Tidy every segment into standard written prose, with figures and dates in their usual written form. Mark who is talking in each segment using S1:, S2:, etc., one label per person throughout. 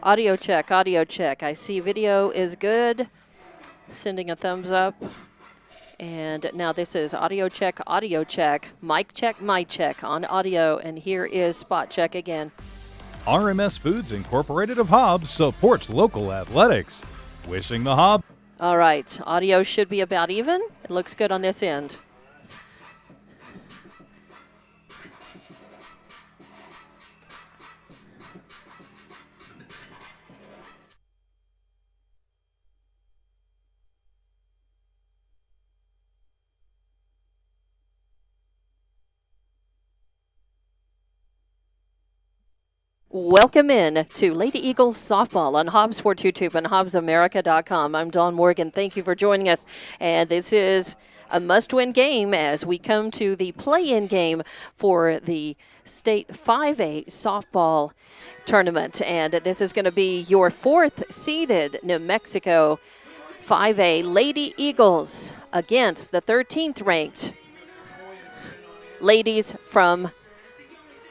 S1: Audio check, audio check. I see video is good. Sending a thumbs up. And now this is audio check, mic check on audio. And here is spot check again.
S2: RMS Foods Incorporated of Hobbs supports local athletics. Wishing the Hobbs.
S1: All right, audio should be about even. It looks good on this end. Welcome in to Lady Eagles Softball on Hobbs Sports YouTube and HobbsAmerica.com. I'm Dawn Morgan. Thank you for joining us. And this is a must-win game as we come to the play-in game for the State 5A Softball Tournament. And this is going to be your fourth-seeded New Mexico 5A Lady Eagles against the 13th-ranked ladies from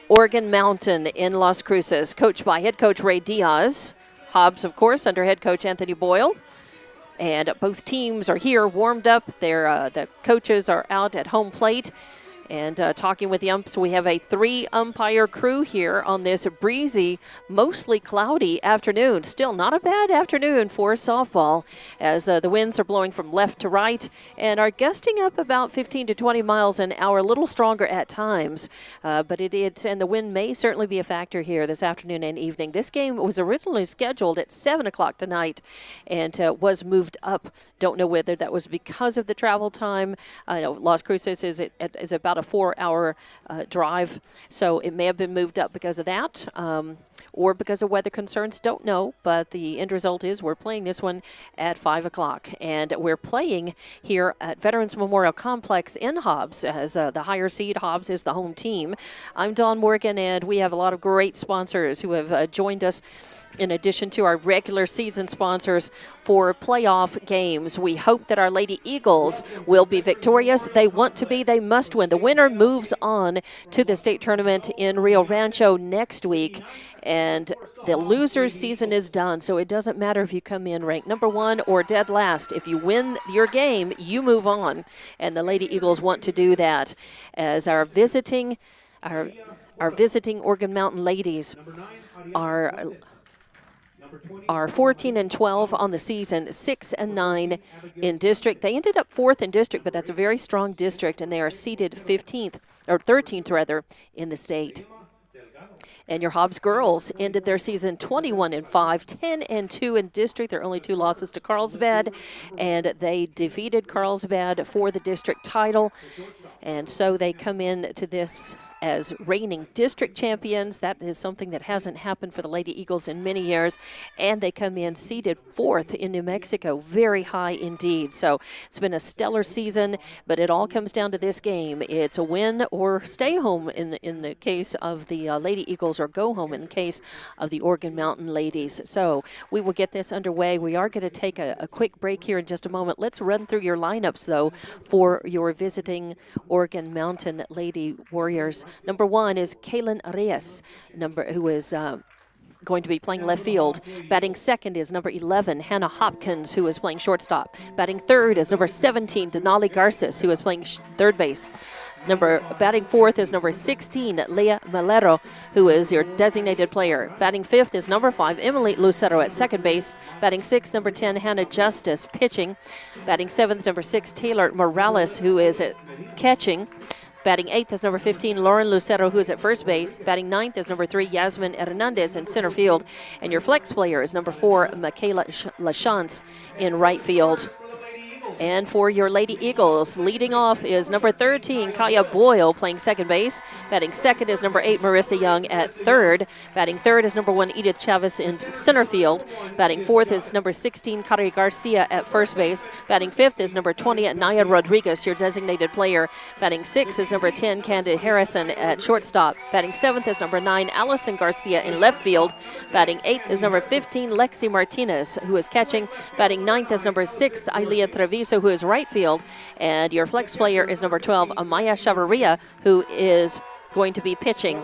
S1: Oregon Mountain in Las Cruces, coached by head coach Ray Diaz. Hobbs, of course, under head coach Anthony Boyle. And both teams are here, warmed up. The coaches are out at home plate and talking with the umps. We have a 3-umpire crew here on this breezy, mostly cloudy afternoon. Still not a bad afternoon for softball as the winds are blowing from left to right and are gusting up about 15 to 20 miles an hour, a little stronger at times. But and the wind may certainly be a factor here this afternoon and evening. This game was originally scheduled at 7 o'clock tonight and was moved up. Don't know whether that was because of the travel time. I know Las Cruces is about a 4-hour drive, so it may have been moved up because of that or because of weather concerns. Don't know, but the end result is we're playing this one at 5 o'clock, and we're playing here at Veterans Memorial Complex in Hobbs as the higher seed. Hobbs is the home team. I'm Dawn Morgan, and we have a lot of great sponsors who have joined us in addition to our regular season sponsors for playoff games. We hope that our Lady Eagles will be victorious. They want to be. They must win. The winner moves on to the state tournament in Rio Rancho next week, and the loser's season is done, so it doesn't matter if you come in ranked number 1 or dead last. If you win your game, you move on, and the Lady Eagles want to do that as our visiting Oregon Mountain ladies are 14-12 on the season, 6-9 in district. They ended up 4th in district, but that's a very strong district, and they are seeded 13th rather in the state. And your Hobbs girls ended their season 21-5, 10-2 in district. Their only 2 losses to Carlsbad, and they defeated Carlsbad for the district title. And so they come in to this as reigning district champions. That is something that hasn't happened for the Lady Eagles in many years. And they come in seeded 4th in New Mexico. Very high indeed. So it's been a stellar season, but it all comes down to this game. It's a win or stay home in the case of the Lady Eagles, or go home in the case of the Oregon Mountain ladies. So we will get this underway. We are going to take a quick break here in just a moment. Let's run through your lineups, though, for your visiting Oregon Mountain Lady Warriors. Number 1 is Kaylin Reyes, who is going to be playing left field. Batting second is number 11, Hannah Hopkins, who is playing shortstop. Batting third is number 17, Denali Garces, who is playing third base. Batting fourth is number 16, Leah Malero, who is your designated player. Batting fifth is number 5, Emily Lucero at second base. Batting sixth, number 10, Hannah Justice, pitching. Batting seventh, number 6, Taylor Morales, who is at catching. Batting 8th is number 15, Lauren Lucero, who is at first base. Batting 9th is number 3, Yasmin Hernandez in center field. And your flex player is number 4, Michaela Lachance in right field. And for your Lady Eagles, leading off is number 13, Kaya Boyle, playing second base. Batting second is number 8, Marissa Young at third. Batting third is number 1, Edith Chavez in center field. Batting fourth is number 16, Kari Garcia at first base. Batting fifth is number 20, Naya Rodriguez, your designated player. Batting sixth is number 10, Candid Harrison at shortstop. Batting seventh is number 9, Allison Garcia in left field. Batting eighth is number 15, Lexi Martinez, who is catching. Batting ninth is number 6, Ailia Treviso, who is right field. And your flex player is number 12, Amaya Chavarria, who is going to be pitching.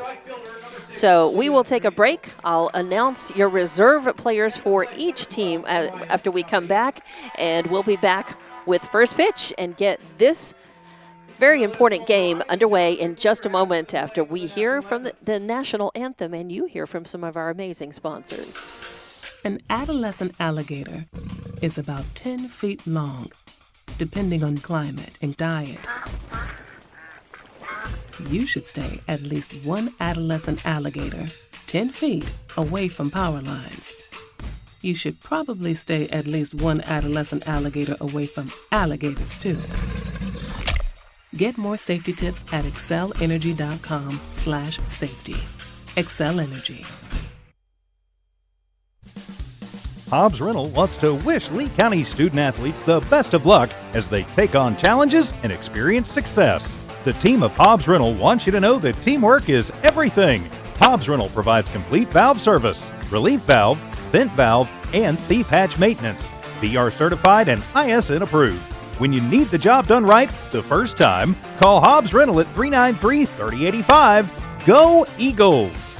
S1: So we will take a break. I'll announce your reserve players for each team after we come back, and we'll be back with first pitch and get this very important game underway in just a moment after we hear from the national anthem and you hear from some of our amazing sponsors.
S3: An adolescent alligator is about 10 feet long, depending on climate and diet. You should stay at least one adolescent alligator 10 feet away from power lines. You should probably stay at least one adolescent alligator away from alligators, too. Get more safety tips at excelenergy.com/safety. Excel Energy.
S2: Hobbs Rental wants to wish Lee County student athletes the best of luck as they take on challenges and experience success. The team of Hobbs Rental wants you to know that teamwork is everything. Hobbs Rental provides complete valve service, relief valve, vent valve, and thief hatch maintenance. BR certified and ISN approved. When you need the job done right the first time, call Hobbs Rental at 393-3085. Go Eagles!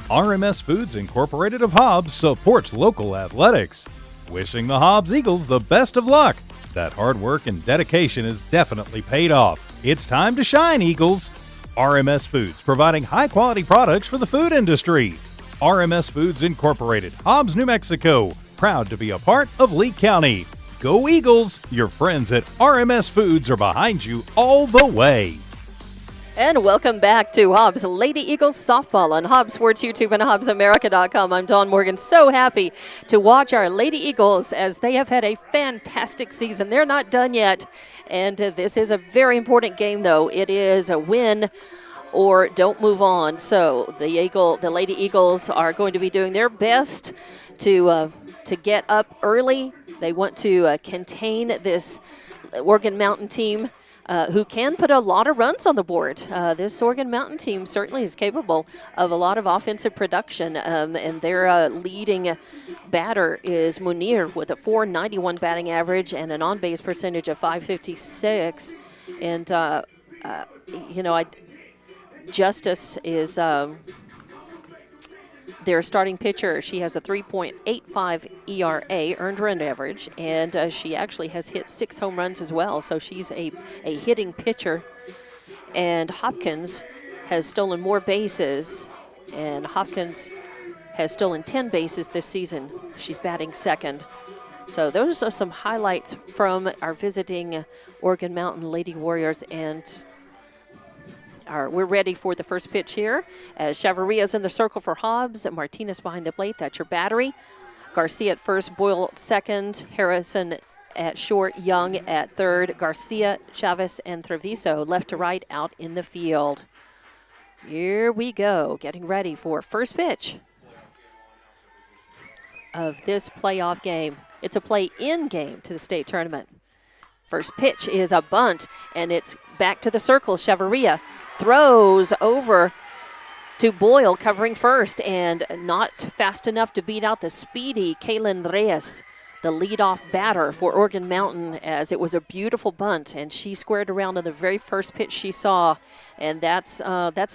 S2: RMS Foods Incorporated of Hobbs supports local athletics. Wishing the Hobbs Eagles the best of luck. That hard work and dedication is definitely paid off. It's time to shine, Eagles! RMS Foods, providing high-quality products for the food industry. RMS Foods Incorporated, Hobbs, New Mexico, proud to be a part of Lee County. Go Eagles! Your friends at RMS Foods are behind you all the way.
S1: And welcome back to Hobbs Lady Eagles Softball on Hobbs Sports YouTube and HobbsAmerica.com. I'm Dawn Morgan. So happy to watch our Lady Eagles as they have had a fantastic season. They're not done yet. And this is a very important game, though. It is a win or don't move on. So the Lady Eagles are going to be doing their best to get up early. They want to contain this Oregon Mountain team who can put a lot of runs on the board. This Oregon Mountain team certainly is capable of a lot of offensive production, and their leading batter is Munir with a .491 batting average and an on-base percentage of .556. And, Justice is their starting pitcher. She has a 3.85 ERA, earned run average, and she actually has hit 6 home runs as well, so she's a hitting pitcher. And Hopkins has stolen more bases, and Hopkins has stolen 10 bases this season. She's batting second. So those are some highlights from our visiting Oregon Mountain Lady Warriors, and we're ready for the first pitch here as Chavarria's in the circle for Hobbs, and Martinez behind the plate. That's your battery. Garcia at first, Boyle at second, Harrison at short, Young at third, Garcia, Chavez, and Treviso left to right out in the field. Here we go, getting ready for first pitch of this playoff game. It's a play-in game to the state tournament. First pitch is a bunt, and it's back to the circle. Chavarria throws over to Boyle, covering first, and not fast enough to beat out the speedy Kaylin Reyes, the leadoff batter for Oregon Mountain, as it was a beautiful bunt, and she squared around on the very first pitch she saw, and that's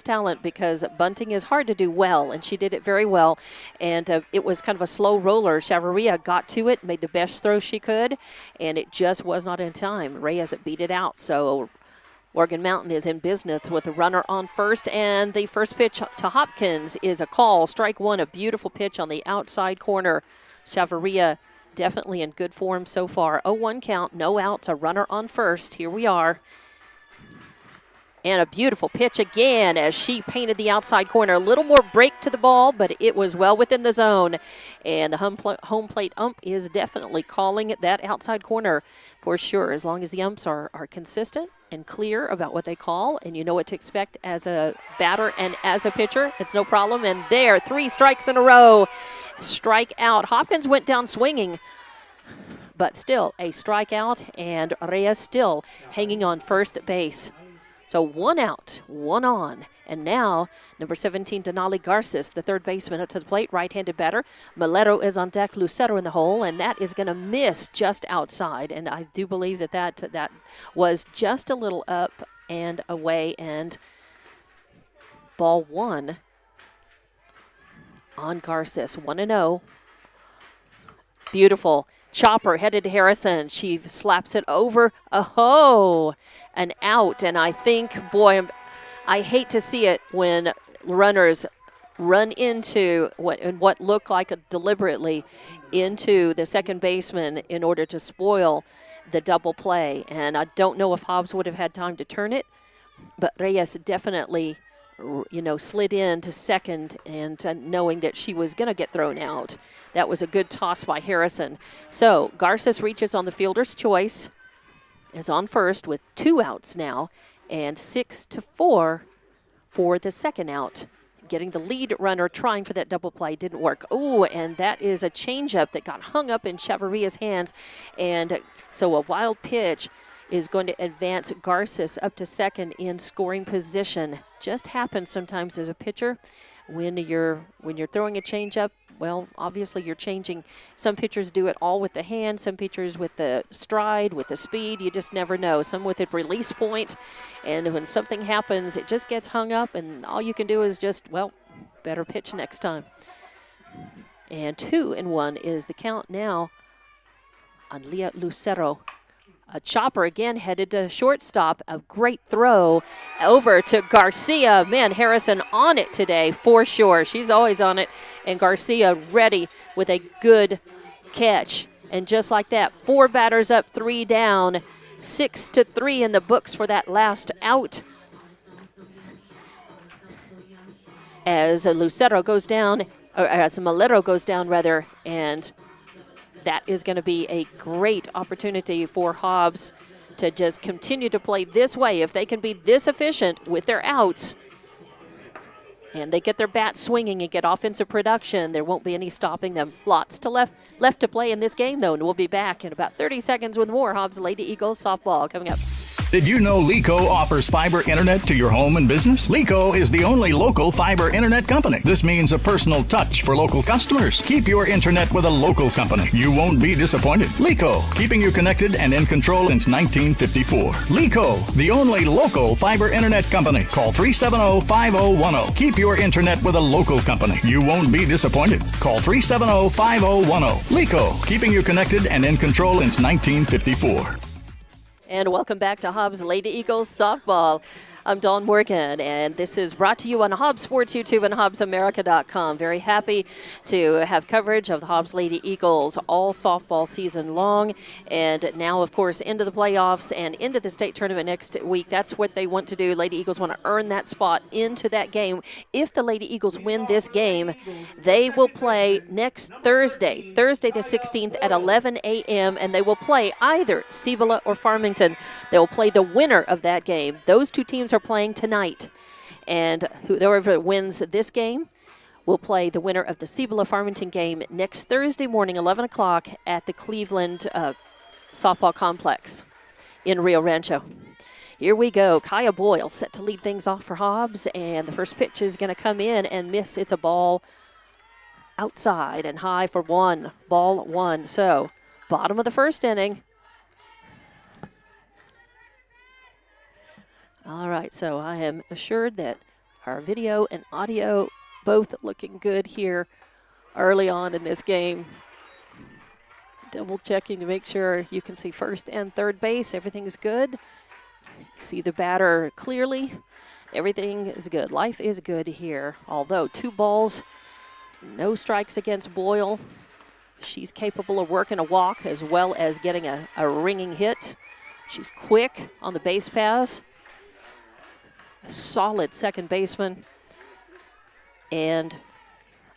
S1: talent, because bunting is hard to do well, and she did it very well, and it was kind of a slow roller. Chavarria got to it, made the best throw she could, and it just was not in time. Reyes beat it out, so Oregon Mountain is in business with a runner on first, and the first pitch to Hopkins is a call. Strike one, a beautiful pitch on the outside corner. Chavarria definitely in good form so far. 0-1 count, no outs, a runner on first. Here we are. And a beautiful pitch again as she painted the outside corner. A little more break to the ball, but it was well within the zone. And the home plate ump is definitely calling that outside corner for sure, as long as the umps are consistent and clear about what they call, and you know what to expect as a batter and as a pitcher. It's no problem. And there, 3 strikes in a row. Strike out. Hopkins went down swinging, but still a strikeout, and Reyes still hanging on first base. So 1 out, 1 on. And now, number 17, Denali Garces, the third baseman, up to the plate, right-handed batter. Malero is on deck, Lucero in the hole, and that is going to miss just outside. And I do believe that was just a little up and away, and ball 1 on Garces. 1-0. Beautiful. Chopper headed to Harrison. She slaps it over. Oh, an out. And I think, boy, I hate to see it when runners run into what looked like deliberately into the second baseman in order to spoil the double play. And I don't know if Hobbs would have had time to turn it, but Reyes definitely, slid in to second and knowing that she was going to get thrown out. That was a good toss by Harrison. So Garces reaches on the fielder's choice, is on first with 2 outs now, and 6-4 for the second out. Getting the lead runner trying for that double play didn't work. Oh, and that is a changeup that got hung up in Chavaria's hands. And so a wild pitch is going to advance Garces up to second in scoring position. Just happens sometimes as a pitcher when you're throwing a changeup. Well, obviously you're changing. Some pitchers do it all with the hand, some pitchers with the stride, with the speed. You just never know. Some with a release point, and when something happens, it just gets hung up, and all you can do is just, well, better pitch next time. And 2-1 is the count now on Leah Lucero. A chopper again headed to shortstop. A great throw over to Garcia. Man, Harrison on it today for sure. She's always on it. And Garcia ready with a good catch. And just like that, 4 batters up, 3 down. 6-3 in the books for that last out. As Lucero goes down, or as Malero goes down rather, and that is going to be a great opportunity for Hobbs to just continue to play this way. If they can be this efficient with their outs and they get their bats swinging and get offensive production, there won't be any stopping them. Lots to left to play in this game, though, and we'll be back in about 30 seconds with more Hobbs Lady Eagles softball coming up.
S4: Did you know LECO offers fiber internet to your home and business? LECO is the only local fiber internet company. This means a personal touch for local customers. Keep your internet with a local company. You won't be disappointed. LECO, keeping you connected and in control since 1954. LECO, the only local fiber internet company. Call 370-5010. Keep your internet with a local company. You won't be disappointed. Call 370-5010. LECO, keeping you connected and in control since 1954.
S1: And welcome back to Hobbs Lady Eagles softball. I'm Dawn Morgan, and this is brought to you on Hobbs Sports YouTube and HobbsAmerica.com. Very happy to have coverage of the Hobbs Lady Eagles all softball season long, and now, of course, into the playoffs and into the state tournament next week. That's what they want to do. Lady Eagles want to earn that spot into that game. If the Lady Eagles win this game, they will play next Thursday the 16th at 11 a.m., and they will play either Cibola or Farmington. They will play the winner of that game. Those two teams are playing tonight, and whoever wins this game will play the winner of the Cibola Farmington game next Thursday morning, 11 o'clock at the Cleveland Softball Complex in Rio Rancho. Here we go. Kaya Boyle set to lead things off for Hobbs, and the first pitch is going to come in and miss. It's a ball outside and high for 1. Ball 1. So bottom of the first inning. All right, so I am assured that our video and audio both looking good here early on in this game. Double checking to make sure you can see first and third base. Everything is good. See the batter clearly. Everything is good. Life is good here. Although 2 balls, no strikes against Boyle. She's capable of working a walk as well as getting a ringing hit. She's quick on the base paths. A solid second baseman. And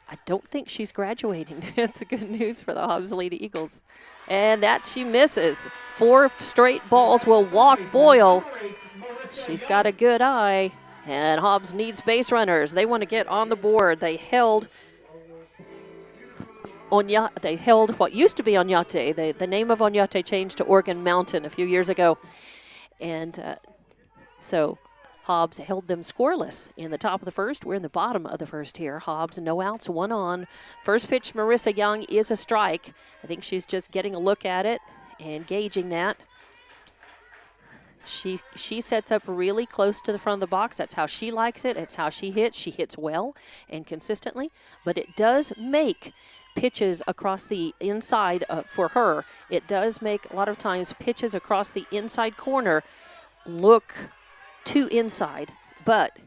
S1: I don't think she's graduating. That's good news for the Hobbs Lady Eagles. And that she misses. 4 straight balls will walk Boyle. She's got a good eye. And Hobbs needs base runners. They want to get on the board. They held what used to be Oñate. The name of Oñate changed to Oregon Mountain a few years ago. And so Hobbs held them scoreless in the top of the first. We're in the bottom of the first here. Hobbs, no outs, 1 on. First pitch, Marissa Young, is a strike. I think she's just getting a look at it and gauging that. She sets up really close to the front of the box. That's how she likes it. It's how she hits. She hits well and consistently, but it does make pitches across the inside for her. It does make a lot of times pitches across the inside corner look too inside, but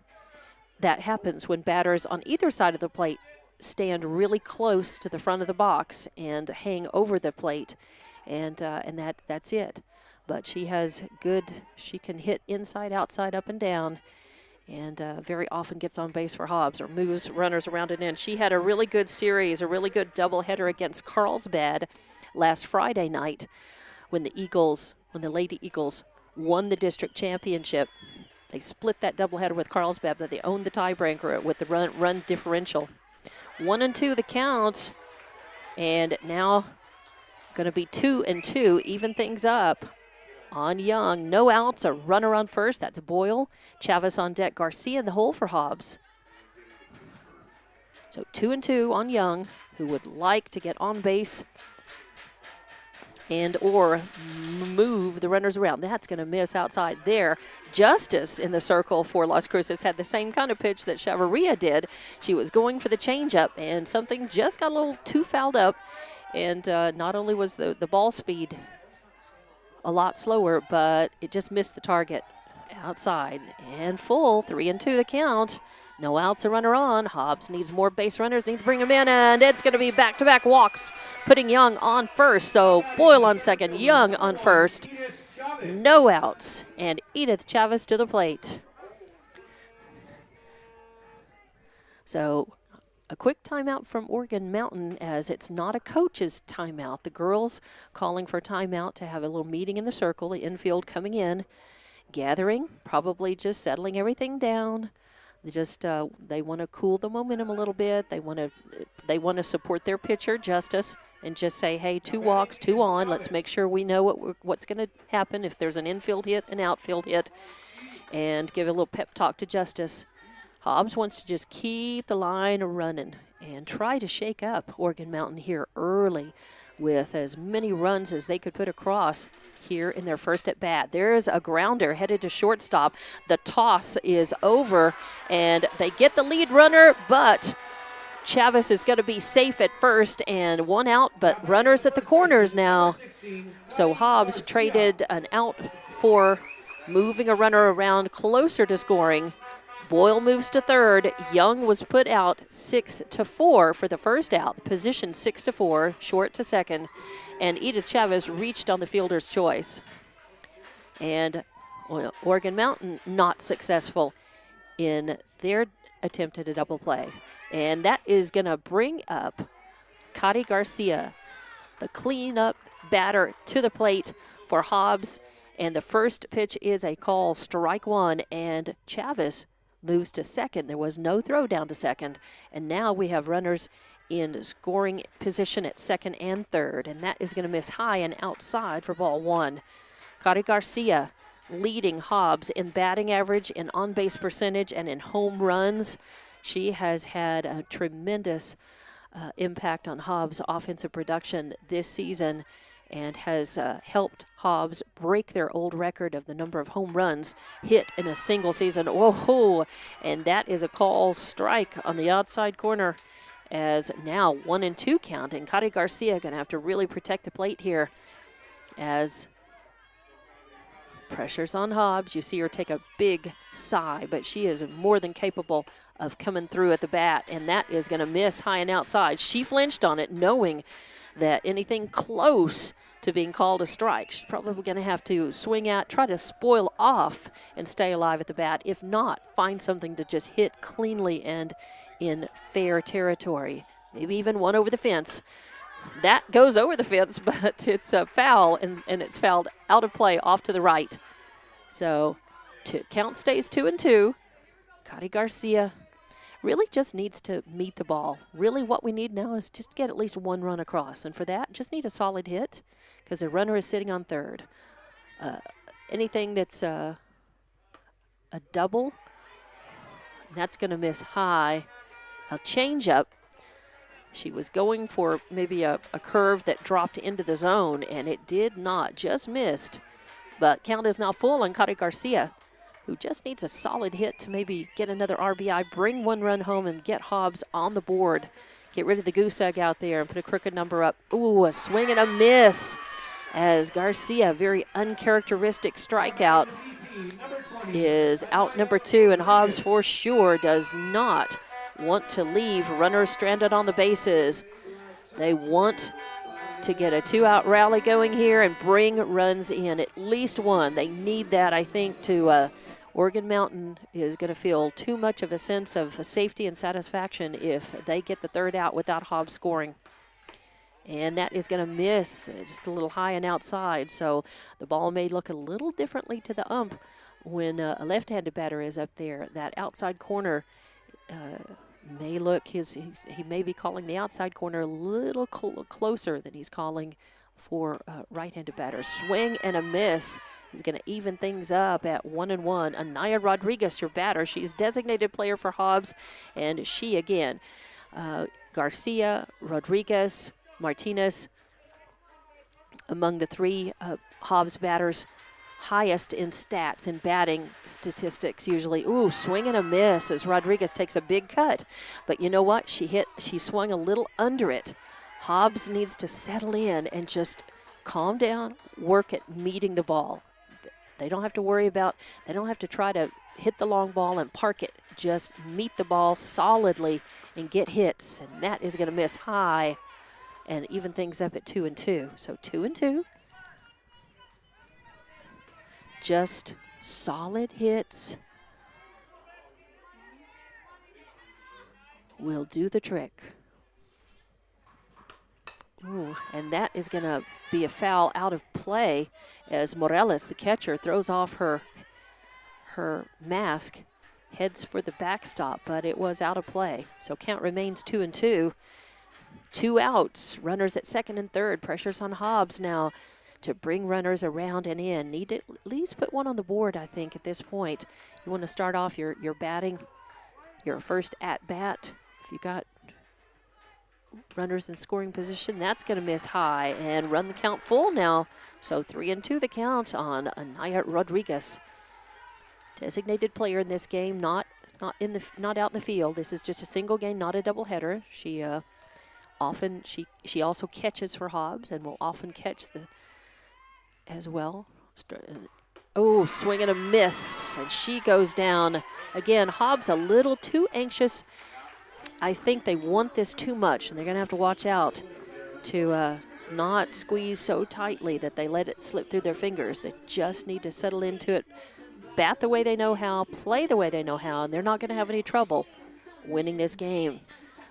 S1: that happens when batters on either side of the plate stand really close to the front of the box and hang over the plate, and that's it. But she can hit inside, outside, up and down, and very often gets on base for Hobbs or moves runners around and in. She had a really good series, a really good doubleheader against Carlsbad last Friday night when the Lady Eagles won the district championship. They split that doubleheader with Carlsbad, but they owned the tiebreaker with the run differential. 1-2 the count, and now going to be 2-2, even things up. On Young, no outs, a runner on first. That's Boyle. Chavez on deck. Garcia in the hole for Hobbs. So 2-2 on Young, who would like to get on base and or move the runners around. That's going to miss outside there. Justice in the circle for Las Cruces had the same kind of pitch that Chavarria did. She was going for the changeup, and something just got a little too fouled up. And not only was the ball speed a lot slower, but it just missed the target outside. And full, 3-2 the count. No outs, a runner on. Hobbs needs more base runners, need to bring them in, and it's going to be back-to-back walks, putting Young on first. So Boyle on second, Young on first. No outs, and Edith Chavez to the plate. So a quick timeout from Organ Mountain, as it's not a coach's timeout. The girls calling for timeout to have a little meeting in the circle, the infield coming in, gathering, probably just settling everything down. They want to cool the momentum a little bit. They want to support their pitcher, Justice, and just say, hey, 2 walks, 2 on. Let's make sure we know what's going to happen if there's an infield hit, an outfield hit, and give a little pep talk to Justice. Hobbs wants to just keep the line running and try to shake up Organ Mountain here early with as many runs as they could put across here in their first at bat. There's a grounder headed to shortstop. The toss is over, and they get the lead runner, but Chavez is going to be safe at first, and 1 out, but runners at the corners now. So Hobbs traded an out for moving a runner around closer to scoring. Boyle moves to third. Young was put out 6-4 for the first out. Position 6-4, short to second. And Edith Chavez reached on the fielder's choice. And Organ Mountain not successful in their attempt at a double play. And that is going to bring up Kari Garcia, the cleanup batter, to the plate for Hobbs. And the first pitch is a call, strike 1, and Chavez moves to second. There was no throw down to second, and now we have runners in scoring position at second and third, and that is going to miss high and outside for ball 1. Kari Garcia leading Hobbs in batting average, in on-base percentage, and in home runs. She has had a tremendous impact on Hobbs' offensive production this season, and has helped Hobbs break their old record of the number of home runs hit in a single season. Whoa! And that is a call strike on the outside corner, as now 1-2 count. And Kari Garcia going to have to really protect the plate here as pressure's on Hobbs. You see her take a big sigh, but she is more than capable of coming through at the bat, and that is going to miss high and outside. She flinched on it, knowing that anything close to being called a strike, she's probably going to have to swing out, try to spoil off and stay alive at the bat. If not, find something to just hit cleanly and in fair territory. Maybe even one over the fence. That goes over the fence, but it's a foul, and it's fouled out of play off to the right. So count stays 2-2. Kari Garcia really just needs to meet the ball. Really what we need now is just get at least 1 run across. And for that, just need a solid hit because the runner is sitting on third. Anything that's a double, that's going to miss high. A changeup. She was going for maybe a curve that dropped into the zone, and it did not. Just missed But count is now full on Kari Garcia, who just needs a solid hit to maybe get another RBI, bring 1 run home, and get Hobbs on the board. Get rid of the goose egg out there and put a crooked number up. Ooh, a swing and a miss as Garcia, very uncharacteristic strikeout, is out number 2, and Hobbs for sure does not want to leave runners stranded on the bases. They want to get a 2-out rally going here and bring runs in, at least 1. They need that, I think, to Oregon Mountain is going to feel too much of a sense of safety and satisfaction if they get the 3rd out without Hobbs scoring. And that is going to miss, just a little high and outside, so the ball may look a little differently to the ump when a left-handed batter is up there. That outside corner may look, he may be calling the outside corner a little closer than he's calling for right-handed batters. Swing and a miss. He's going to even things up at 1-1. Anaya Rodriguez, your batter. She's designated player for Hobbs, and she again, Garcia, Rodriguez, Martinez, among the 3 Hobbs batters, highest in stats and batting statistics usually. Ooh, swing and a miss as Rodriguez takes a big cut. But you know what? She swung a little under it. Hobbs needs to settle in and just calm down, work at meeting the ball. They don't have to worry about, they don't have to try to hit the long ball and park it. Just meet the ball solidly and get hits. And that is going to miss high and even things up at 2-2. So 2-2. Just solid hits will do the trick. Ooh, and that is going to be a foul out of play as Morales, the catcher, throws off her mask, heads for the backstop, but it was out of play. So count remains 2-2. 2 outs, runners at 2nd and 3rd. Pressures on Hobbs now to bring runners around and in. Need to at least put 1 on the board, I think, at this point. You want to start off your batting, your first at-bat. If you got runners in scoring position, that's going to miss high and run the count full now. So 3-2 the count on Anaya Rodriguez. Designated player in this game, not out in the field. This is just a single game, not a doubleheader. She also catches for Hobbs and will often catch as well. Oh, swing and a miss, and she goes down. Again, Hobbs a little too anxious. I think they want this too much, and they're going to have to watch out to not squeeze so tightly that they let it slip through their fingers. They just need to settle into it, bat the way they know how, play the way they know how, and they're not going to have any trouble winning this game.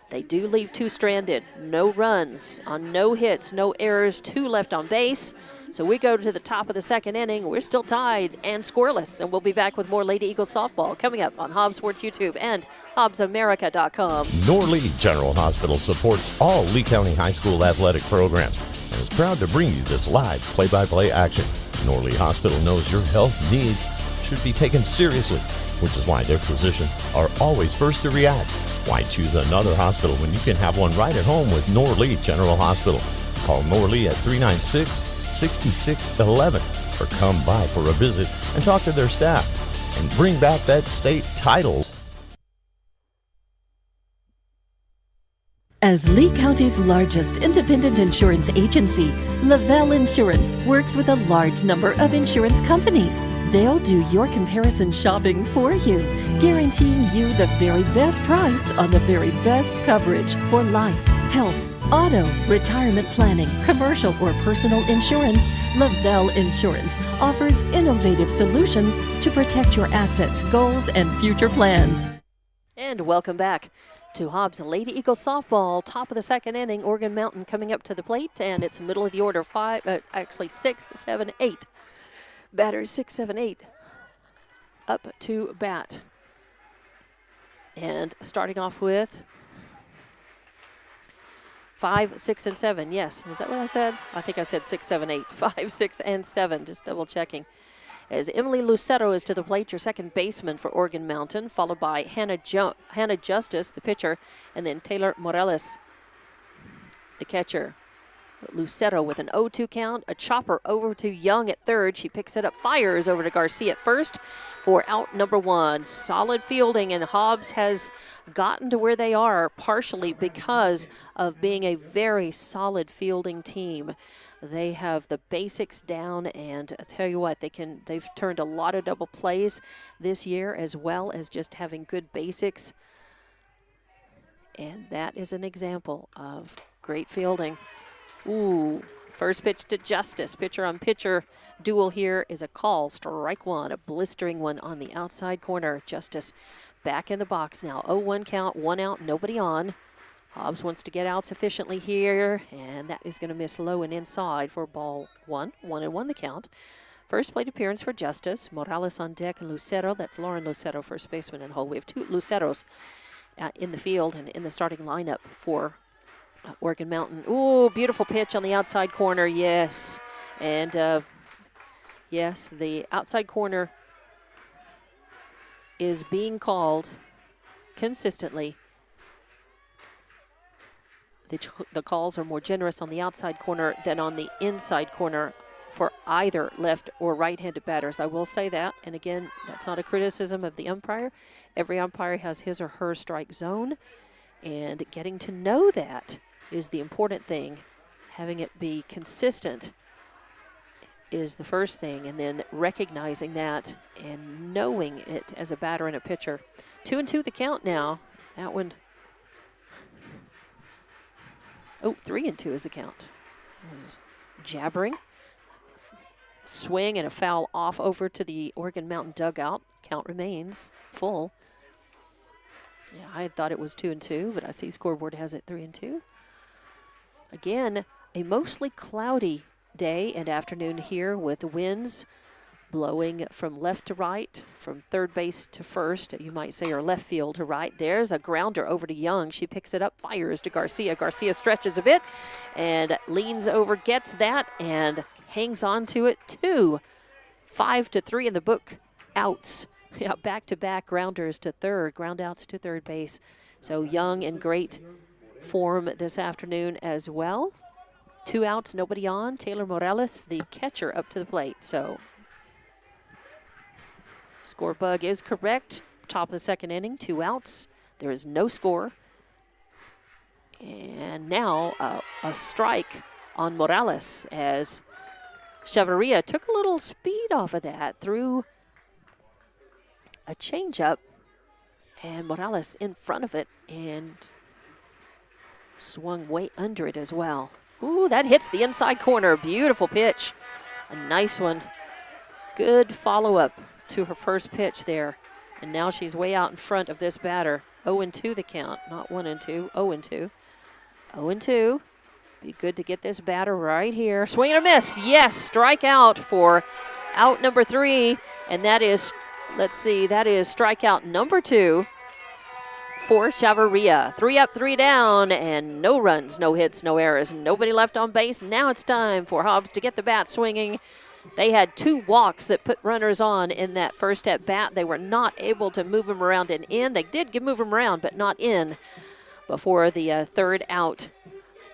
S1: They do leave 2 stranded, no runs on no hits, no errors, 2 left on base. So we go to the top of the 2nd inning. We're still tied and scoreless, and we'll be back with more Lady Eagles softball coming up on Hobbs Sports YouTube and HobbsAmerica.com.
S5: Norlee General Hospital supports all Lee County High School athletic programs and is proud to bring you this live play-by-play action. Norlee Hospital knows your health needs should be taken seriously, which is why their physicians are always first to react. Why choose another hospital when you can have one right at home with Norlee General Hospital? Call Norlee at 396-6611 or come by for a visit and talk to their staff and bring back that state title.
S6: As Lee County's largest independent insurance agency, Lavelle Insurance works with a large number of insurance companies. They'll do your comparison shopping for you, guaranteeing you the very best price on the very best coverage for life, health, auto, retirement planning, commercial or personal insurance. Lavelle Insurance offers innovative solutions to protect your assets, goals, and future plans.
S1: And welcome back to Hobbs Lady Eagles softball, top of the 2nd inning. Oregon Mountain coming up to the plate, and it's middle of the order. 6, 7, 8. Batters 6, 7, 8 up to bat. And starting off with 5, 6, and 7. Yes, is that what I said? I think I said 6, 7, 8. 5, 6, and 7. Just double checking. As Emily Lucero is to the plate, your second baseman for Oregon Mountain, followed by Hannah Justice, the pitcher, and then Taylor Morales, the catcher. Lucero with an 0-2 count. A chopper over to Young at third. She picks it up, fires over to Garcia at first for out number 1. Solid fielding, and Hobbs has gotten to where they are partially because of being a very solid fielding team. They have the basics down, and I tell you what, they've turned a lot of double plays this year, as well as just having good basics. And that is an example of great fielding. Ooh, first pitch to Justice. Pitcher on pitcher duel here is a call. Strike 1, a blistering one on the outside corner. Justice back in the box now. 0-1 count, 1 out, nobody on. Hobbs wants to get out sufficiently here, and that is going to miss low and inside for ball 1. 1-1 the count. First plate appearance for Justice. Morales on deck and Lucero. That's Lauren Lucero, first baseman in the hole. We have 2 Luceros in the field and in the starting lineup for Oregon Mountain. Ooh, beautiful pitch on the outside corner. Yes. And yes, the outside corner is being called consistently. The calls are more generous on the outside corner than on the inside corner for either left or right-handed batters. I will say that. And again, that's not a criticism of the umpire. Every umpire has his or her strike zone. And getting to know that is the important thing. Having it be consistent is the first thing. And then recognizing that and knowing it as a batter and a pitcher. 2-2 the count now. That one. Oh, 3-2 is the count. Jabbering. Swing and a foul off over to the Oregon Mountain dugout. Count remains full. Yeah, I had thought it was 2-2, but I see scoreboard has it 3-2. Again, a mostly cloudy day and afternoon here with the winds blowing from left to right, from third base to first, you might say, or left field to right. There's a grounder over to Young. She picks it up, fires to Garcia. Garcia stretches a bit and leans over, gets that, and hangs on to it. 2, 5-3 in the book. Outs. Yeah, back-to-back grounders to third, ground outs to third base. So Young in great form this afternoon as well. 2 outs, nobody on. Taylor Morales, the catcher, up to the plate. So score bug is correct. Top of the second inning, 2 outs. There is no score. And now a strike on Morales as Chavarria took a little speed off of that, threw a changeup, and Morales in front of it and swung way under it as well. Ooh, that hits the inside corner. Beautiful pitch. A nice one. Good follow-up to her first pitch there. And now she's way out in front of this batter. 0-2 the count, not 1-2, 0-2. 0-2. Be good to get this batter right here. Swing and a miss. Yes, strikeout for out number 3. And that is, let's see, that is strikeout number 2 for Chavarria. 3 up, 3 down, and no runs, no hits, no errors. Nobody left on base. Now it's time for Hobbs to get the bat swinging. They had 2 walks that put runners on in that first at bat. They were not able to move them around and in. They did move them around, but not in before the third out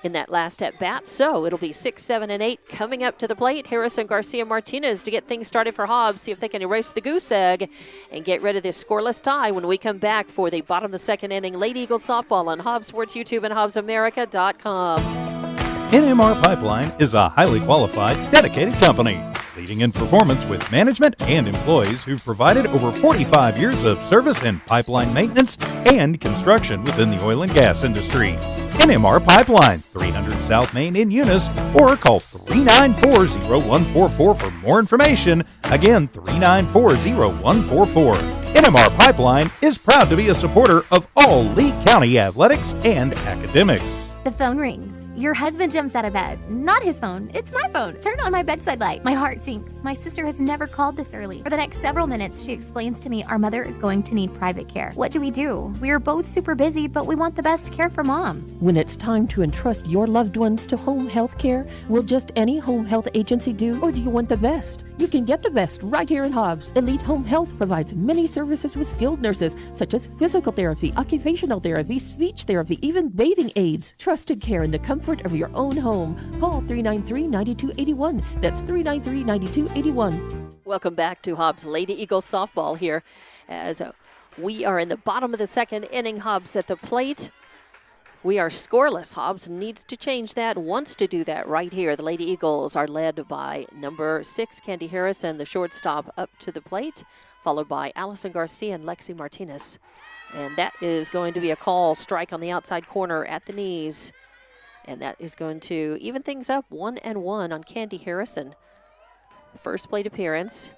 S1: in that last at bat. So it'll be 6, 7, and 8 coming up to the plate. Harrison Garcia Martinez to get things started for Hobbs. See if they can erase the goose egg and get rid of this scoreless tie when we come back for the bottom of the second inning. Lady Eagles softball on Hobbs Sports YouTube and HobbsAmerica.com.
S2: NMR Pipeline is a highly qualified, dedicated company, leading in performance with management and employees who've provided over 45 years of service in pipeline maintenance and construction within the oil and gas industry. NMR Pipeline, 300 South Main in Eunice, or call 394-0144 for more information. Again, 394-0144. NMR Pipeline is proud to be a supporter of all Lee County athletics and academics.
S7: The phone rings. Your husband jumps out of bed. Not his phone. It's my phone. Turn on my bedside light. My heart sinks. My sister has never called this early. For the next several minutes, she explains to me our mother is going to need private care. What do? We are both super busy, but we want the best care for Mom.
S8: When it's time to entrust your loved ones to home health care, will just any home health agency do, or do you want the best? You can get the best right here in Hobbs. Elite Home Health provides many services with skilled nurses, such as physical therapy, occupational therapy, speech therapy, even bathing aids. Trusted care in the comfort of your own home. Call 393-9281. That's 393-9281.
S1: Welcome back to Hobbs Lady Eagles softball here as we are in the bottom of the second inning. Hobbs at the plate. We are scoreless. Hobbs needs to change that, wants to do that right here. The Lady Eagles are led by number 6, Candy Harrison, the shortstop, up to the plate, followed by Allison Garcia and Lexi Martinez. And that is going to be a call, strike on the outside corner at the knees. And that is going to even things up, 1-1 on Candy Harrison. First plate appearance.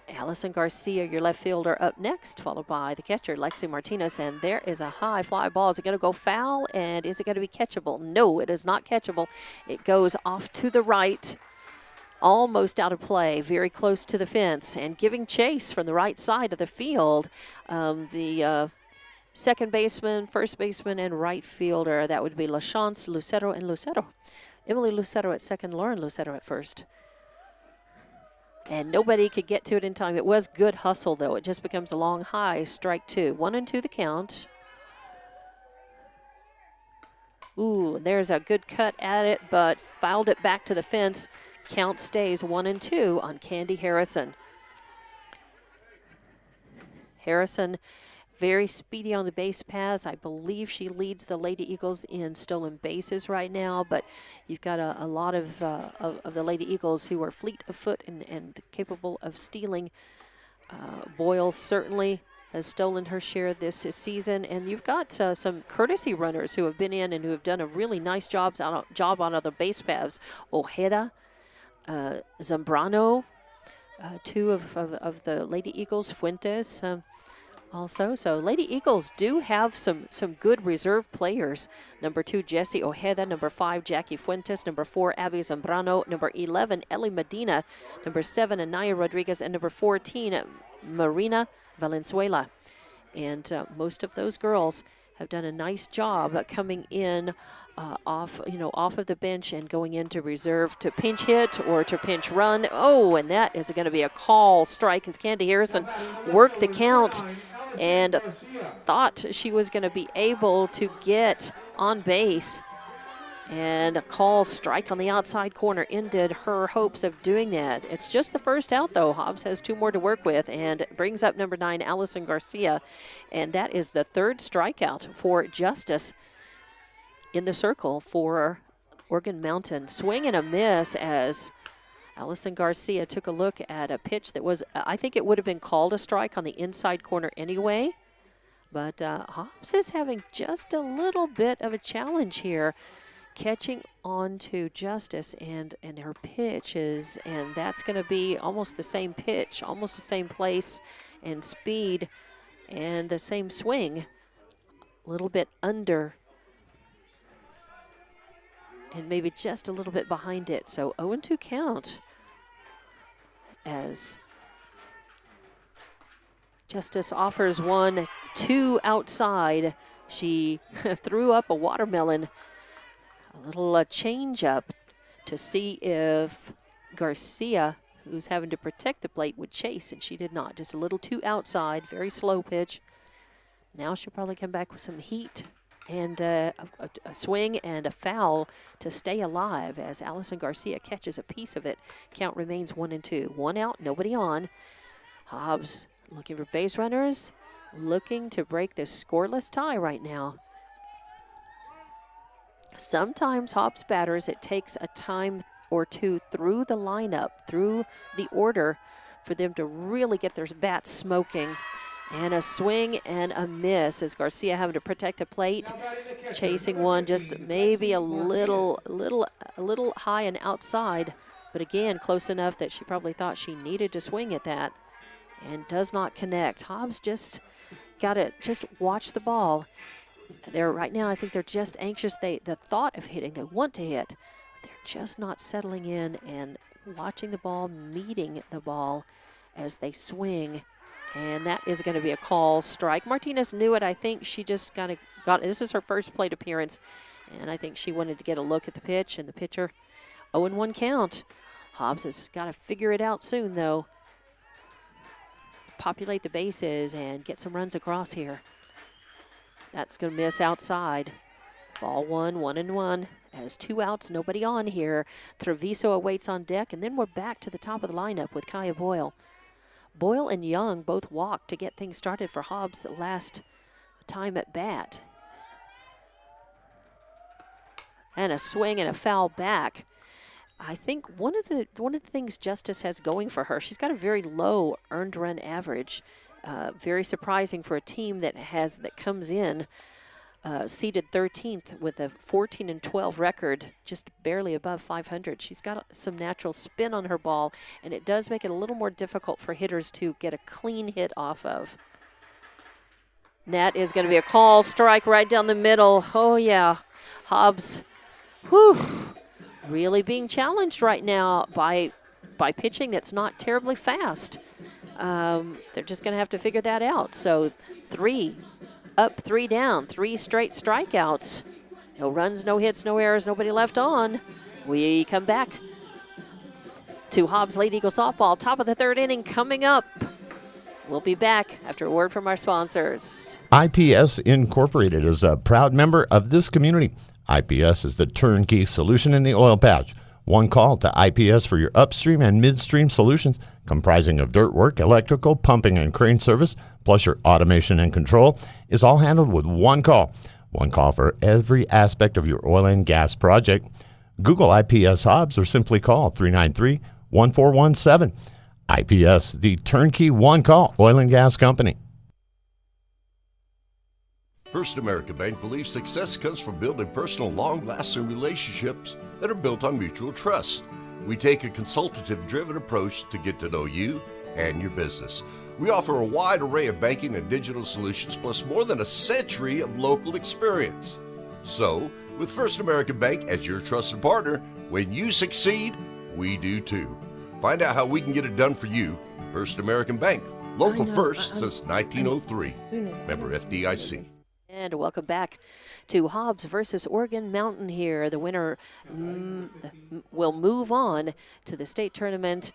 S1: Allison Garcia, your left fielder, up next, followed by the catcher, Lexi Martinez. And there is a high fly ball. Is it going to go foul? And is it going to be catchable? No, it is not catchable. It goes off to the right, almost out of play, very close to the fence. And giving chase from the right side of the field, the second baseman, first baseman, and right fielder. That would be LaChance, Lucero, and Lucero. Emily Lucero at second, Lauren Lucero at first. And nobody could get to it in time. It was good hustle, though. It just becomes a long high, strike 2. 1-2 the count. Ooh, there's a good cut at it, but fouled it back to the fence. Count stays 1-2 on Candy Harrison. Harrison, very speedy on the base paths. I believe she leads the Lady Eagles in stolen bases right now, but you've got a lot of the Lady Eagles who are fleet of foot and capable of stealing. Boyle certainly has stolen her share this season, and you've got some courtesy runners who have been in and who have done a really nice job on other base paths. Ojeda, Zambrano, two of the Lady Eagles, Fuentes, also. So Lady Eagles do have some good reserve players. Number 2, Jessie Ojeda. Number 5, Jackie Fuentes. Number 4, Abby Zambrano. Number 11, Ellie Medina. Number 7, Anaya Rodriguez. And number 14, Marina Valenzuela. And most of those girls have done a nice job coming in off of the bench and going into reserve to pinch hit or to pinch run. Oh, and that is going to be a call strike as Candy Harrison worked the count and thought she was going to be able to get on base. And a call strike on the outside corner ended her hopes of doing that. It's just the first out, though. Hobbs has 2 more to work with and brings up number 9, Allison Garcia. And that is the 3rd strikeout for Justice in the circle for Organ Mountain. Swing and a miss as Allison Garcia took a look at a pitch that was, I think it would have been called a strike on the inside corner anyway. But Hobbs is having just a little bit of a challenge here, catching on to Justice and her pitches, and that's going to be almost the same pitch, almost the same place and speed, and the same swing, a little bit under and maybe just a little bit behind it. So 0-2 count as Justice offers 1-2 outside. She threw up a watermelon, a little change up to see if Garcia, who's having to protect the plate, would chase, and she did not. Just a little too outside, very slow pitch. Now she'll probably come back with some heat and a swing and a foul to stay alive as Allison Garcia catches a piece of it. Count remains 1-2. 1 out, nobody on. Hobbs looking for base runners, looking to break this scoreless tie right now. Sometimes Hobbs batters, it takes a time or two through the lineup, through the order, for them to really get their bats smoking. And a swing and a miss as Garcia having to protect the plate, chasing one just maybe a little high and outside, but again close enough that she probably thought she needed to swing at that, and does not connect. Hobbs just got to just watch the ball. They're right now, I think they're just anxious. The thought of hitting, they want to hit. They're just not settling in and watching the ball, meeting the ball as they swing. And that is going to be a call strike. Martinez knew it. I think she just got this is her first plate appearance, and I think she wanted to get a look at the pitch and the pitcher. 0-1 count. Hobbs has got to figure it out soon, though. Populate the bases and get some runs across here. That's going to miss outside. Ball 1-1-1. Has 2 outs, nobody on here. Treviso awaits on deck, and then we're back to the top of the lineup with Kaya Boyle. Boyle and Young both walked to get things started for Hobbs last time at bat. And a swing and a foul back. I think one of the things Justice has going for her, she's got a very low earned run average. Very surprising for a team that comes in seeded 13th with a 14-12 record, just barely above 500. She's got some natural spin on her ball, and it does make it a little more difficult for hitters to get a clean hit off of. That is going to be a call, strike right down the middle. Oh yeah, Hobbs, really being challenged right now by pitching that's not terribly fast. They're just going to have to figure that out. So 3 up, 3 down, 3 straight strikeouts. No runs, no hits, no errors, nobody left on. We come back to Hobbs Lady Eagle Softball. Top of the 3rd inning coming up. We'll be back after a word from our sponsors.
S5: IPS Incorporated is a proud member of this community. IPS is the turnkey solution in the oil patch. One call to IPS for your upstream and midstream solutions, comprising of dirt work, electrical, pumping, and crane service, plus your automation and control, is all handled with one call. One call for every aspect of your oil and gas project. Google IPS Hobbs or simply call 393-1417. IPS, the turnkey one-call oil and gas company.
S9: First American Bank believes success comes from building personal, long-lasting relationships that are built on mutual trust. We take a consultative-driven approach to get to know you and your business. We offer a wide array of banking and digital solutions, plus more than a century of local experience. So, with First American Bank as your trusted partner, when you succeed, we do too. Find out how we can get it done for you. First American Bank, local first since 1903. Member FDIC.
S1: And welcome back to Hobbs versus Oregon Mountain here. The winner will move on to the state tournament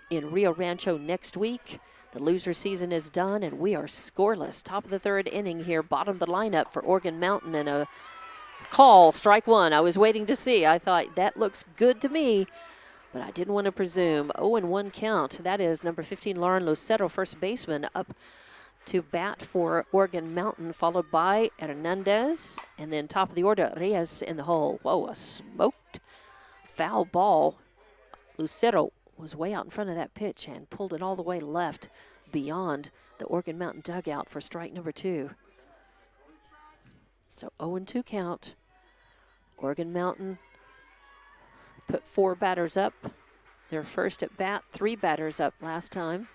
S1: in Rio Rancho next week. The loser season is done, and we are scoreless. Top of the 3rd inning here, bottom of the lineup for Oregon Mountain, and a call, strike 1. I was waiting to see. I thought that looks good to me, but I didn't want to presume. 0-1 count. That is number 15, Lauren Lucero, first baseman, up to bat for Oregon Mountain, followed by Hernandez, and then top of the order, Reyes in the hole. Whoa, a smoked foul ball. Lucero was way out in front of that pitch and pulled it all the way left beyond the Oregon Mountain dugout for strike number 2. So 0-2 count. Oregon Mountain put 4 batters up. Their first at bat, 3 batters up last time.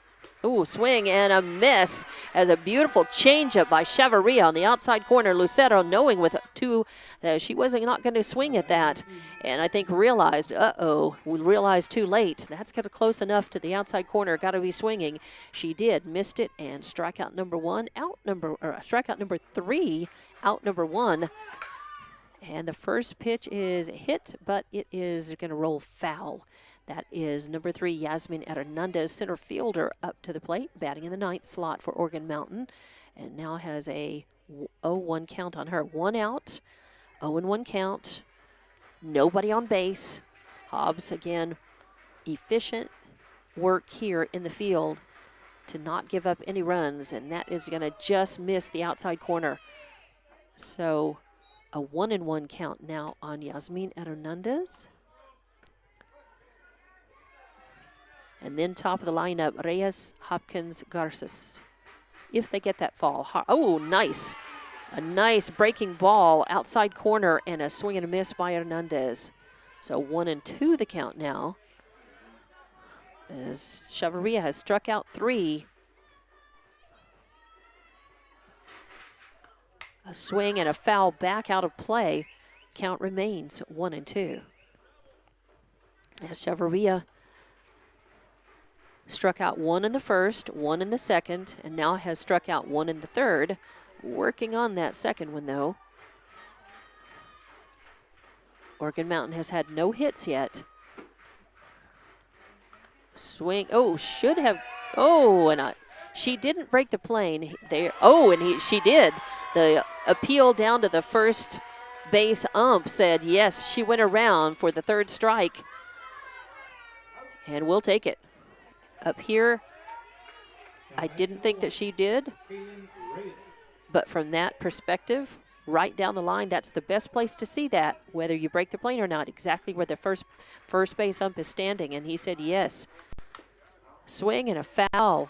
S1: Ooh, swing and a miss as a beautiful changeup by Chavarria on the outside corner. Lucero, knowing with 2 that she wasn't not going to swing at that, and I think realized, we realized too late. That's got close enough to the outside corner. Got to be swinging. She did, missed it, and strikeout number 1, strikeout number 3, out number 1. And the first pitch is hit, but it is going to roll foul. That is number 3, Yasmin Hernandez, center fielder, up to the plate, batting in the 9th slot for Oregon Mountain, and now has a 0-1 count on her. 1 out, 0-1 count, nobody on base. Hobbs, again, efficient work here in the field to not give up any runs, and that is going to just miss the outside corner. So a 1-1 count now on Yasmin Hernandez. And then top of the lineup, Reyes, Hopkins, Garces. If they get that fall. Oh, nice. A nice breaking ball, outside corner, and a swing and a miss by Hernandez. So 1-2 the count now. As Chavarria has struck out 3. A swing and a foul back out of play. Count remains 1-2. As Chavarria struck out 1 in the first, 1 in the second, and now has struck out 1 in the third. Working on that second one, though. Oregon Mountain has had no hits yet. Swing. Oh, should have. Oh, and she didn't break the plane there. Oh, and she did. The appeal down to the first base ump said yes, she went around for the third strike. And we'll take it. Up here, I didn't think that she did. But from that perspective, right down the line, that's the best place to see that, whether you break the plane or not, exactly where the first base ump is standing. And he said yes. Swing and a foul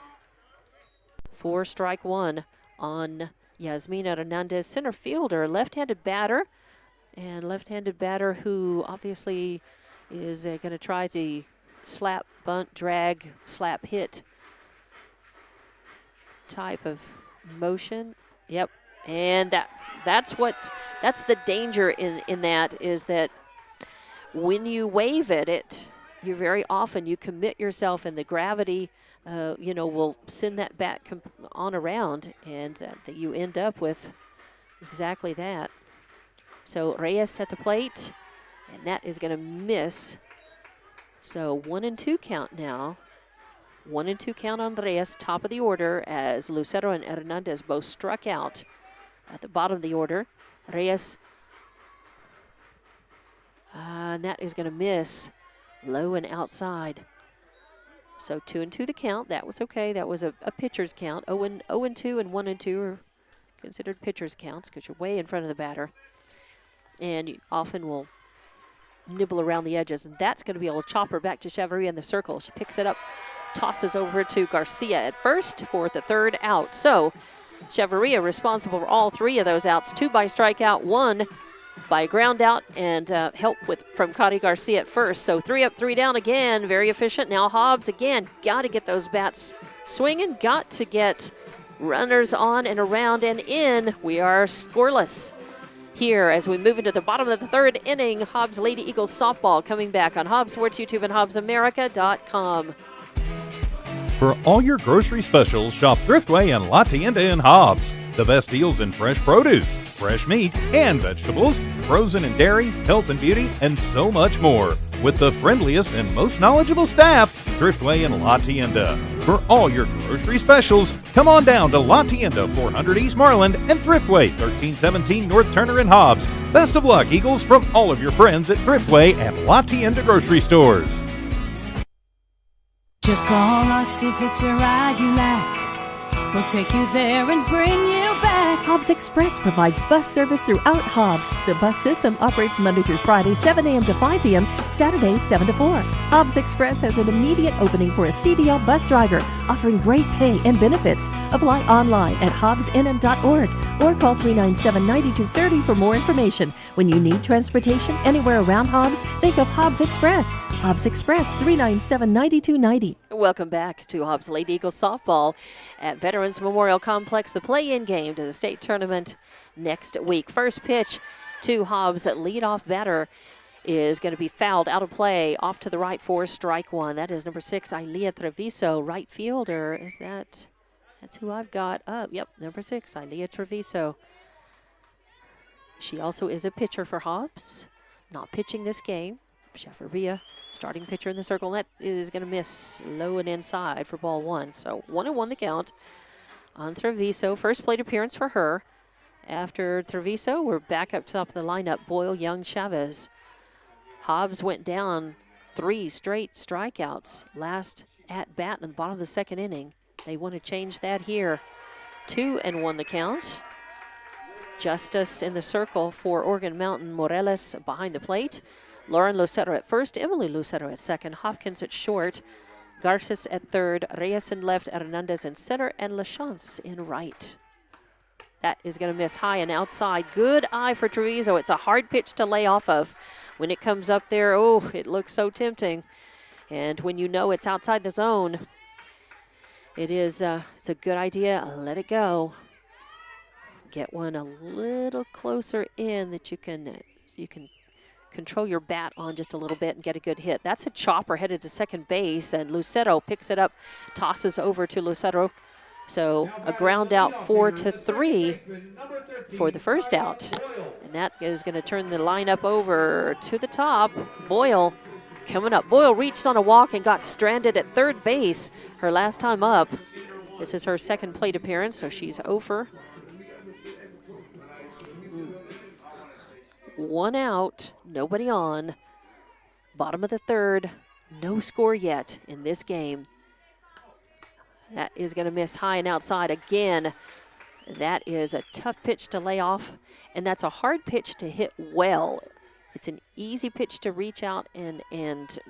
S1: for strike one on Yasmina Hernandez, center fielder, left-handed batter. And left-handed batter who obviously is going to try the slap, bunt, drag, slap, hit type of motion. Yep. And that's the danger in that, is that when you wave at it, you very often you commit yourself, and the gravity will send that bat on around, and that you end up with exactly that. So Reyes at the plate, and that is going to miss. So 1-2 count now. 1-2 count on Reyes, top of the order, as Lucero and Hernandez both struck out at the bottom of the order. Reyes, and that is going to miss, low and outside. So 2-2 the count. That was okay. That was a pitcher's count. 0-2 and 1-2 are considered pitcher's counts because you're way in front of the batter. And you often will nibble around the edges. And that's going to be a little chopper back to Chavarria in the circle. She picks it up, tosses over to Garcia at first for the third out. So Chavarria responsible for all three of those outs. 2 by strikeout, 1 by ground out, and help from Cody Garcia at first. So 3 up, 3 down again. Very efficient. Now Hobbs again. Got to get those bats swinging. Got to get runners on and around and in. We are scoreless here as we move into the bottom of the third inning. Hobbs Lady Eagles softball coming back on Hobbs Sports YouTube and HobbsAmerica.com.
S2: For all your grocery specials, shop Thriftway and La Tienda in Hobbs. The best deals in fresh produce, fresh meat and vegetables, frozen and dairy, health and beauty, and so much more. With the friendliest and most knowledgeable staff, Thriftway and La Tienda. For all your grocery specials, come on down to La Tienda, 400 East Marland, and Thriftway, 1317 North Turner in Hobbs. Best of luck, Eagles, from all of your friends at Thriftway and La Tienda grocery stores.
S10: Just call us if it's a ride you like. We'll take you there and bring you back.
S6: Hobbs Express provides bus service throughout Hobbs. The bus system operates Monday through Friday, 7 a.m. to 5 p.m., Saturdays, 7 to 4. Hobbs Express has an immediate opening for a CDL bus driver, offering great pay and benefits. Apply online at hobbsnm.org or call 397-9230 for more information. When you need transportation anywhere around Hobbs, think of Hobbs Express. Hobbs Express, 397-9290.
S1: Welcome back to Hobbs Lady Eagles softball at Veterans Memorial Complex, the play-in game to the state tournament next week. First pitch to Hobbs, leadoff batter, is going to be fouled out of play, off to the right for strike one. That is number 6, Ilea Treviso, right fielder. That's who I've got up. Yep, number 6, Ilea Treviso. She also is a pitcher for Hobbs, not pitching this game. Chavarria, starting pitcher in the circle. That is going to miss low and inside for ball 1. So 1-1 the count on Treviso. First plate appearance for her. After Treviso, we're back up top of the lineup. Boyle, Young, Chavez. Hobbs went down 3 straight strikeouts last at bat in the bottom of the second inning. They want to change that here. 2-1 the count. Justice in the circle for Oregon Mountain. Morales behind the plate. Lauren Lucero at first, Emily Lucero at second, Hopkins at short, Garces at third, Reyes in left, Hernandez in center, and LaChance in right. That is going to miss high and outside. Good eye for Treviso. It's a hard pitch to lay off of. When it comes up there, oh, it looks so tempting. And when you know it's outside the zone, it's a good idea. Let it go. Get one a little closer in that you can control your bat on just a little bit and get a good hit. That's a chopper headed to second base, and Lucero picks it up, tosses over to Lucero. So a ground out 4-3 for the first out. And that is going to turn the lineup over to the top. Boyle coming up. Boyle reached on a walk and got stranded at third base her last time up. This is her second plate appearance, so she's over. 1 out, nobody on. Bottom of the third, no score yet in this game. That is going to miss high and outside again. That is a tough pitch to lay off, and that's a hard pitch to hit well. It's an easy pitch to reach out and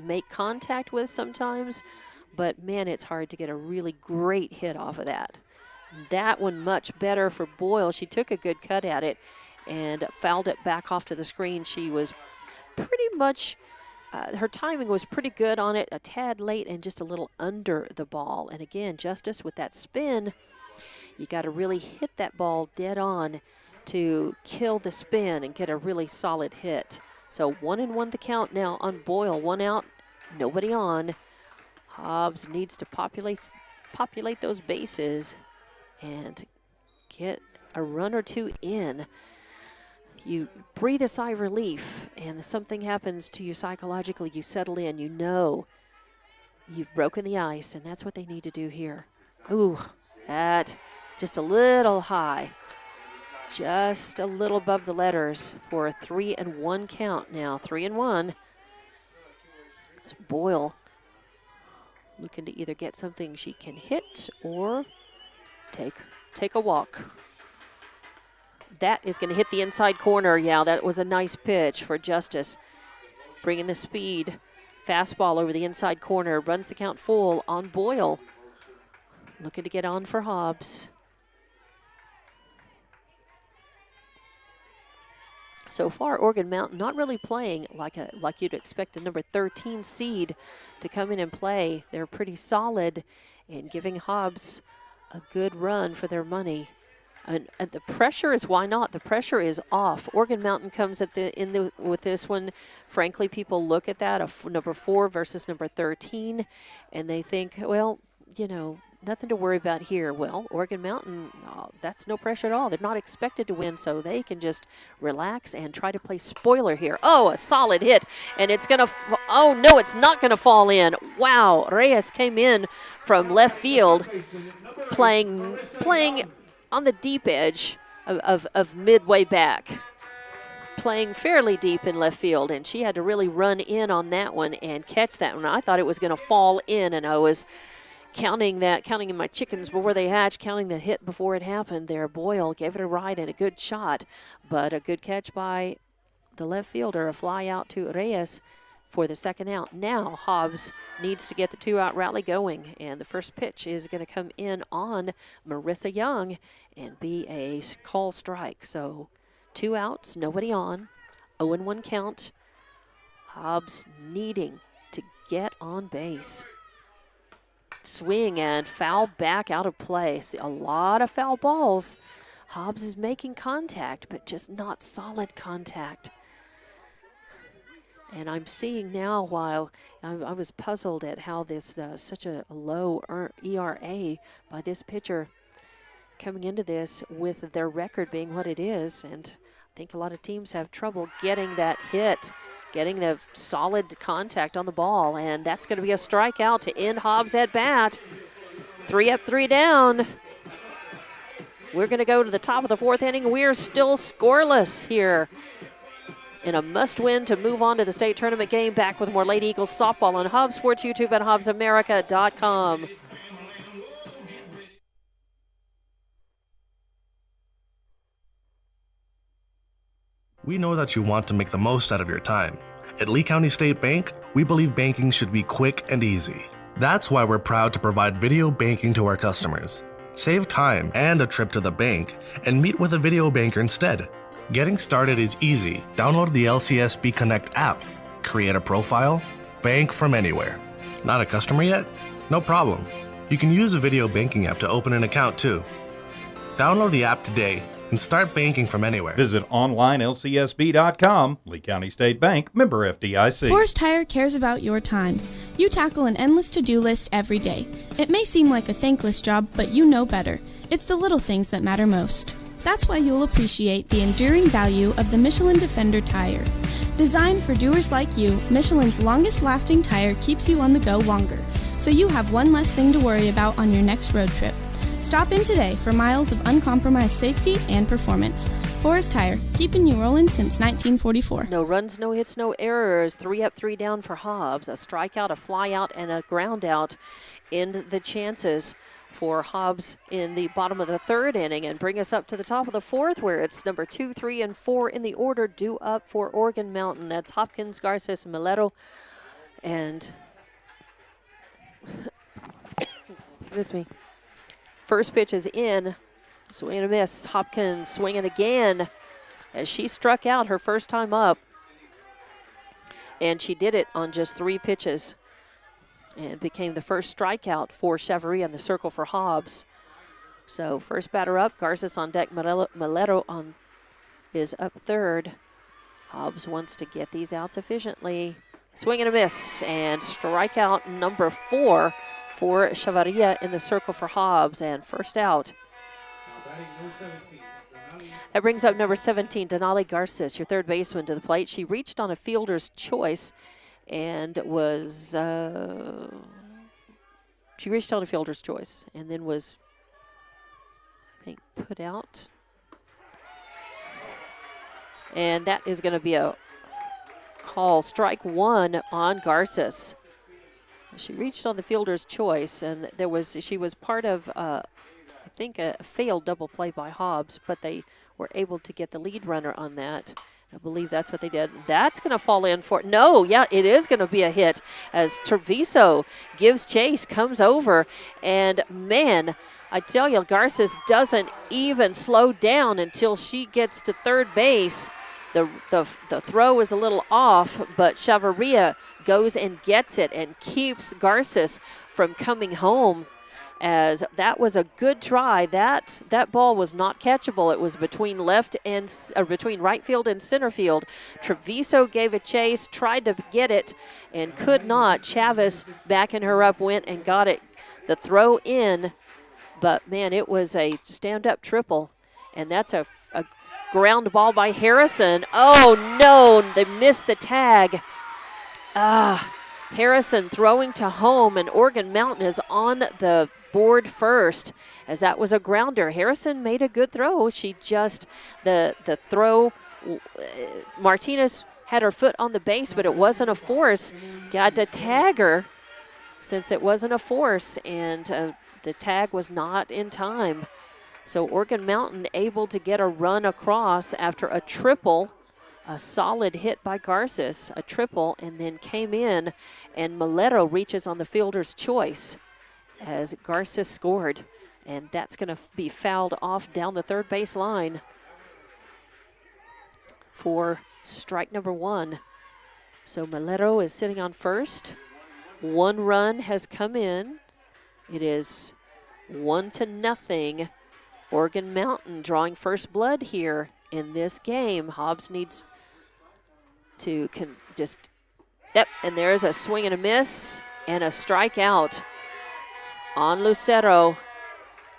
S1: make contact with sometimes, but man, it's hard to get a really great hit off of that. That one much better for Boyle. She took a good cut at it and fouled it back off to the screen. She was pretty much, her timing was pretty good on it, a tad late and just a little under the ball. And again, Justice, with that spin, you got to really hit that ball dead on to kill the spin and get a really solid hit. So 1-1 the count now on Boyle. 1 out, nobody on. Hobbs needs to populate those bases and get a run or two in. You breathe a sigh of relief, and something happens to you psychologically. You settle in. You know you've broken the ice, and that's what they need to do here. Ooh, that just a little high. Just a little above the letters for a 3-1 count now. 3-1. Boyle looking to either get something she can hit or take a walk. That is going to hit the inside corner. Yeah, that was a nice pitch for Justice. Bringing the speed. Fastball over the inside corner. Runs the count full on Boyle. Looking to get on for Hobbs. So far, Oregon Mountain not really playing like you'd expect a number 13 seed to come in and play. They're pretty solid in giving Hobbs a good run for their money. And the pressure is, why not? The pressure is off. Oregon Mountain comes with this one. Frankly, people look at that, number 4 versus number 13, and they think, well, you know, nothing to worry about here. Well, Oregon Mountain, that's no pressure at all. They're not expected to win, so they can just relax and try to play spoiler here. Oh, a solid hit, and it's going to, oh no, it's not going to fall in. Wow, Reyes came in from left field playing on the deep edge of midway back, playing fairly deep in left field, and she had to really run in on that one and catch that one. I thought it was going to fall in, and I was counting in my chickens before they hatched, counting the hit before it happened there. Boyle gave it a ride and a good shot, but a good catch by the left fielder, a fly out to Reyes for the second out. Now Hobbs needs to get the 2-out rally going, and the first pitch is going to come in on Marissa Young and be a call strike. So 2 outs, nobody on, 0-1 count. Hobbs needing to get on base. Swing and foul back out of play. See, a lot of foul balls. Hobbs is making contact, but just not solid contact. And I'm seeing now, while I was puzzled at how this such a low ERA by this pitcher coming into this with their record being what it is, and I think a lot of teams have trouble getting that hit, getting the solid contact on the ball, and that's going to be a strikeout to end Hobbs at bat. 3 up, 3 down. We're going to go to the top of the 4th inning. We're still scoreless here in a must-win to move on to the state tournament game. Back with more Lady Eagles softball on Hobbs Sports YouTube at HobbsAmerica.com.
S11: We know that you want to make the most out of your time. At Lee County State Bank, we believe banking should be quick and easy. That's why we're proud to provide video banking to our customers. Save time and a trip to the bank and meet with a video banker instead. Getting started is easy. Download the LCSB Connect app, create a profile, bank from anywhere. Not a customer yet? No problem. You can use a video banking app to open an account too. Download the app today and start banking from anywhere.
S2: Visit onlinelcsb.com. Lee County State Bank, member FDIC.
S12: Forest Tire cares about your time. You tackle an endless to-do list every day. It may seem like a thankless job, but you know better. It's the little things that matter most. That's why you'll appreciate the enduring value of the Michelin Defender tire. Designed for doers like you, Michelin's longest-lasting tire keeps you on the go longer, so you have one less thing to worry about on your next road trip. Stop in today for miles of uncompromised safety and performance. Forest Tire, keeping you rolling since 1944.
S1: No runs, no hits, no errors. 3 up, 3 down for Hobbs. A strikeout, a fly out, and a ground out end the chances for Hobbs in the bottom of the third inning and bring us up to the top of the fourth, where it's number 2, 3, and 4 in the order due up for Organ Mountain. That's Hopkins, Garces, Milero, and excuse me. First pitch is in. Swing and a miss. Hopkins swinging again as she struck out her first time up. And she did it on just 3 pitches and became the first strikeout for Chavaria in the circle for Hobbs. So first batter up, Garces on deck, Milero is up third. Hobbs wants to get these outs efficiently. Swing and a miss, and strikeout number 4 for Chavaria in the circle for Hobbs, and first out. That brings up number 17, Denali Garces, your third baseman, to the plate. She reached on a fielder's choice and was, she reached on a fielder's choice and then was, I think, put out. And that is going to be a call, strike 1 on Garces. She reached on the fielder's choice, and she was part of, I think, a failed double play by Hobbs, but they were able to get the lead runner on that. I believe that's what they did. That's going to fall in for, no, yeah, it is going to be a hit as Treviso gives chase, comes over, and man, I tell you, Garces doesn't even slow down until she gets to third base. The throw is a little off, but Chavaria goes and gets it and keeps Garces from coming home, as that was a good try. That ball was not catchable. It was between between right field and center field. Treviso gave a chase, tried to get it, and could not. Chavez, backing her up, went and got it. The throw in, but man, it was a stand-up triple, and that's a ground ball by Harrison. Oh no, they missed the tag. Harrison throwing to home, and Organ Mountain is on the board first, as that was a grounder. Harrison made a good throw. She just, the throw, Martinez had her foot on the base, but it wasn't a force. Got to tag her since it wasn't a force, and the tag was not in time. So Organ Mountain able to get a run across after a triple, a solid hit by Garces, a triple, and then came in, and Milero reaches on the fielder's choice as Garces scored, and that's going to be fouled off down the third base line for strike number 1. So Milero is sitting on first. 1 run has come in. It is 1-0. Organ Mountain drawing first blood here in this game. Hobbs needs to and there's a swing and a miss and a strikeout on Lucero.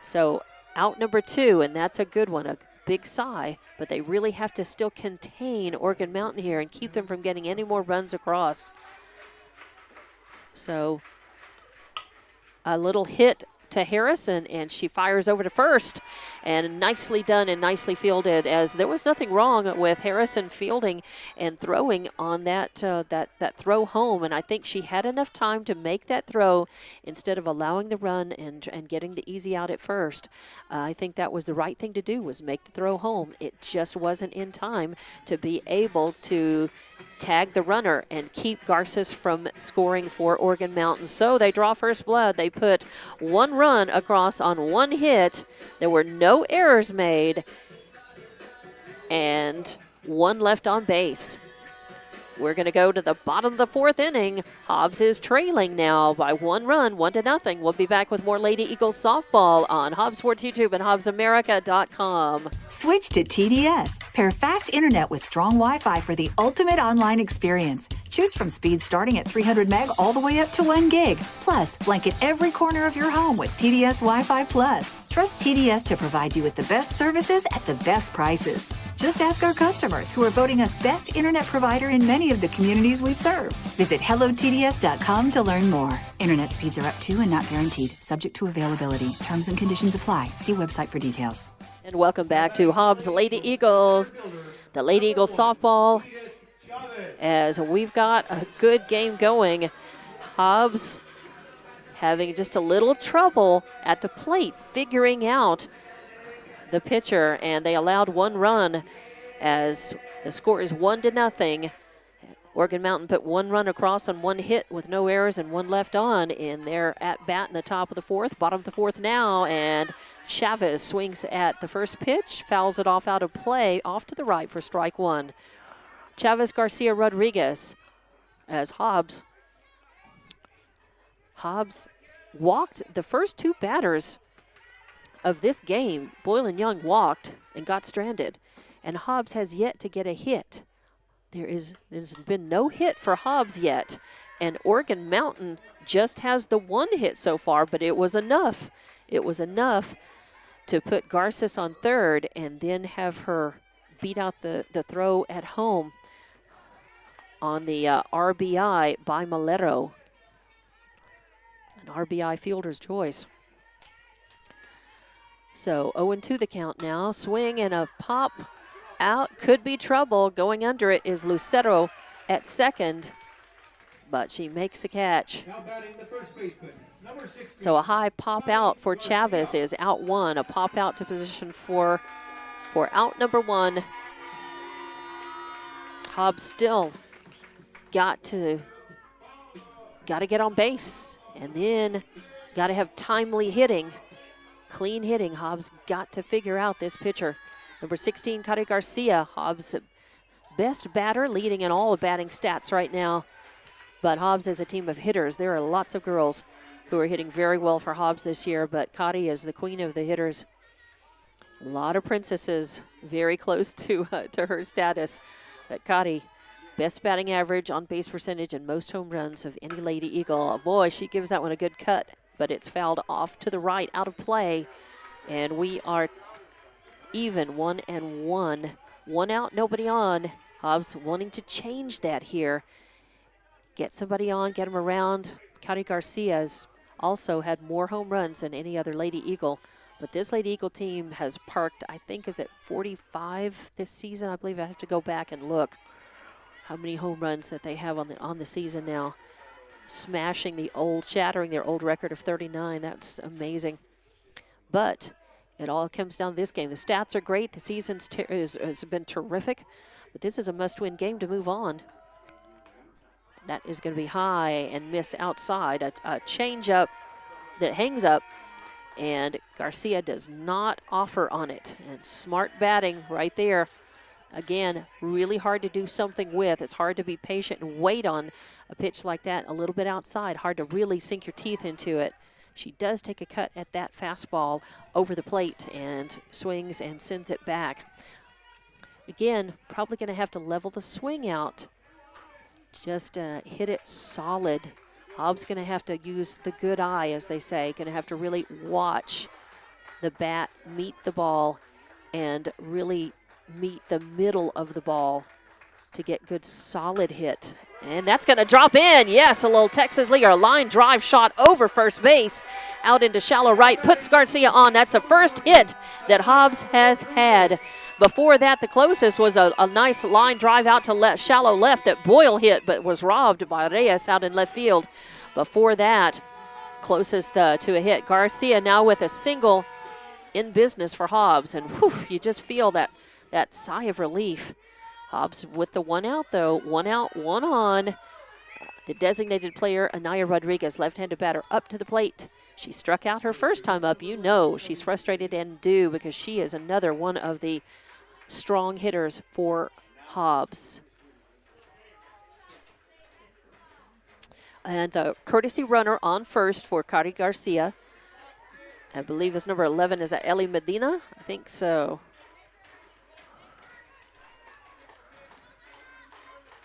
S1: So out number 2, and that's a good one, a big sigh, but they really have to still contain Organ Mountain here and keep them from getting any more runs across. So a little hit to Harrison, and she fires over to first, and nicely done and nicely fielded, as there was nothing wrong with Harrison fielding and throwing on that throw home, and I think she had enough time to make that throw instead of allowing the run and getting the easy out at first. I think that was the right thing to do, was make the throw home. It just wasn't in time to be able to tag the runner and keep Garces from scoring for Organ Mountain. So they draw first blood. They put 1 run across on 1 hit. There were no errors made, and 1 left on base. We're going to go to the bottom of the 4th inning. Hobbs is trailing now by 1 run, 1-0. We'll be back with more Lady Eagles softball on Hobbs Sports YouTube and HobbsAmerica.com.
S13: Switch to TDS. Pair fast internet with strong Wi-Fi for the ultimate online experience. Choose from speeds starting at 300 meg all the way up to 1 gig. Plus, blanket every corner of your home with TDS Wi-Fi Plus. Trust TDS to provide you with the best services at the best prices. Just ask our customers who are voting us best internet provider in many of the communities we serve. Visit hellotds.com to learn more. Internet speeds are up to and not guaranteed, subject to availability. Terms and conditions apply. See website for details.
S1: And welcome back to Hobbs Lady Eagles, the Lady Eagles softball, as we've got a good game going. Hobbs having just a little trouble at the plate figuring out the pitcher, and they allowed one run as the score is 1-0. Oregon Mountain put one run across on one hit with no errors and one left on in their at-bat in the top of the fourth, bottom of the fourth now, and Chavez swings at the first pitch, fouls it off out of play, off to the right for strike one. Chavez, Garcia, Rodriguez as Hobbs walked the first two batters of this game. Boyle and Young walked and got stranded, and Hobbs has yet to get a hit. There's been no hit for Hobbs yet, and Oregon Mountain just has the one hit so far, but it was enough. It was enough to put Garces on third and then have her beat out the throw at home on the RBI by Malero. An RBI fielder's choice. So 0-2 the count now. Swing and a pop out. Could be trouble. Going under it is Lucero at second, but she makes the catch.
S14: Now batting the first baseman, number 16.
S1: So a high pop out for Chavez is out one. A pop out to position for out number one. Hobbs still got to get on base, and then got to have timely hitting, clean hitting. Hobbs got to figure out this pitcher. Number 16, Kari Garcia, Hobbs' best batter, leading in all the batting stats right now. But Hobbs is a team of hitters. There are lots of girls who are hitting very well for Hobbs this year, but Kari is the queen of the hitters. A lot of princesses very close to her status. But Kari, best batting average, on base percentage, and most home runs of any Lady Eagle. Oh boy, she gives that one a good cut, but it's fouled off to the right, out of play. And we are even, 1-1. One out, nobody on. Hobbs wanting to change that here. Get somebody on, get them around. Kari Garcia's also had more home runs than any other Lady Eagle. But this Lady Eagle team has parked, I think, is it 45 this season? I believe I have to go back and look how many home runs that they have on the season now. Shattering their old record of 39. That's amazing. But it all comes down to this game. The stats are great. The season has been terrific. But this is a must-win game to move on. That is going to be high and miss outside. A change-up that hangs up, and Garcia does not offer on it. And smart batting right there. Again, really hard to do something with. It's hard to be patient and wait on a pitch like that a little bit outside. Hard to really sink your teeth into it. She does take a cut at that fastball over the plate and swings and sends it back. Again, probably going to have to level the swing out. Just hit it solid. Hobbs going to have to use the good eye, as they say. Going to have to really watch the bat meet the ball and really meet the middle of the ball to get good solid hit. And that's going to drop in. Yes, a little Texas League or a line drive shot over first base, out into shallow right, puts Garcia on. That's the first hit that Hobbs has had. Before that, the closest was a nice line drive out to shallow left that Boyle hit, but was robbed by Reyes out in left field. Before that, closest to a hit. Garcia now with a single in business for Hobbs, and whew, you just feel that sigh of relief. Hobbs with the one out, though. One out, one on. The designated player, Anaya Rodriguez, left-handed batter, up to the plate. She struck out her first time up. You know she's frustrated and due, because she is another one of the strong hitters for Hobbs. And the courtesy runner on first for Kari Garcia. I believe his number 11 is that Ellie Medina? I think so.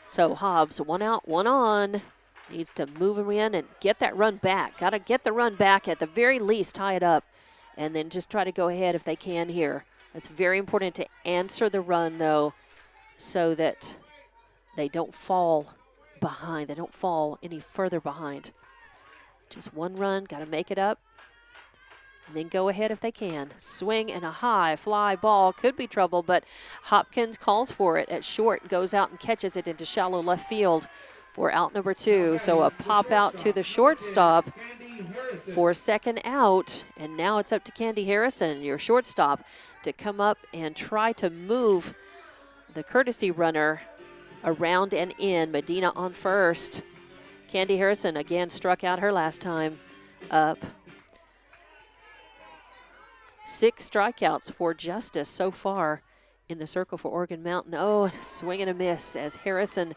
S1: So Hobbs, one out, one on. Needs to move him in and get that run back. Got to get the run back, at the very least tie it up. and then just try to go ahead if they can here. It's very important to answer the run, though, so that they don't fall behind. They don't fall any further behind. Just one run, got to make it up, and then go ahead if they can. Swing and a high fly ball. Could be trouble, but Hopkins calls for it at short, goes out and catches it into shallow left field for out number 2. So a pop out to the shortstop for second out. And now it's up to Candy Harrison, your shortstop, to come up and try to move the courtesy runner around and in. Medina on first. Candy Harrison again struck out her last time up. 6 strikeouts for Justice so far in the circle for Oregon Mountain. Oh, and a swing and a miss as Harrison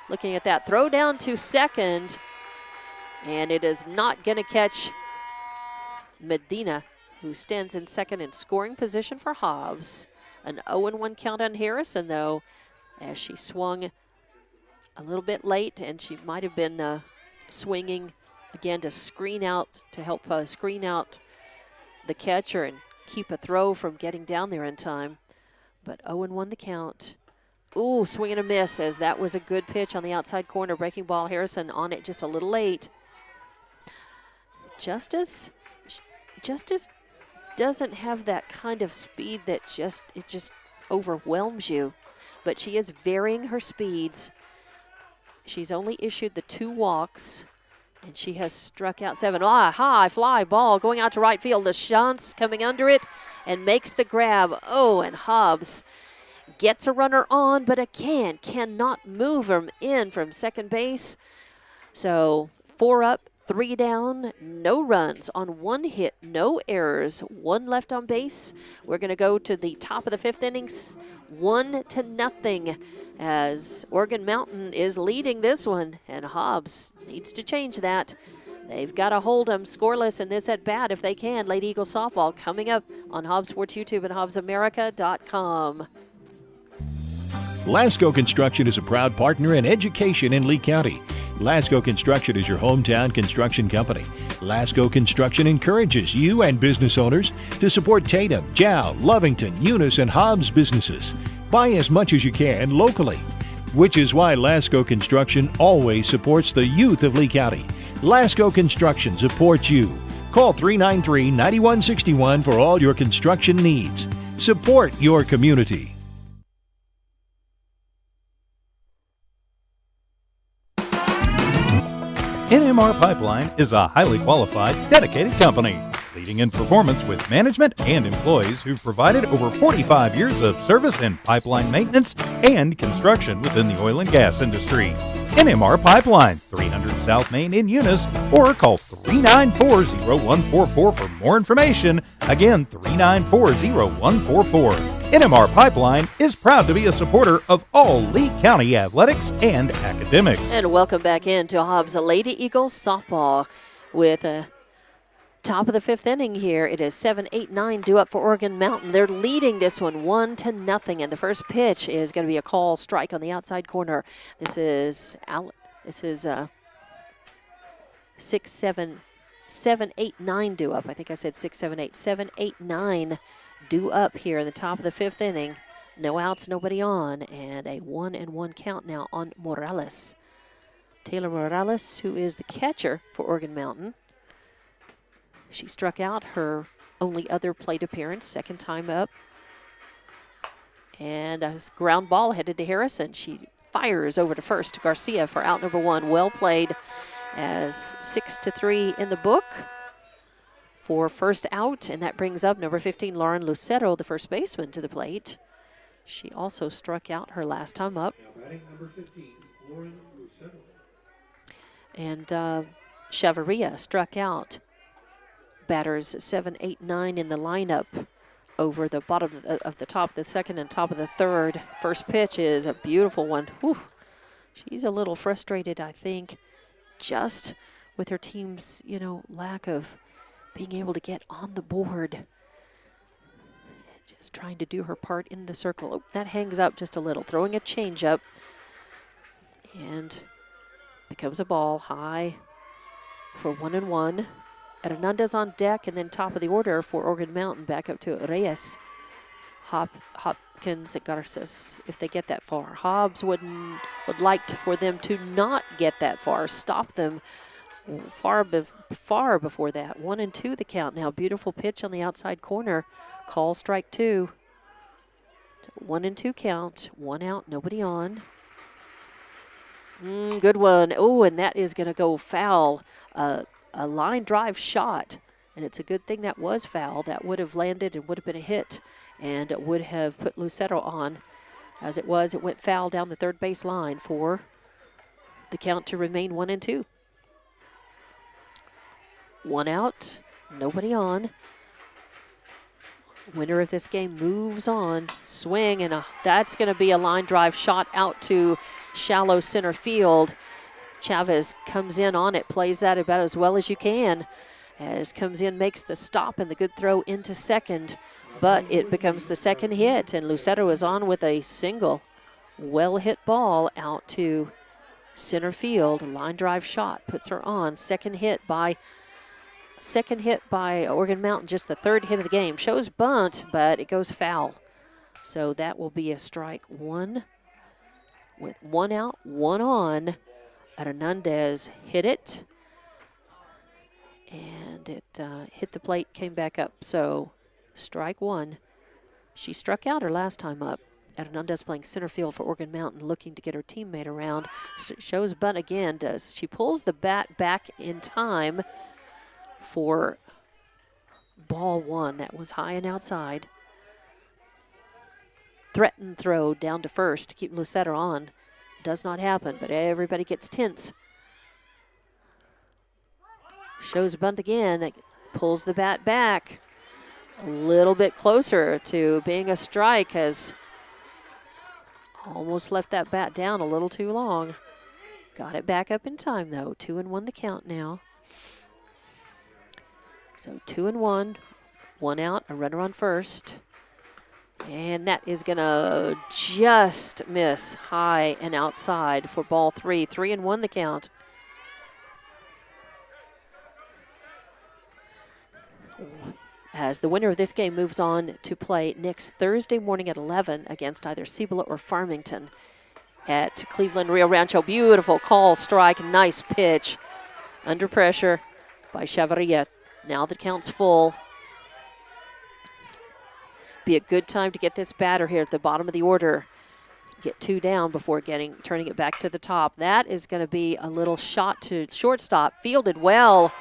S1: looking at that. Throw down to second, and it is not going to catch Medina, who stands in second in scoring position for Hobbs. An 0-1 count on Harrison, though, as she swung a little bit late, and she might have been swinging again to screen out, to help screen out the catcher and keep a throw from getting down there in time. But 0-1 the count. Ooh, swing and a miss, as that was a good pitch on the outside corner. Breaking ball, Harrison on it just a little late. Justice doesn't have that kind of speed that it just overwhelms you. But she is varying her speeds. She's only issued the 2 walks, and she has struck out 7. High fly ball going out to right field. LaChance coming under it and makes the grab. Oh, and Hobbs gets a runner on, but again cannot move him in from second base. So 4 up, 3 down, no runs on 1 hit, no errors, 1 left on base. We're going to go to the top of the 5th inning, 1-0, as Oregon Mountain is leading this one, and Hobbs needs to change that. They've got to hold them scoreless in this at bat if they can. Lady Eagles softball coming up on Hobbs Sports YouTube and HobbsAmerica.com.
S15: Lasco Construction is a proud partner in education in Lee County. Lasco Construction is your hometown construction company. Lasco Construction encourages you and business owners to support Tatum, Jow, Lovington, Eunice, and Hobbs businesses. Buy as much as you can locally, which is why Lasco Construction always supports the youth of Lee County. Lasco Construction supports you. Call 393-9161 for all your construction needs. Support your community.
S2: NMR Pipeline is a highly qualified, dedicated company, leading in performance with management and employees who've provided over 45 years of service in pipeline maintenance and construction within the oil and gas industry. NMR Pipeline, 300 South Main in Eunice, or call 394-0144 for more information. Again, 394-0144. NMR Pipeline is proud to be a supporter of all Lee County athletics and academics.
S1: And welcome back into Hobbs Lady Eagles softball with a top of the 5th inning here. It is 7-8-9 due up for Oregon Mountain. They're leading this one 1-0, and the first pitch is going to be a call strike on the outside corner. This is 7-8-9 due up. I think I said 6-7-8. 7-8-9 due up here in the top of the 5th inning. No outs, nobody on, and a 1-1 count now on Morales. Taylor Morales, who is the catcher for Oregon Mountain. She struck out her only other plate appearance, second time up. And a ground ball headed to Harrison. She fires over to first to Garcia for out number 1. Well played, as 6-3 in the book for first out, and that brings up number 15, Lauren Lucero, the first baseman, to the plate. She also struck out her last time up.
S14: Now batting number 15, Lauren Lucero.
S1: And Chavarria struck out. Batters 7, 8, 9 in the lineup over the bottom of the top of the 2nd and top of the 3rd. First pitch is a beautiful one. Whew. She's a little frustrated, I think, just with her team's, lack of being able to get on the board. Just trying to do her part in the circle. Oh, that hangs up just a little. Throwing a changeup. And becomes a ball high for 1-1. Hernandez on deck, and then top of the order for Organ Mountain back up to Reyes, Hopkins, and Garces if they get that far. Hobbs would like for them to not get that far, stop them far before that. 1-2 the count now. Beautiful pitch on the outside corner. Call strike 2. 1-2 count. 1 out, nobody on. Good one. Oh, and that is going to go foul. A line drive shot, and it's a good thing that was foul. That would have landed and would have been a hit, and it would have put Lucero on. As it was, it went foul down the third base line for the count to remain 1-2. 1 out, nobody on. Winner of this game moves on. Swing, and that's going to be a line drive shot out to shallow center field. Chavez comes in on it, plays that about as well as you can. As comes in, makes the stop and the good throw into second, but it becomes the second hit, and Lucero is on with a single. Well-hit ball out to center field. Line drive shot puts her on. Second hit by Organ Mountain, just the third hit of the game. Shows bunt, but it goes foul. So that will be a strike 1 with 1 out, 1 on. Hernandez hit it, and it hit the plate, came back up. So strike 1. She struck out her last time up. Hernandez playing center field for Organ Mountain, looking to get her teammate around. Shows bunt again. She pulls the bat back in time for ball 1. That was high and outside. Threatened throw down to first to keep Lucero on. Does not happen, but everybody gets tense. Shows bunt again. Pulls the bat back. A little bit closer to being a strike, has almost left that bat down a little too long. Got it back up in time, though. 2-1 the count now. So 2-1, 1 out, a runner on first. And that is going to just miss high and outside for ball 3. 3-1 the count. As the winner of this game moves on to play next Thursday morning at 11 against either Cibola or Farmington at Cleveland Rio Rancho. Beautiful call, strike, nice pitch. Under pressure by Chavarria. Now the count's full. Be a good time to get this batter here at the bottom of the order. Get 2 down before turning it back to the top. That is going to be a little shot to shortstop. Fielded well.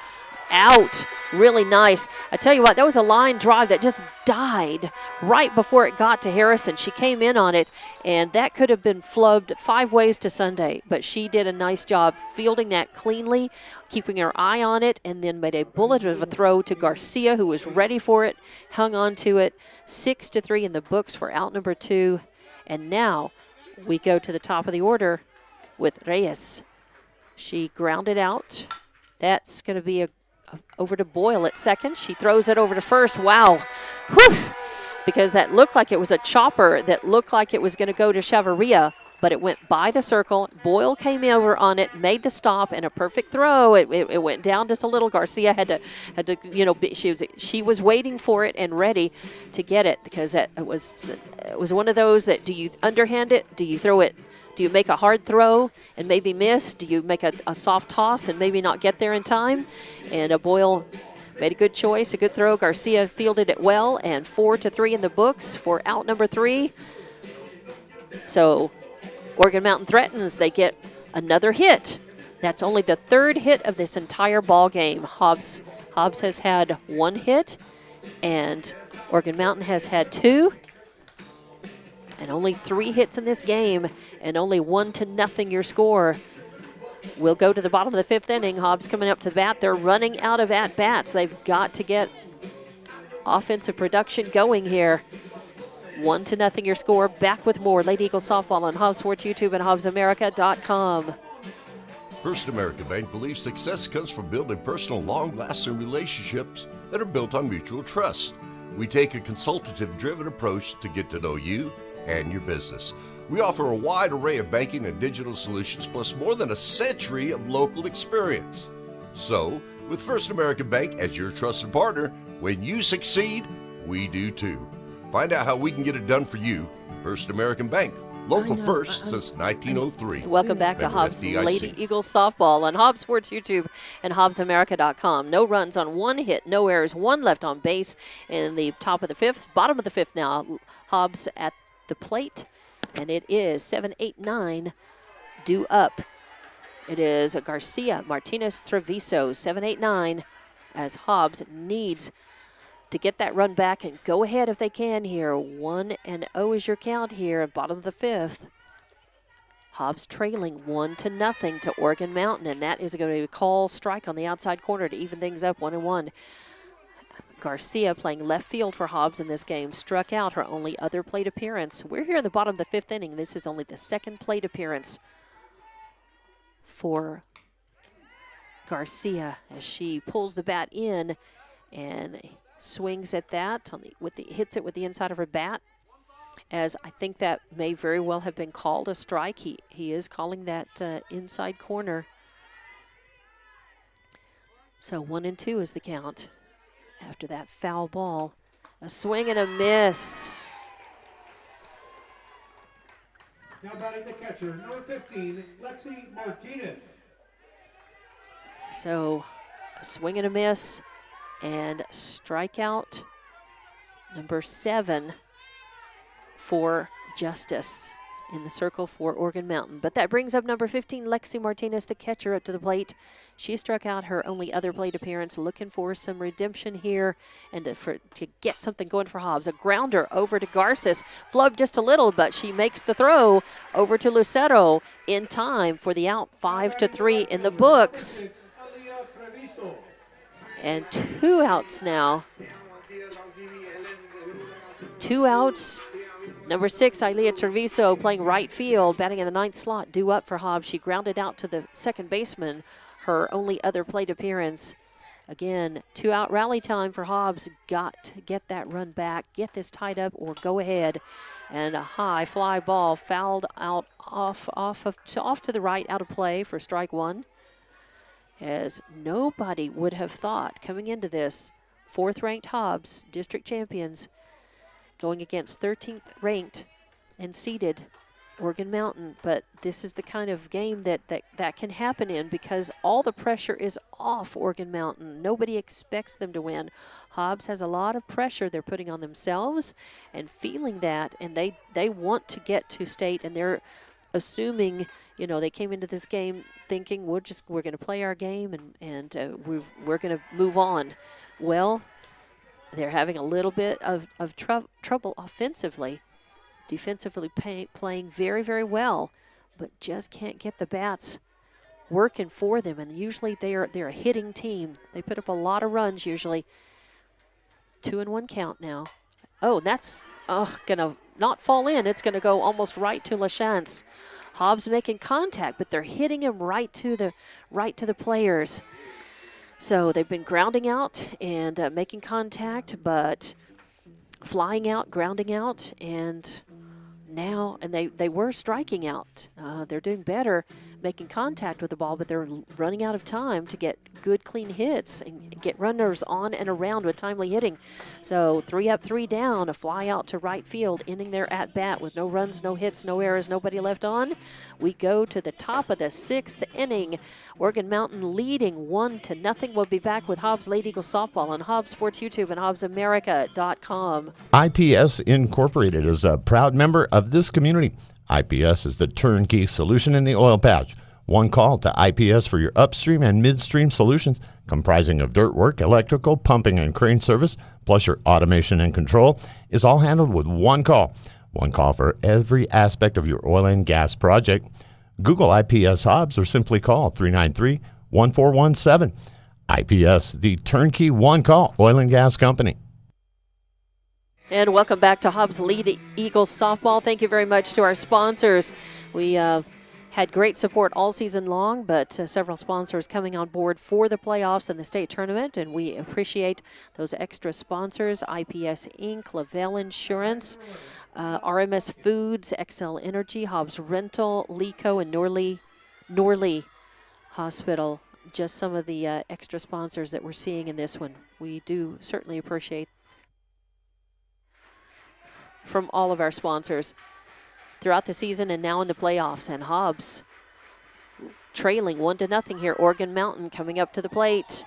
S1: Out. Really nice. I tell you what, that was a line drive that just died right before it got to Harrison. She came in on it, and that could have been flubbed 5 ways to Sunday, but she did a nice job fielding that cleanly, keeping her eye on it, and then made a bullet of a throw to Garcia, who was ready for it, hung on to it. 6-3 in the books for out number 2. And now we go to the top of the order with Reyes. She grounded out. That's going to be over to Boyle at second. She throws it over to first. Wow. Whew. Because that looked like it was a chopper that looked like it was going to go to Chavarria, but it went by the circle. Boyle came over on it, made the stop, and a perfect throw. It went down just a little. Garcia had to she was waiting for it and ready to get it, because it was one of those that, do you underhand it? Do you throw it? Do you make a hard throw and maybe miss? Do you make a soft toss and maybe not get there in time? And Boyle made a good choice, a good throw. Garcia fielded it well, and 4-3 in the books for out number 3. So Organ Mountain threatens. They get another hit. That's only the 3rd hit of this entire ball game. Hobbs has had 1 hit, and Organ Mountain has had 2. And only 3 hits in this game, and only 1-0 your score. We'll go to the bottom of the 5th inning. Hobbs coming up to the bat. They're running out of at-bats. They've got to get offensive production going here. 1-0 your score. Back with more Lady Eagle Softball on Hobbs Sports YouTube and HobbsAmerica.com.
S9: First American Bank believes success comes from building personal, long-lasting relationships that are built on mutual trust. We take a consultative-driven approach to get to know you and your business. We offer a wide array of banking and digital solutions, plus more than a century of local experience. So, With First American Bank as your trusted partner, when you succeed, we do too. Find out how we can get it done for you. First American Bank, local first since 1903.
S1: Welcome back to
S9: Member
S1: Hobbs
S9: FDIC.
S1: Lady Eagles Softball on Hobbs Sports YouTube and HobbsAmerica.com. No runs on 1 hit, no errors, 1 left on base in the top of the 5th. Bottom of the 5th now, Hobbs at the plate, and it is 7-8-9 due up. It is Garcia, Martinez, Treviso, 7-8-9 as Hobbs needs to get that run back and go ahead if they can here. 1-0 is your count here at bottom of the 5th. Hobbs trailing 1-0 to Oregon Mountain, and that is going to be a call strike on the outside corner to even things up 1-1. Garcia playing left field for Hobbs in this game, struck out her only other plate appearance. We're here in the bottom of the 5th inning. This is only the 2nd plate appearance for Garcia as she pulls the bat in and swings at that hits it with the inside of her bat. As I think that may very well have been called a strike. He is calling that inside corner. So 1-2 is the count after that foul ball. A swing and a miss.
S14: Now batting the catcher, number 15, Lexi Martinez.
S1: So a swing and a miss and strikeout number 7 for Justice in the circle for Oregon Mountain. But that brings up number 15, Lexi Martinez, the catcher, up to the plate. She struck out her only other plate appearance, looking for some redemption here and to get something going for Hobbs. A grounder over to Garces, flubbed just a little, but she makes the throw over to Lucero in time for the out. 5-3 in the books. And 2 outs now. 2 outs. Number 6, Ilea Treviso playing right field, batting in the 9th slot, due up for Hobbs. She grounded out to the second baseman, her only other plate appearance. Again, 2-out rally time for Hobbs. Got to get that run back, get this tied up, or go ahead. And a high fly ball fouled out off to the right, out of play for strike 1. As nobody would have thought coming into this, 4th-ranked Hobbs, district champions, going against 13th ranked and seeded Oregon Mountain. But this is the kind of game that can happen in, because all the pressure is off Oregon Mountain. Nobody expects them to win. Hobbs has a lot of pressure they're putting on themselves and feeling that, and they want to get to state, and they're assuming, they came into this game thinking we're going to play our game and we're going to move on. Well, they're having a little bit of trouble offensively. Defensively playing very, very well, but just can't get the bats working for them. And usually they're a hitting team. They put up a lot of runs usually. 2-1 count now. Oh, that's going to not fall in. It's going to go almost right to LaChance. Hobbs making contact, but they're hitting him right to the players. So they've been grounding out and making contact, but flying out, grounding out, and now, and they were striking out. They're doing better making contact with the ball, but they're running out of time to get good, clean hits and get runners on and around with timely hitting. So 3 up, 3 down, a fly out to right field, ending their at-bat with no runs, no hits, no errors, nobody left on. We go to the top of the 6th inning. Oregon Mountain leading 1-0. We'll be back with Hobbs Lady Eagles Softball on Hobbs Sports YouTube and HobbsAmerica.com.
S5: IPS Incorporated is a proud member of this community. IPS is the turnkey solution in the oil patch. One call to IPS for your upstream and midstream solutions, comprising of dirt work, electrical, pumping, and crane service, plus your automation and control, is all handled with one call. One call for every aspect of your oil and gas project. Google IPS Hobbs or simply call 393-1417. IPS, the turnkey one-call oil and gas company.
S1: And welcome back to Hobbs Lady Eagles Softball. Thank you very much to our sponsors. We had great support all season long, but several sponsors coming on board for the playoffs and the state tournament, and we appreciate those extra sponsors: IPS Inc., Lavelle Insurance, RMS Foods, XL Energy, Hobbs Rental, LECO, and Norley Hospital. just some of the extra sponsors that we're seeing in this one. We do certainly appreciate from all of our sponsors throughout the season and now in the playoffs. And Hobbs trailing 1-0 here. Organ Mountain coming up to the plate.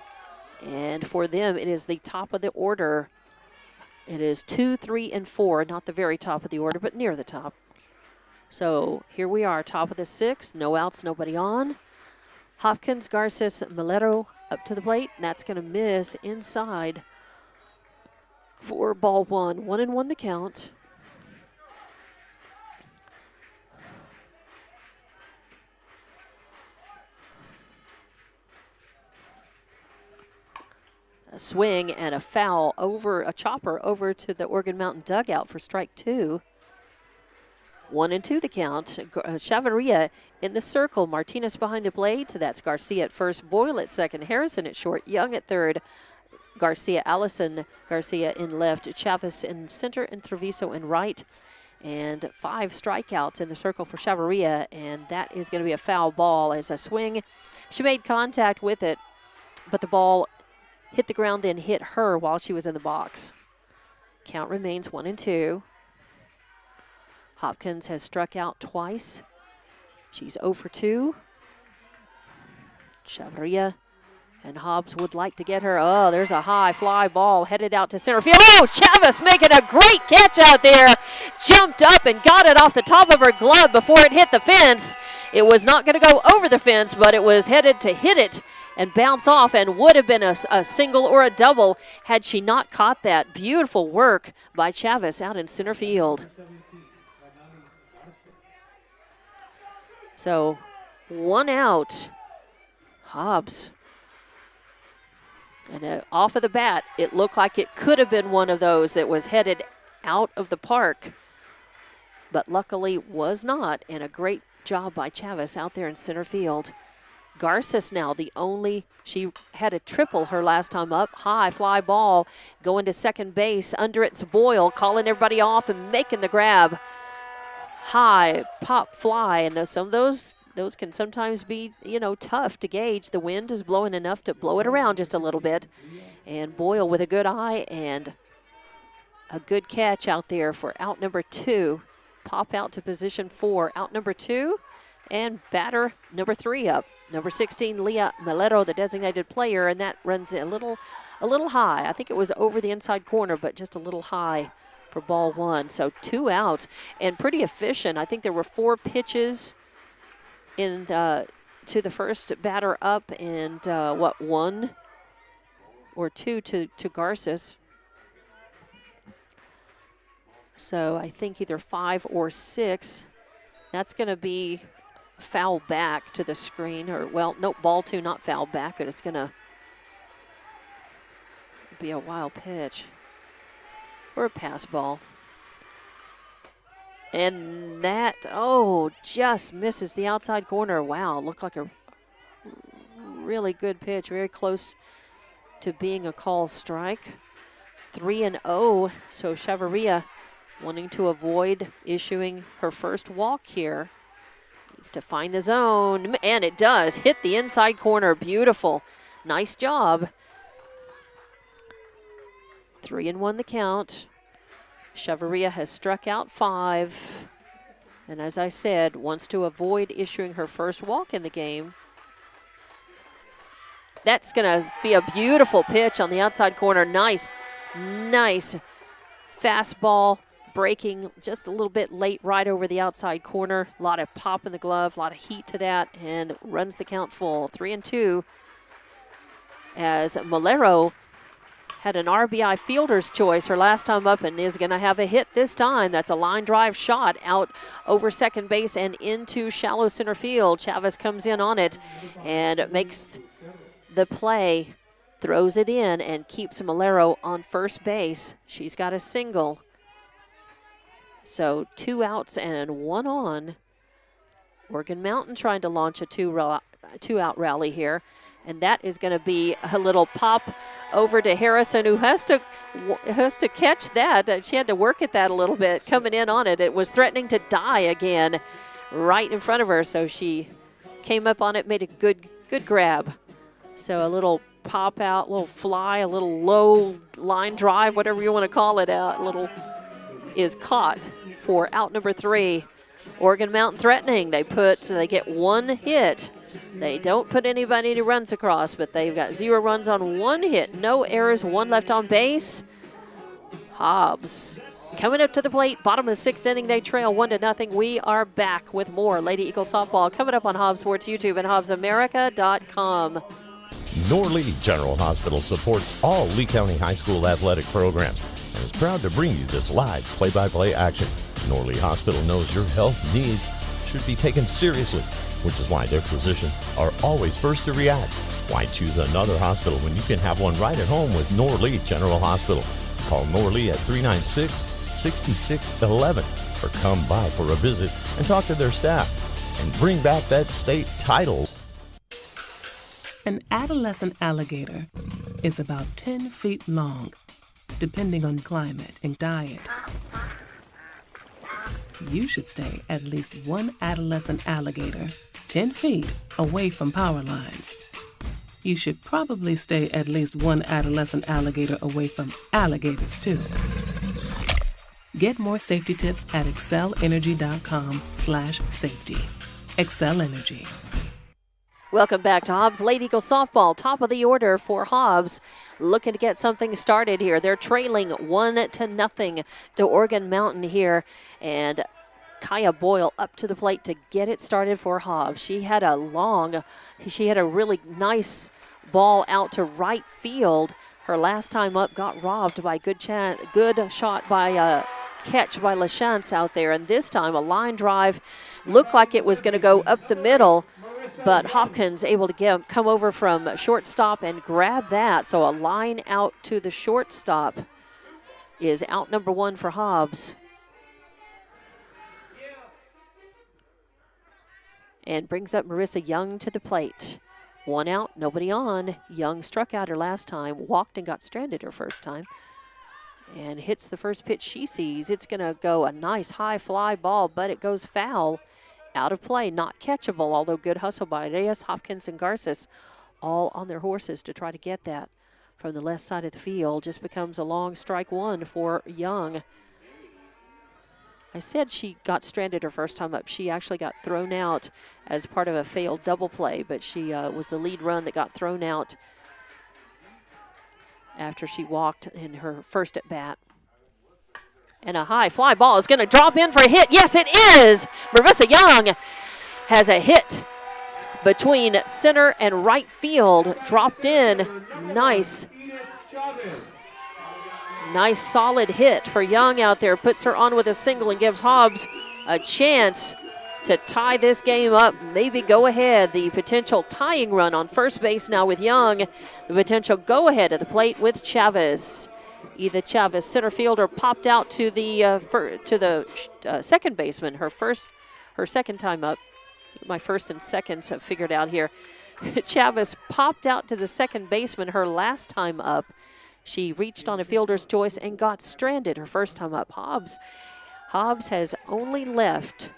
S1: And for them, it is the top of the order. It is 2, 3, and 4, not the very top of the order, but near the top. So here we are, top of the 6th, no outs, nobody on. Hopkins, Garces, Malero up to the plate, and that's going to miss inside for ball 1. 1-1 the count. A swing and a foul over a chopper over to the Organ Mountain dugout for strike 2. 1-2 the count. Chavarria in the circle. Martinez behind the plate. That's Garcia at first. Boyle at second. Harrison at short. Young at third. Garcia, Allison, Garcia in left. Chavez in center and Treviso in right. And 5 strikeouts in the circle for Chavarria. And that is going to be a foul ball as a swing. She made contact with it, but the ball hit the ground, then hit her while she was in the box. Count remains 1-2. Hopkins has struck out twice. She's 0 for 2. Chavarria and Hobbs would like to get her. Oh, there's a high fly ball headed out to center field. Oh, Chavez making a great catch out there. Jumped up and got it off the top of her glove before it hit the fence. It was not going to go over the fence, but it was headed to hit it and bounce off, and would have been a single or a double had she not caught that. Beautiful work by Chavez out in center field. So 1 out. Hobbs. And off of the bat, it looked like it could have been one of those that was headed out of the park, but luckily was not, and a great job by Chavez out there in center field. Garces now she had a triple her last time up. High fly ball going to second base. Under it's Boyle calling everybody off and making the grab. High pop fly, and some of those can sometimes be, tough to gauge. The wind is blowing enough to blow it around just a little bit. And Boyle with a good eye and a good catch out there for out number 2. Pop out to position 4. Out number 2 and batter number 3 up. Number 16, Leah Malero, the designated player, and that runs a little high. I think it was over the inside corner, but just a little high for ball 1. So 2 outs and pretty efficient. I think there were 4 pitches in to the first batter up, and 1 or 2 to Garces. So I think either 5 or 6. That's going to be foul back to the screen, or ball 2, not foul back, but it's going to be a wild pitch or a pass ball. And that, just misses the outside corner. Wow, looked like a really good pitch, very close to being a call strike. 3-0, so Chavarria wanting to avoid issuing her first walk here. Needs to find the zone, and it does. Hit the inside corner. Beautiful. Nice job. 3-1 the count. Chavarria has struck out 5. And as I said, wants to avoid issuing her first walk in the game. That's going to be a beautiful pitch on the outside corner. Nice fastball. Breaking just a little bit late right over the outside corner. A lot of pop in the glove, a lot of heat to that, and runs the count full. 3-2 as Malero had an RBI fielder's choice her last time up and is going to have a hit this time. That's a line drive shot out over second base and into shallow center field. Chavez comes in on it and makes the play, throws it in, and keeps Malero on first base. She's got a single. So 2 outs and 1 on. Organ Mountain trying to launch a 2-out rally here. And that is going to be a little pop over to Harrison, who has to catch that. She had to work at that a little bit, coming in on it. It was threatening to die again right in front of her. So she came up on it, made a good grab So a little pop out, little fly, a little low line drive, whatever you want to call it, is caught for out number 3. Oregon Mountain threatening. They get 1 hit. They don't put any runs across, but they've got 0 runs on 1 hit. No errors, 1 left on base. Hobbs coming up to the plate. Bottom of the 6th inning, they trail 1-0. We are back with more Lady Eagle softball coming up on Hobbs Sports YouTube and HobbsAmerica.com.
S5: Norlee General Hospital supports all Lee County High School athletic programs and is proud to bring you this live play-by-play action. Norlee Hospital knows your health needs should be taken seriously, which is why their physicians are always first to react. Why choose another hospital when you can have one right at home with Norlee General Hospital? Call Norlee at 396-6611 or come by for a visit and talk to their staff and bring back that state title.
S3: An adolescent alligator is about 10 feet long, depending on climate and diet. You should stay at least 1 adolescent alligator 10 feet away from power lines. You should probably stay at least 1 adolescent alligator away from alligators, too. Get more safety tips at excellenergy.com/safety. Excel Energy.
S1: Welcome back to Hobbs Lady Eagle softball. Top of the order for Hobbs, looking to get something started here. They're trailing 1-0 to Oregon Mountain here, and Kaya Boyle up to the plate to get it started for Hobbs. She had a really nice ball out to right field. Her last time up got robbed by good shot by catch by LaChance out there, and this time a line drive looked like it was going to go up the middle. But Hopkins able to come over from shortstop and grab that. So a line out to the shortstop is out number 1 for Hobbs. And brings up Marissa Young to the plate. 1 out, nobody on. Young struck out her last time, walked and got stranded her first time. And hits the first pitch she sees. It's going to go a nice high fly ball, but it goes foul. Out of play, not catchable, although good hustle by Reyes, Hopkins, and Garces, all on their horses to try to get that from the left side of the field. Just becomes a long strike 1 for Young. I said she got stranded her first time up. She actually got thrown out as part of a failed double play, but she was the lead run that got thrown out after she walked in her first at bat. And a high fly ball is going to drop in for a hit. Yes, it is! Marissa Young has a hit between center and right field. Dropped in. Nice solid hit for Young out there. Puts her on with a single and gives Hobbs a chance to tie this game up. Maybe go ahead. The potential tying run on first base now with Young. The potential go ahead at the plate with Chavez. Either Chavez, center fielder, popped out to the second baseman. Her second time up. My first and seconds have figured out here. Chavez popped out to the second baseman her last time up. She reached on a fielder's choice and got stranded her first time up. Hobbs has only left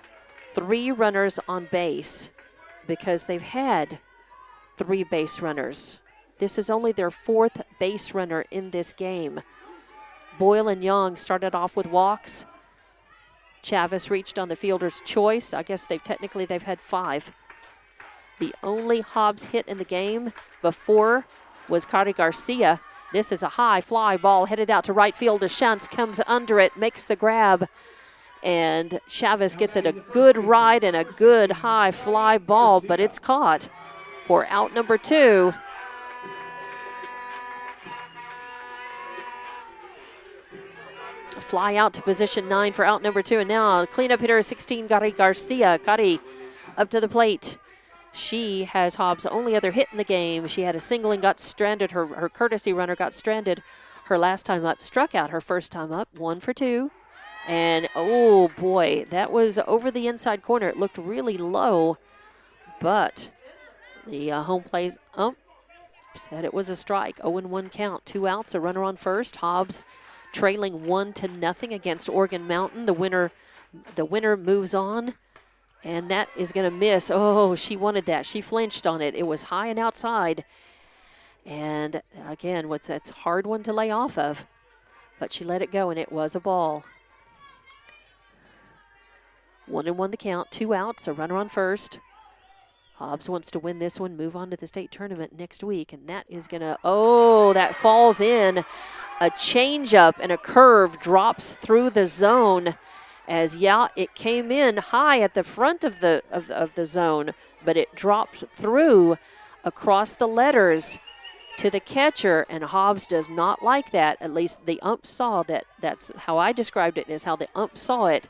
S1: 3 runners on base because they've had 3 base runners. This is only their 4th base runner in this game. Boyle and Young started off with walks. Chavez reached on the fielder's choice. I guess they've had 5. The only Hobbs hit in the game before was Cari Garcia. This is a high fly ball headed out to right field. Deschamps comes under it, makes the grab, and Chavez gets it a good ride and a good high fly ball, but it's caught for out number 2. Fly out to position 9 for out number 2. And now cleanup hitter 16, Cari Garcia. Cari up to the plate. She has Hobbs' only other hit in the game. She had a single and got stranded. Her courtesy runner got stranded her last time up. Struck out her first time up. 1 for 2. And, oh, boy, that was over the inside corner. It looked really low. But the home plate ump said it was a strike. 0-1 count. 2 outs, a runner on first. Hobbs trailing 1-0 against Oregon Mountain. The winner moves on, and that is going to miss. Oh, she wanted that. She flinched on it. It was high and outside, And again, that's a hard one to lay off of, but she let it go, and it was a ball. 1-1 the count, 2 outs, a runner on first. Hobbs wants to win this one, move on to the state tournament next week, and that is gonna, that falls in. A changeup and a curve drops through the zone as, it came in high at the front of the zone, but it dropped through across the letters to the catcher, and Hobbs does not like that. At least the ump saw that. That's how I described it, is how the ump saw it,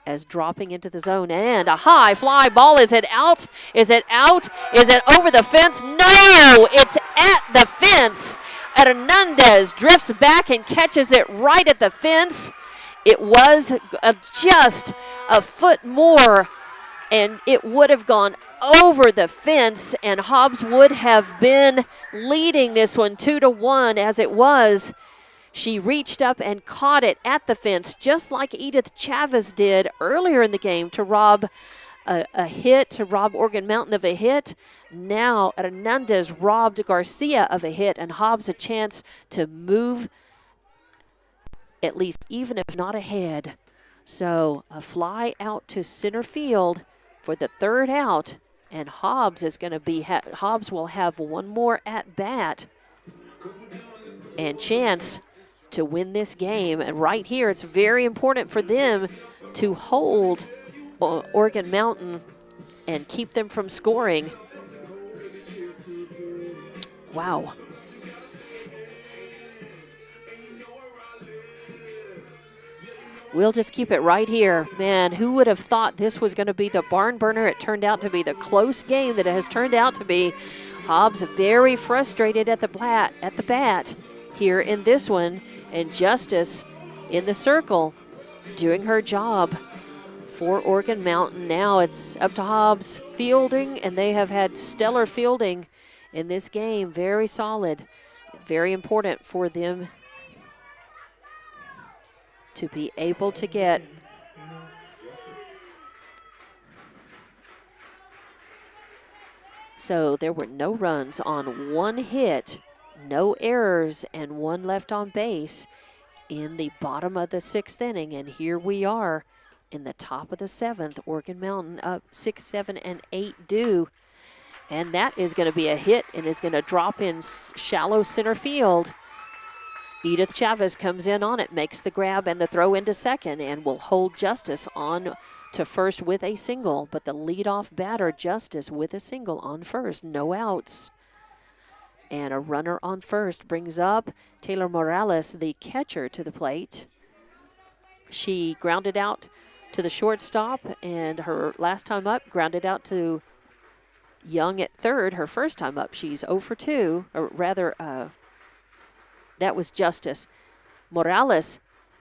S1: as dropping into the zone. And a high fly ball. Is it out? Is it out? Is it over the fence? No, it's at the fence. Hernandez drifts back and catches it right at the fence. It was just a foot more, and it would have gone over the fence, and Hobbs would have been leading this one 2-1 as it was. She reached up and caught it at the fence, just like Edith Chavez did earlier in the game to rob a hit, to rob Organ Mountain of a hit. Now Hernandez robbed Garcia of a hit, and Hobbs a chance to move at least even if not ahead. So a fly out to center field for the third out, and Hobbs is going to be, Hobbs will have one more at bat and chance to win this game. And right here, it's very important for them to hold Organ Mountain and keep them from scoring. Wow. We'll just keep it right here. Man, who would have thought this was going to be the barn burner? It turned out to be the close game that it has turned out to be. Hobbs very frustrated at the bat here in this one, and Justice in the circle doing her job for Organ Mountain. Now it's up to Hobbs fielding, and they have had stellar fielding in this game. Very solid, very important for them to be able to get so there were no runs on one hit, no errors, and one left on base in the bottom of the 6th inning. And here we are in the top of the 7th. Organ Mountain up 6, 7, and 8 due. And that is going to be a hit and is going to drop in shallow center field. Edith Chavez comes in on it, makes the grab and the throw into second, and will hold Justice on to first with a single. But the leadoff batter, Justice, with a single on first, no outs. And a runner on first brings up Taylor Morales, the catcher, to the plate. She grounded out to the shortstop, and her last time up, grounded out to Young at third. Her first time up, she's 0 for 2, or rather, that was Justice. Morales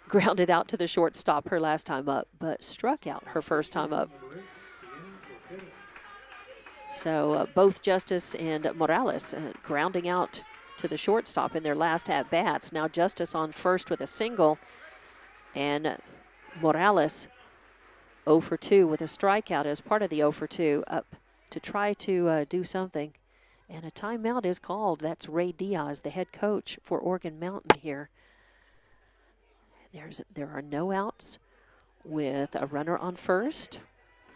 S1: grounded out to the shortstop her last time up, but struck out her first time up. So both Justice and Morales grounding out to the shortstop in their last at-bats. Now Justice on first with a single, and Morales 0 for 2 with a strikeout as part of the 0 for 2 up to try to do something. And a timeout is called. That's Ray Diaz, the head coach for Organ Mountain here. There are no outs with a runner on first.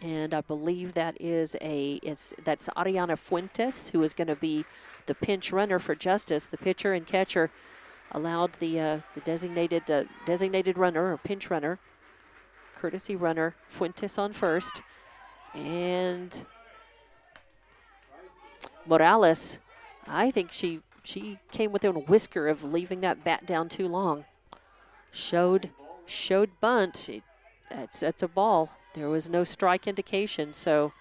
S1: And I believe that is that's Ariana Fuentes, who is going to be the pinch runner for Justice. The pitcher and catcher allowed the designated runner or pinch runner, courtesy runner, Fuentes on first. And Morales, I think she came within a whisker of leaving that bat down too long. Showed bunt. It's a ball. There was no strike indication, so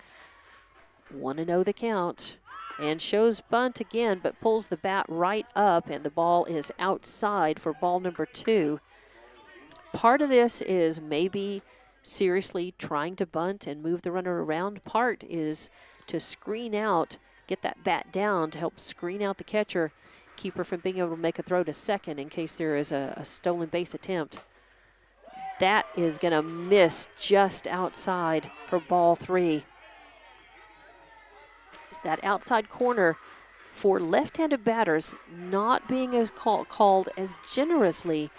S1: 1-0 the count. And shows bunt again, but pulls the bat right up, and the ball is outside for ball number 2. Part of this is maybe seriously trying to bunt and move the runner around. Part is to screen out, get that bat down to help screen out the catcher, keep her from being able to make a throw to second in case there is a stolen base attempt. That is going to miss just outside for ball 3. It's that outside corner for left-handed batters not being as called as generously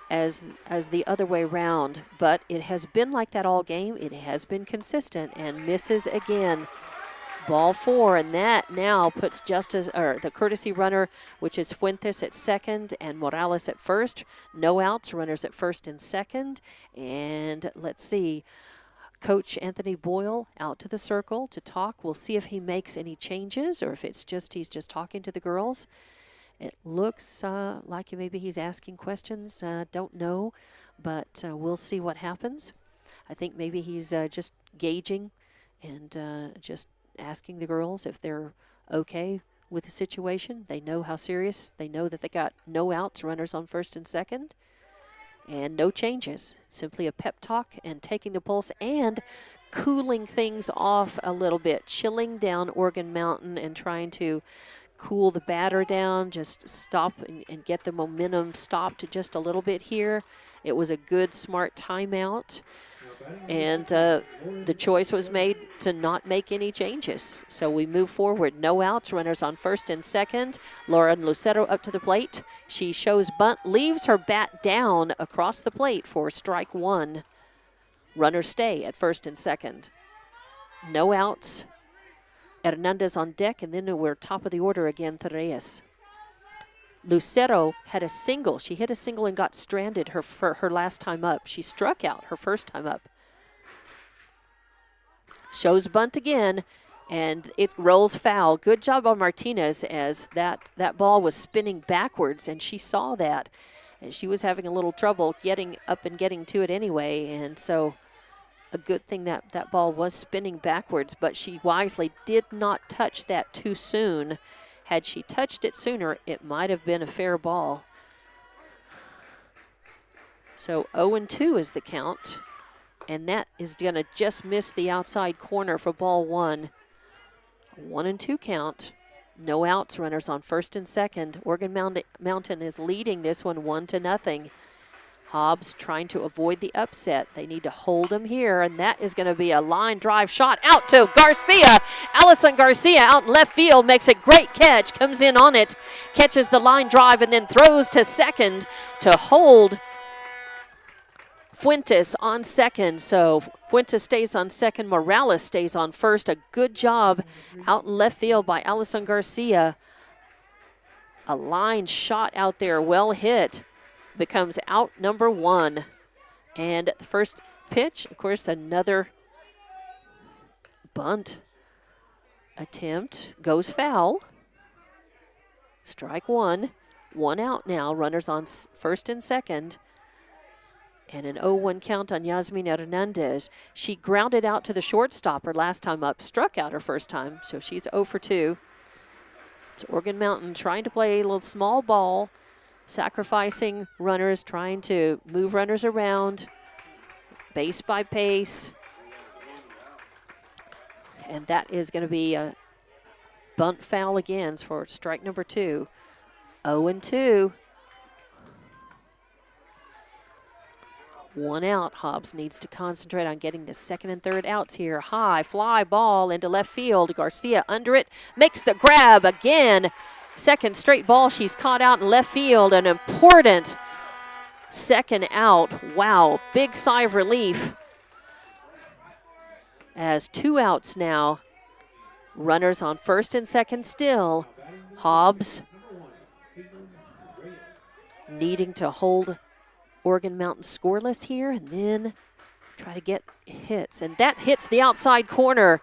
S1: as the other way around, but it has been like that all game. It has been consistent, and misses again. Ball 4, and that now puts the courtesy runner, which is Fuentes, at second and Morales at first. No outs, runners at first and second. And let's see, Coach Anthony Boyle out to the circle to talk. We'll see if he makes any changes or if it's just he's just talking to the girls. It looks like maybe he's asking questions. Don't know, but we'll see what happens. I think maybe he's just gauging and just asking the girls if they're okay with the situation. They know how serious. They know that they got no outs, runners on first and second, and no changes. Simply a pep talk and taking the pulse and cooling things off a little bit, chilling down Organ Mountain and trying to cool the batter down, just stop and get the momentum stopped just a little bit here. It was a good, smart timeout. And the choice was made to not make any changes. So we move forward. No outs, runners on first and second. Lauren Lucero up to the plate. She shows bunt, leaves her bat down across the plate for strike 1. Runners stay at first and second. No outs. Hernandez on deck, and then we're top of the order again to Reyes. Lucero had a single. She hit a single and got stranded her last time up. She struck out her first time up. Shows bunt again, and it rolls foul. Good job on Martinez, as that ball was spinning backwards, and she saw that. And she was having a little trouble getting up and getting to it anyway, and so a good thing that ball was spinning backwards, but she wisely did not touch that too soon. Had she touched it sooner, it might have been a fair ball. So 0-2 is the count, and that is going to just miss the outside corner for ball 1. 1-2 count. No outs, runners on first and second. Organ Mountain is leading this one 1-0. Hobbs trying to avoid the upset. They need to hold him here, and that is going to be a line drive shot out to Garcia. Allison Garcia out in left field makes a great catch, comes in on it, catches the line drive, and then throws to second to hold Fuentes on second. So Fuentes stays on second, Morales stays on first. A good job out in left field by Allison Garcia. A line shot out there, well hit. Becomes out number 1. And the first pitch, of course, another bunt attempt goes foul. Strike 1. 1 out now. Runners on first and second. And an 0-1 count on Yasmin Hernandez. She grounded out to the shortstop her last time up, struck out her first time, so she's 0 for 2. It's Organ Mountain trying to play a little small ball, sacrificing runners, trying to move runners around, base by pace. And that is going to be a bunt foul again for strike number 2. 0-2. 1 out. Hobbs needs to concentrate on getting the second and third outs here. High fly ball into left field. Garcia under it, makes the grab again. Second straight ball she's caught out in left field. An important second out. Wow, big sigh of relief. As 2 outs now. Runners on first and second still. Hobbs needing to hold Organ Mountain scoreless here and then try to get hits. And that hits the outside corner.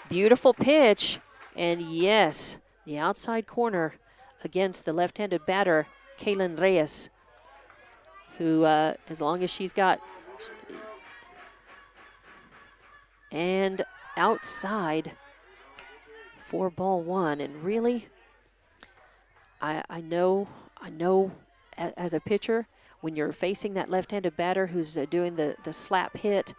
S1: Beautiful pitch. And yes, the outside corner against the left-handed batter, Kaylin Reyes, who, as long as she's got, and outside for ball 1. And really, I know as a pitcher, when you're facing that left-handed batter who's doing the slap hit,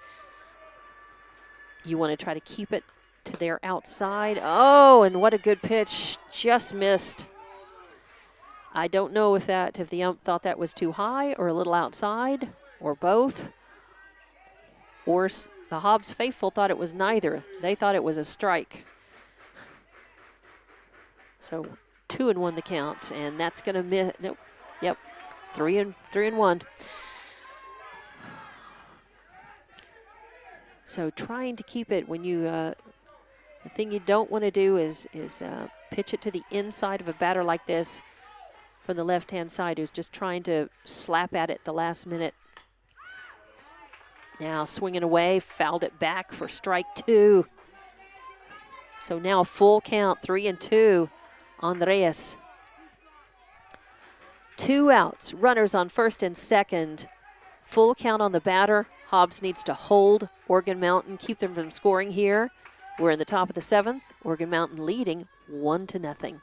S1: you want to try to keep it to their outside. Oh, and what a good pitch. Just missed. I don't know if the ump thought that was too high or a little outside or both. Or the Hobbs faithful thought it was neither. They thought it was a strike. So 2-1 the count, and that's going to miss. Nope. Yep. 3-1. So trying to keep it when you, the thing you don't want to do is pitch it to the inside of a batter like this from the left-hand side who's just trying to slap at it the last minute. Now swinging away, fouled it back for strike 2. So now full count, 3-2 on Reyes. 2 outs, runners on first and second. Full count on the batter. Hobbs needs to hold Organ Mountain, keep them from scoring here. We're in the top of the 7th. Organ Mountain leading 1-0.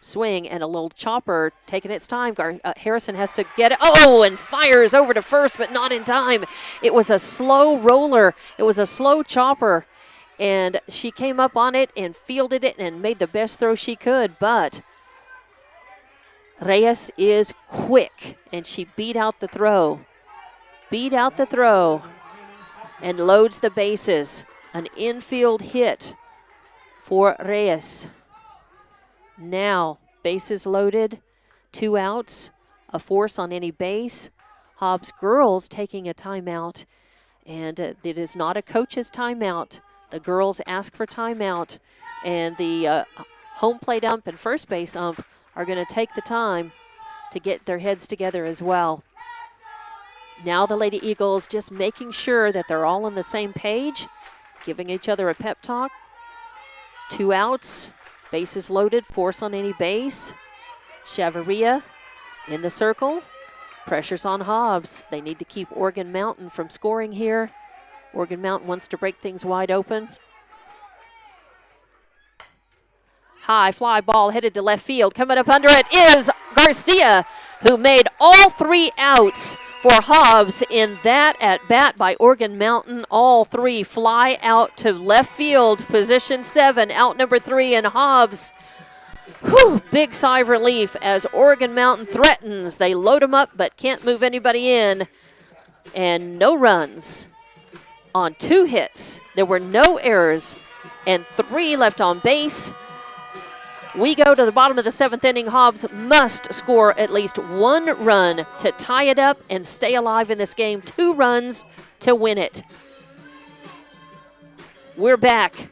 S1: Swing and a little chopper taking its time. Harrison has to get it. Oh, and fires over to first, but not in time. It was a slow roller. It was a slow chopper. And she came up on it and fielded it and made the best throw she could, but Reyes is quick, and she beat out the throw. And loads the bases. An infield hit for Reyes. Now, bases loaded, 2 outs, a force on any base. Hobbs girls taking a timeout, and it is not a coach's timeout. The girls ask for timeout, and the home plate ump and first base ump are going to take the time to get their heads together as well. Now the Lady Eagles just making sure that they're all on the same page, giving each other a pep talk. 2 outs, bases loaded, force on any base. Chavarria in the circle. Pressure's on Hobbs. They need to keep Organ Mountain from scoring here. Organ Mountain wants to break things wide open. High fly ball headed to left field. Coming up under it is Garcia, who made all 3 outs for Hobbs in that at bat by Organ Mountain. All 3 fly out to left field, position 7, out number 3, and Hobbs. Whew, big sigh of relief as Organ Mountain threatens. They load them up but can't move anybody in. And no runs on 2 hits. There were no errors and 3 left on base. We go to the bottom of the 7th inning. Hobbs must score at least 1 run to tie it up and stay alive in this game. 2 runs to win it. We're back.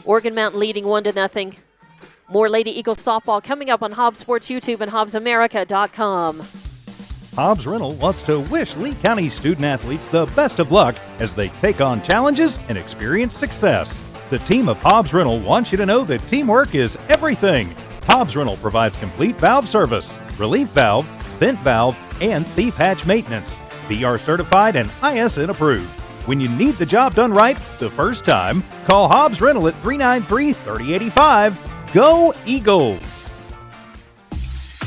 S1: Organ Mountain leading 1-0. More Lady Eagles softball coming up on Hobbs Sports YouTube and HobbsAmerica.com.
S2: Hobbs Rental wants to wish Lee County student athletes the best of luck as they take on challenges and experience success. The team of Hobbs Rental wants you to know that teamwork is everything. Hobbs Rental provides complete valve service, relief valve, vent valve, and thief hatch maintenance. BR certified and ISN approved. When you need the job done right the first time, call Hobbs Rental at 393-3085. Go Eagles!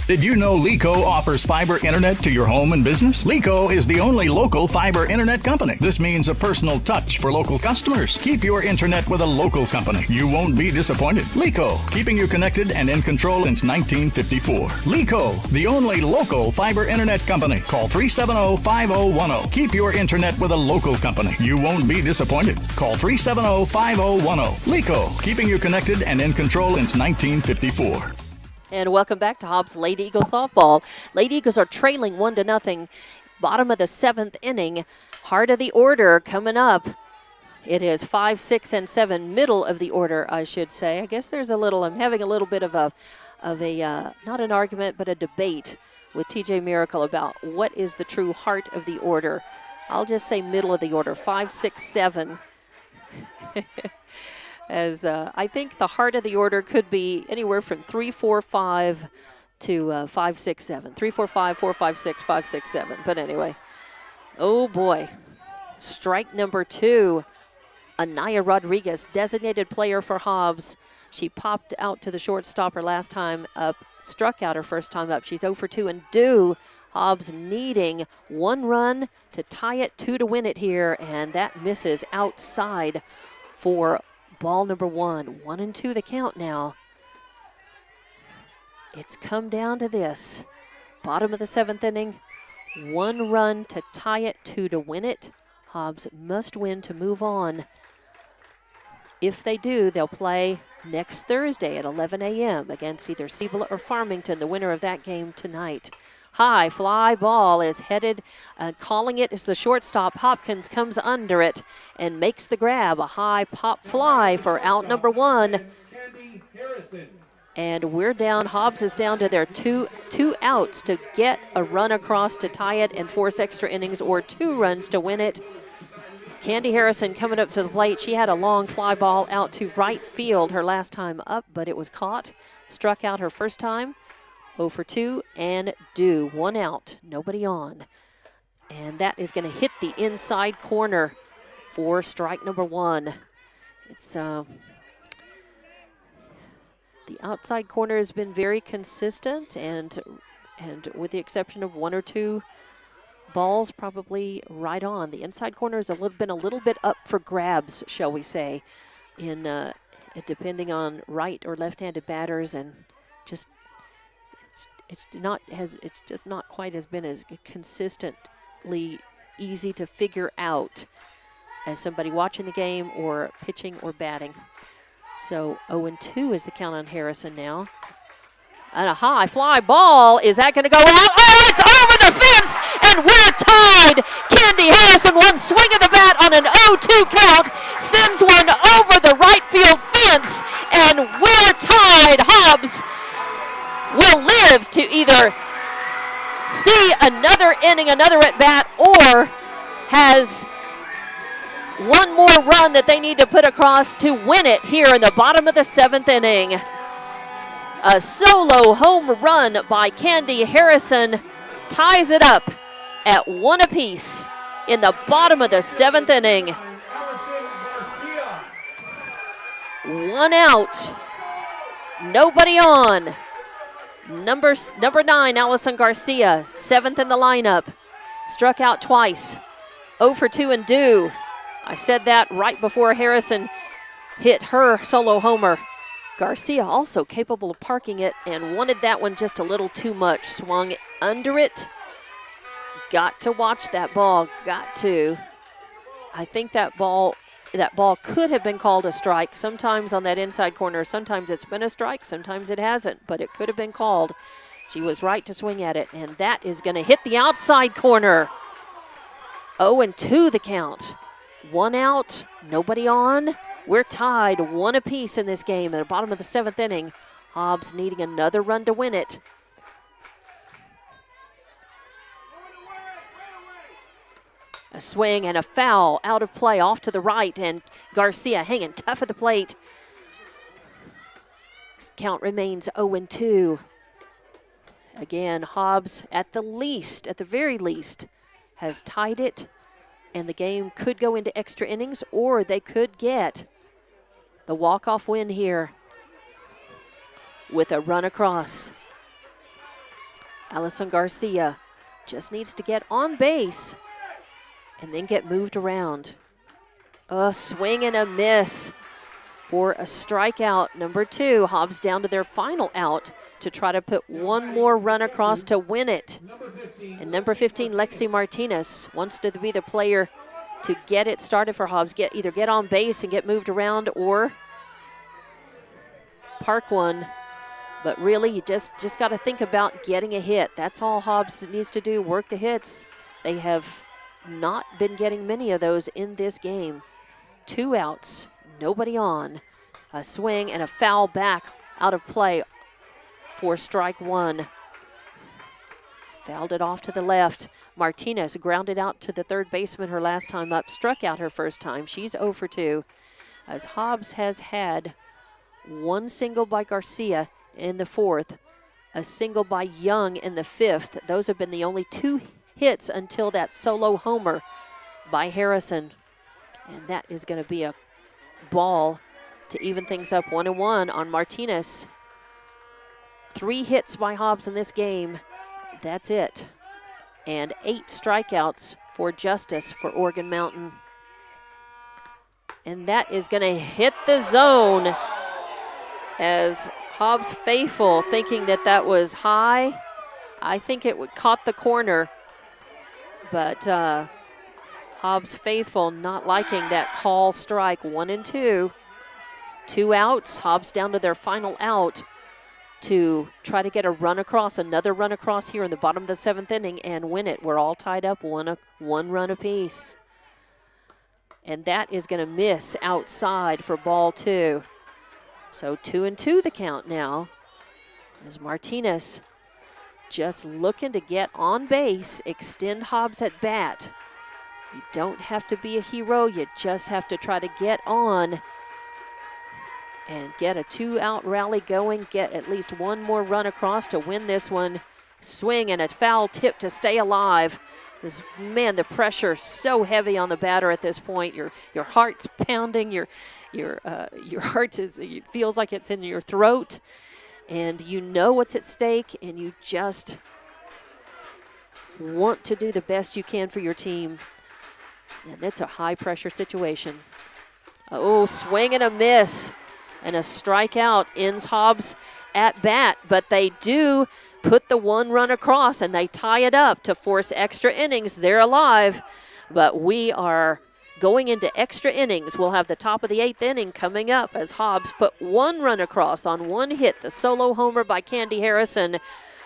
S4: Did you know LECO offers fiber internet to your home and business? LECO is the only local fiber internet company. This means a personal touch for local customers. Keep your internet with a local company. You won't be disappointed. LECO, keeping you connected and in control since 1954. LECO, the only local fiber internet company. Call 370-5010. Keep your internet with a local company. You won't be disappointed. Call 370-5010. LECO, keeping you connected and in control since 1954.
S1: And welcome back to Hobbs Lady Eagles softball. Lady Eagles are trailing 1-0. Bottom of the 7th inning. Heart of the order coming up. It is 5, 6, and 7. Middle of the order, I should say. I guess there's a little. I'm having a little bit of a not an argument, but a debate with TJ Miracle about what is the true heart of the order. I'll just say middle of the order. 5, 6, 7. As I think the heart of the order could be anywhere from 3, 4, 5 to 5, 6, 7. 3, 4, 5, 4, 5, 6, 5, 6, 7. But anyway, oh boy. Strike number 2. Anaya Rodriguez, designated player for Hobbs. She popped out to the shortstop her last time up, struck out her first time up. She's 0 for 2 and due. Hobbs needing 1 run to tie it, 2 to win it here, and that misses outside for ball number 1. 1-2 the count now. It's come down to this. Bottom of the 7th inning. 1 run to tie it, 2 to win it. Hobbs must win to move on. If they do, they'll play next Thursday at 11 a.m. against either Cibola or Farmington, the winner of that game tonight. High fly ball is headed, calling it is the shortstop. Hopkins comes under it and makes the grab. A high pop fly for out number 1. And we're down, Hobbs is down to their two outs to get a run across to tie it and force extra innings, or 2 runs to win it. Candy Harrison coming up to the plate. She had a long fly ball out to right field her last time up, but it was caught. Struck out her first time. 0 for 2 and due. 1 out, nobody on. And that is going to hit the inside corner for strike number 1. It's the outside corner has been very consistent, and with the exception of 1 or 2 balls, probably right on. The inside corner has been a little bit up for grabs, shall we say, in depending on right or left-handed batters, and just it's just not quite as been as consistently easy to figure out as somebody watching the game or pitching or batting. So 0-2 is the count on Harrison now. And a high fly ball. Is that going to go out? Oh, it's over the fence, and we're tied. Candy Harrison, one swing of the bat on an 0-2 count, sends one over the right field fence, and we're tied. Hobbs will live to either see another inning, another at bat, or has one more run that they need to put across to win it here in the bottom of the 7th inning. A solo home run by Candy Harrison ties it up at 1 apiece in the bottom of the 7th inning. 1 out, nobody on. Number 9, Allison Garcia, 7th in the lineup, struck out twice. 0 for 2 and due. I said that right before Harrison hit her solo homer. Garcia also capable of parking it and wanted that one just a little too much. Swung under it. Got to watch that ball. Got to. I think that ball could have been called a strike. Sometimes on that inside corner, sometimes it's been a strike, sometimes it hasn't, but it could have been called. She was right to swing at it, and that is going to hit the outside corner. 0-2 the count. 1 out, nobody on. We're tied 1 apiece in this game at the bottom of the 7th inning. Hobbs needing another run to win it. A swing and a foul out of play off to the right, and Garcia hanging tough at the plate. Count remains 0-2. Again, Hobbs at the very least, has tied it, and the game could go into extra innings, or they could get the walk-off win here with a run across. Allison Garcia just needs to get on base and then get moved around. A swing and a miss for a strikeout. Number 2, Hobbs down to their final out to try to put one more run across to win it. And number 15, Lexi Martinez, wants to be the player to get it started for Hobbs. Either get on base and get moved around or park one. But really, you just got to think about getting a hit. That's all Hobbs needs to do, work the hits. They have not been getting many of those in this game. 2 outs, nobody on. A swing and a foul back out of play for strike 1. Fouled it off to the left. Martinez grounded out to the third baseman her last time up, struck out her first time. She's 0 for 2. As Hobbs has had 1 single by Garcia in the 4th, a single by Young in the 5th. Those have been the only 2 hits until that solo homer by Harrison. And that is going to be a ball to even things up 1-1 on Martinez. 3 hits by Hobbs in this game. That's it. And 8 strikeouts for Justice for Oregon Mountain. And that is going to hit the zone as Hobbs faithful thinking that was high. I think it caught the corner, but Hobbs faithful not liking that call strike. 1-2. 2 outs. Hobbs down to their final out to try to get a run across, another run across here in the bottom of the 7th inning and win it. We're all tied up, one run apiece. And that is going to miss outside for ball 2. So 2-2 the count now as Martinez just looking to get on base, extend Hobbs at bat. You don't have to be a hero, you just have to try to get on and get a 2-out rally going, get at least one more run across to win this one. Swing and a foul tip to stay alive. Man, the pressure so heavy on the batter at this point. Your heart's pounding, your heart it feels like it's in your throat, and you know what's at stake, and you just want to do the best you can for your team. And it's a high-pressure situation. Oh, swing and a miss. And a strikeout ends Hobbs at bat, but they do put the 1 run across, and they tie it up to force extra innings. They're alive, but we are going into extra innings. We'll have the top of the 8th inning coming up as Hobbs put 1 run across on 1 hit, the solo homer by Candy Harrison,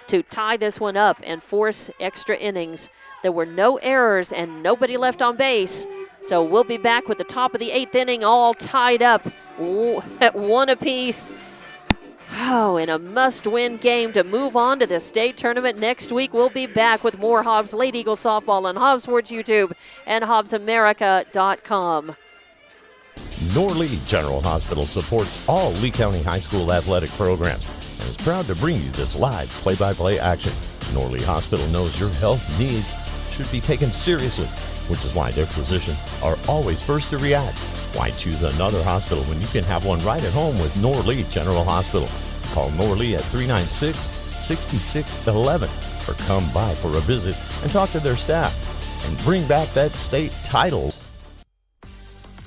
S1: to tie this one up and force extra innings. There were no errors and nobody left on base. So we'll be back with the top of the 8th inning all tied up at 1 apiece. Oh, in a must-win game to move on to the state tournament next week. We'll be back with more Hobbs Late Eagle Softball on Hobbs Sports YouTube and HobbsAmerica.com.
S5: Norley General Hospital supports all Lee County High School athletic programs and is proud to bring you this live play-by-play action. Norley Hospital knows your health needs should be taken seriously, which is why their physicians are always first to react. Why choose another hospital when you can have one right at home with Norley General Hospital? Call Norley at 396-6611 or come by for a visit and talk to their staff and bring back that state title.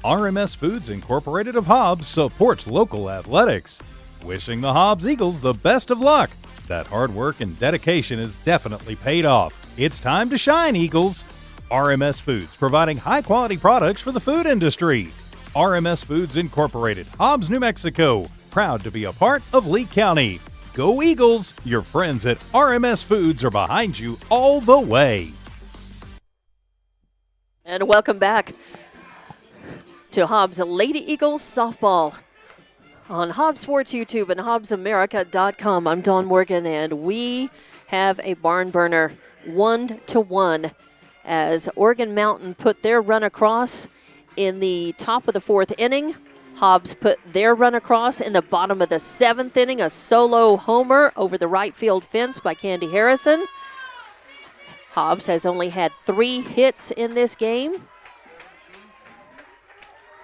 S2: RMS Foods Incorporated of Hobbs supports local athletics. Wishing the Hobbs Eagles the best of luck. That hard work and dedication is definitely paid off. It's time to shine, Eagles. RMS Foods, providing high-quality products for the food industry. RMS Foods Incorporated, Hobbs, New Mexico, proud to be a part of Lee County. Go Eagles! Your friends at RMS Foods are behind you all the way.
S1: And welcome back to Hobbs Lady Eagles Softball on Hobbs Sports YouTube and HobbsAmerica.com. I'm Dawn Morgan, and we have a barn burner 1-1 as Oregon Mountain put their run across in the top of the 4th inning. Hobbs put their run across in the bottom of the 7th inning, a solo homer over the right field fence by Candy Harrison. Hobbs has only had 3 hits in this game.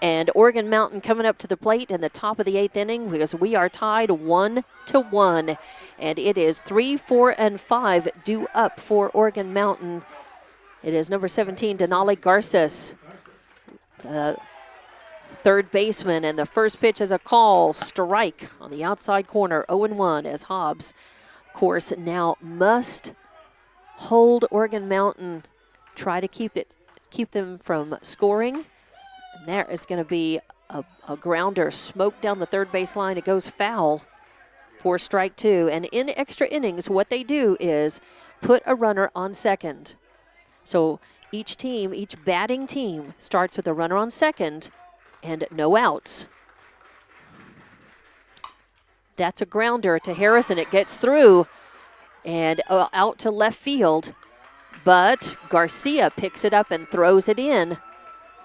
S1: And Oregon Mountain coming up to the plate in the top of the 8th inning because we are tied 1-1. And it is 3, 4, and 5 due up for Oregon Mountain. It is number 17, Denali Garces, the third baseman, and the first pitch is a call, strike on the outside corner, 0-1 as Hobbs, of course, now must hold Oregon Mountain, try to keep them from scoring. And there is going to be a grounder smoked down the third base line. It goes foul for strike 2. And in extra innings, what they do is put a runner on second. So each batting team starts with a runner on second and no outs. That's a grounder to Harrison. It gets through and out to left field. But Garcia picks it up and throws it in.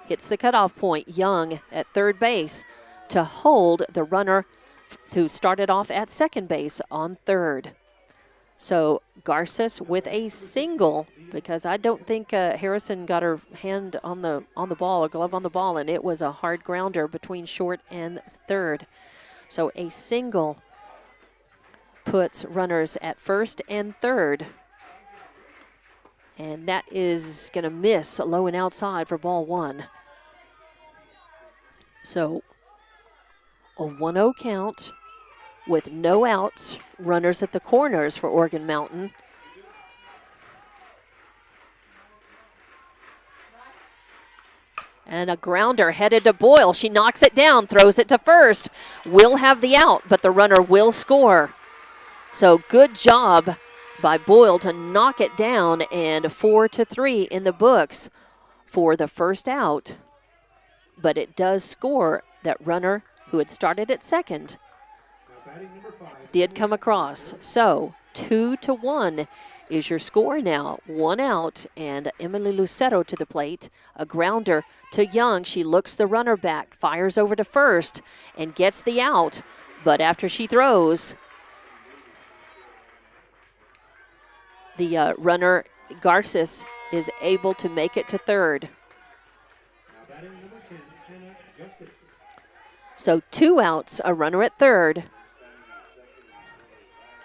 S1: Hits the cutoff point, Young at third base to hold the runner who started off at second base on third. So Garces with a single, because I don't think Harrison got her hand on the ball, a glove on the ball, and it was a hard grounder between short and third. So a single puts runners at first and third. And that is going to miss low and outside for ball 1. So a 1-0 count with no outs, runners at the corners for Oregon Mountain. And a grounder headed to Boyle. She knocks it down, throws it to first. Will have the out, but the runner will score. So good job by Boyle to knock it down, and 4-3 in the books for the first out. But it does score. That runner who had started at second did come across. So 2-1 is your score now. 1 out, and Emily Lucero to the plate. A grounder to Young. She looks the runner back, fires over to first, and gets the out. But after she throws, the runner, Garces, is able to make it to third. So 2 outs, a runner at third,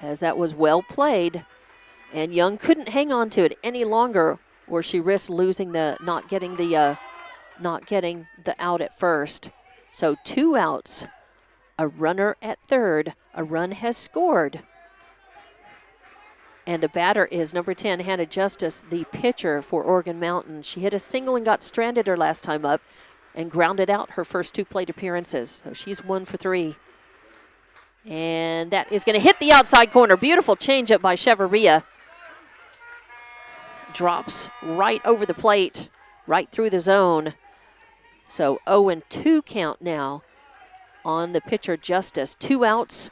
S1: as that was well played. And Young couldn't hang on to it any longer, or she risked losing not getting the out at first. So 2 outs, a runner at third. A run has scored. And the batter is number 10, Hannah Justice, the pitcher for Oregon Mountain. She hit a single and got stranded her last time up and grounded out her first 2 plate appearances. So she's 1 for 3. And that is going to hit the outside corner. Beautiful changeup by Chevarria. Drops right over the plate, right through the zone. So 0-2 count now on the pitcher Justice. 2 outs,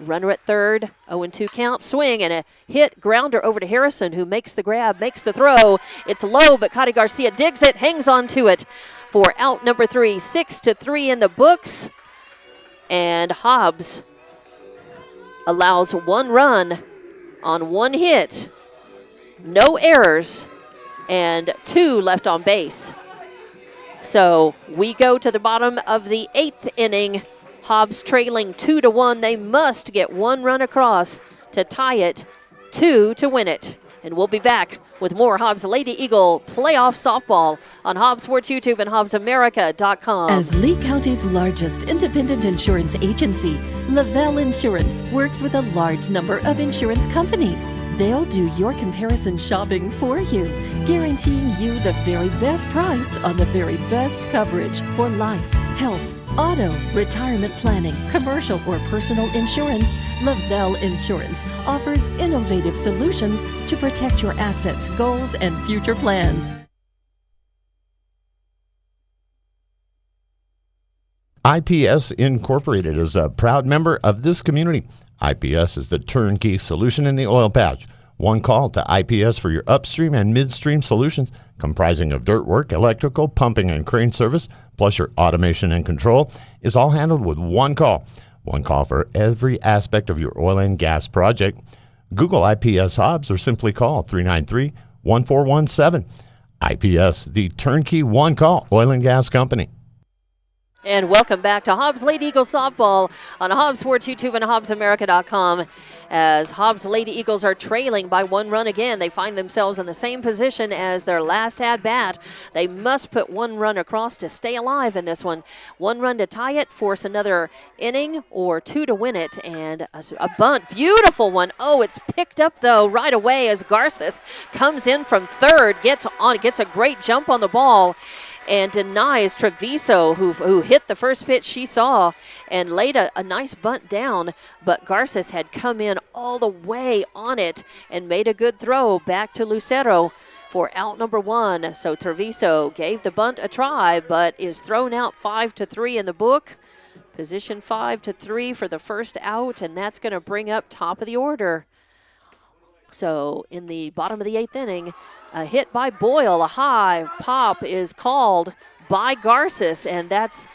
S1: runner at third, 0-2 count, swing, and a hit grounder over to Harrison, who makes the grab, makes the throw. It's low, but Cody Garcia digs it, hangs on to it for out number 3. 6-3 in the books. And Hobbs allows 1 run on 1 hit. No errors, and 2 left on base. So we go to the bottom of the 8th inning. Hobbs trailing 2-1. They must get 1 run across to tie it, 2 to win it. And we'll be back with more Hobbs Lady Eagle playoff softball on Hobbs Sports YouTube and HobbsAmerica.com.
S6: As Lee County's largest independent insurance agency, Lavelle Insurance works with a large number of insurance companies. They'll do your comparison shopping for you, guaranteeing you the very best price on the very best coverage for life, health, auto, retirement planning, commercial or personal insurance. Lavelle Insurance offers innovative solutions to protect your assets, goals, and future plans.
S5: IPS Incorporated is a proud member of this community. IPS is the turnkey solution in the oil patch. One call to IPS for your upstream and midstream solutions, comprising of dirt work, electrical, pumping, and crane service, plus your automation and control, is all handled with one call. One call for every aspect of your oil and gas project. Google IPS Hobbs or simply call 393-1417. IPS, the turnkey one-call oil and gas company.
S1: And welcome back to Hobbs Lady Eagle Softball on Hobbs Sports YouTube and HobbsAmerica.com. As Hobbs Lady Eagles are trailing by 1 run again, they find themselves in the same position as their last at-bat. They must put 1 run across to stay alive in this one. 1 run to tie it, force another inning, or 2 to win it. And a bunt, beautiful one. Oh, it's picked up, though, right away as Garces comes in from third, gets a great jump on the ball, and denies Treviso, who hit the first pitch she saw and laid a nice bunt down, but Garces had come in all the way on it and made a good throw back to Lucero for out number 1. So Treviso gave the bunt a try, but is thrown out 5-3 in the book. Position 5-3 for the first out, and that's going to bring up top of the order. So in the bottom of the 8th inning, a hit by Boyle, a high pop is called by Garces, and that's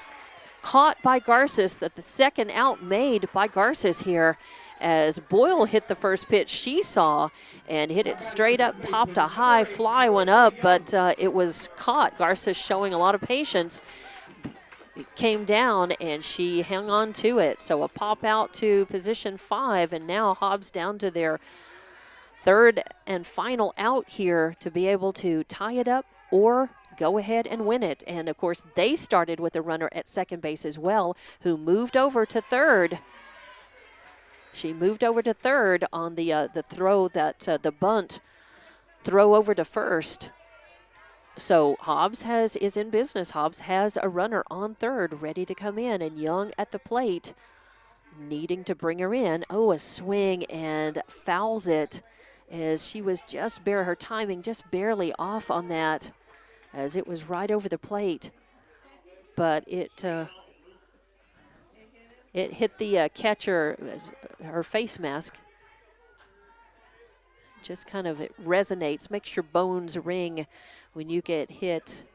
S1: caught by Garces. That the second out made by Garces here, as Boyle hit the first pitch she saw and hit it straight up, popped a high fly one up, but it was caught. Garces showing a lot of patience. It came down and she hung on to it. So a pop out to position 5, and now Hobbs down to their 3rd and final out here to be able to tie it up or go ahead and win it. And of course they started with a runner at second base as well, who moved over to third. She moved over to third on the throw that the bunt throw over to first. So Hobbs is in business. Hobbs has a runner on third ready to come in, and Young at the plate needing to bring her in. Oh, a swing and fouls it as she was her timing just barely off on that as it was right over the plate. But it hit the catcher, her face mask. Just kind of, it resonates, makes your bones ring when you get hit.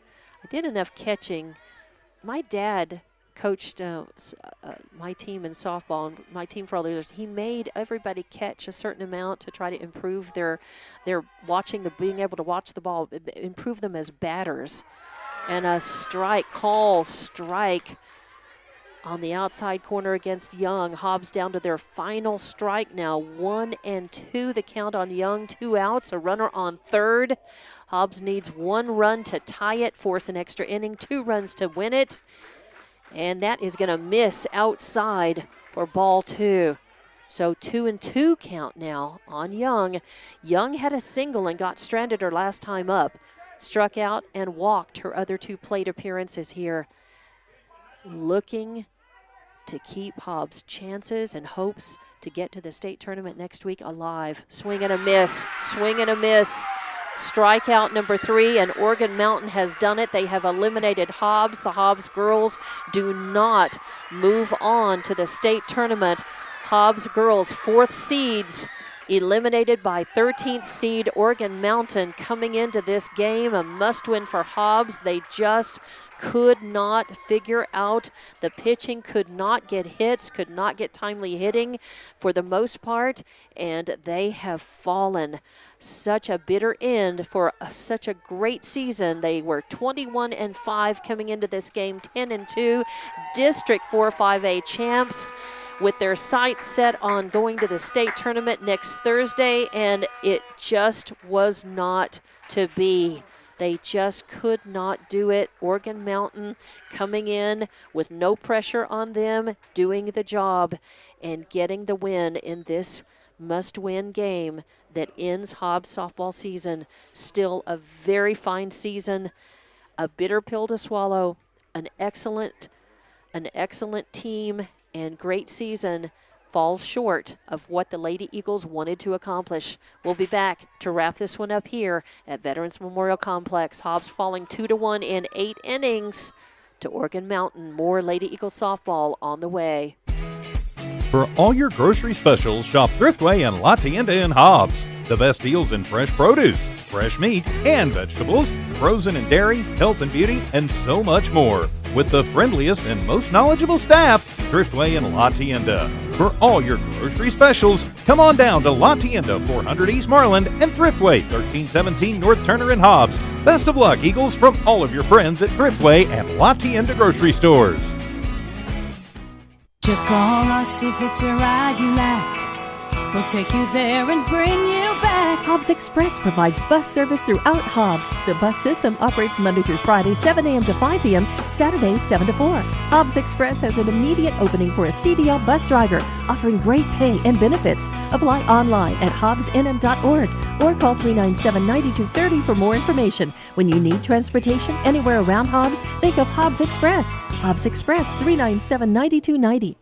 S1: I did enough catching. My dad coached my team in softball, and my team for all the years. He made everybody catch a certain amount to try to improve their being able to watch the ball, improve them as batters. And a strike on the outside corner against Young. Hobbs down to their final strike now. 1-2 the count on Young. 2 outs, a runner on third. Hobbs needs 1 run to tie it, force an extra inning, 2 runs to win it. And that is going to miss outside for ball 2. So 2-2 count now on Young. Young had a single and got stranded her last time up. Struck out and walked her other 2 plate appearances here. Looking to keep Hobbs' chances and hopes to get to the state tournament next week alive. Swing and a miss, swing and a miss. Strikeout number 3, and Organ Mountain has done it. They have eliminated Hobbs. The Hobbs girls do not move on to the state tournament. Hobbs girls, 4th seeds, eliminated by 13th seed Organ Mountain coming into this game. A must-win for Hobbs. They just could not figure out the pitching, could not get hits, could not get timely hitting for the most part, and they have fallen. Such a bitter end for such a great season. They were 21-5 coming into this game, 10-2, District 4-5A champs, with their sights set on going to the state tournament next Thursday, and it just was not to be. They just could not do it. Organ Mountain coming in with no pressure on them, doing the job and getting the win in this must-win game that ends Hobbs softball season. Still a very fine season, a bitter pill to swallow, an excellent team and great season falls short of what the Lady Eagles wanted to accomplish. We'll be back to wrap this one up here at Veterans Memorial Complex. Hobbs falling 2-1 in 8 innings to Organ Mountain. More Lady Eagles softball on the way.
S2: For all your grocery specials, shop Thriftway and La Tienda in Hobbs. The best deals in fresh produce, fresh meat, and vegetables, frozen and dairy, health and beauty, and so much more. With the friendliest and most knowledgeable staff, Thriftway and La Tienda. For all your grocery specials, come on down to La Tienda, 400 East Marland, and Thriftway, 1317 North Turner in Hobbs. Best of luck, Eagles, from all of your friends at Thriftway and La Tienda grocery stores.
S10: Just call us if it's a ride you like. We'll take you there and bring you back.
S6: Hobbs Express provides bus service throughout Hobbs. The bus system operates Monday through Friday, 7 a.m. to 5 p.m., Saturdays, 7 to 4. Hobbs Express has an immediate opening for a CDL bus driver, offering great pay and benefits. Apply online at hobbsnm.org or call 397-9230 for more information. When you need transportation anywhere around Hobbs, think of Hobbs Express. Hobbs Express, 397-9290.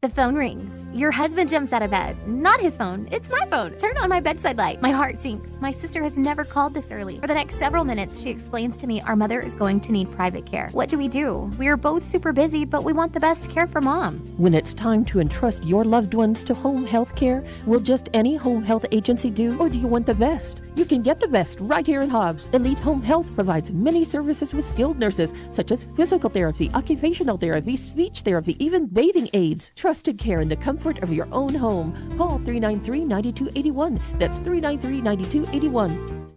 S7: The phone rings. Your husband jumps out of bed. Not his phone. It's my phone. Turn on my bedside light. My heart sinks. My sister has never called this early. For the next several minutes, she explains to me our mother is going to need private care. What do? We are both super busy, but we want the best care for Mom.
S8: When it's time to entrust your loved ones to home health care, will just any home health agency do, or do you want the best? You can get the best right here in Hobbs. Elite Home Health provides many services with skilled nurses, such as physical therapy, occupational therapy, speech therapy, even bathing aids. Trusted care in the comfort of your own home. Call 393-9281. That's 393-9281.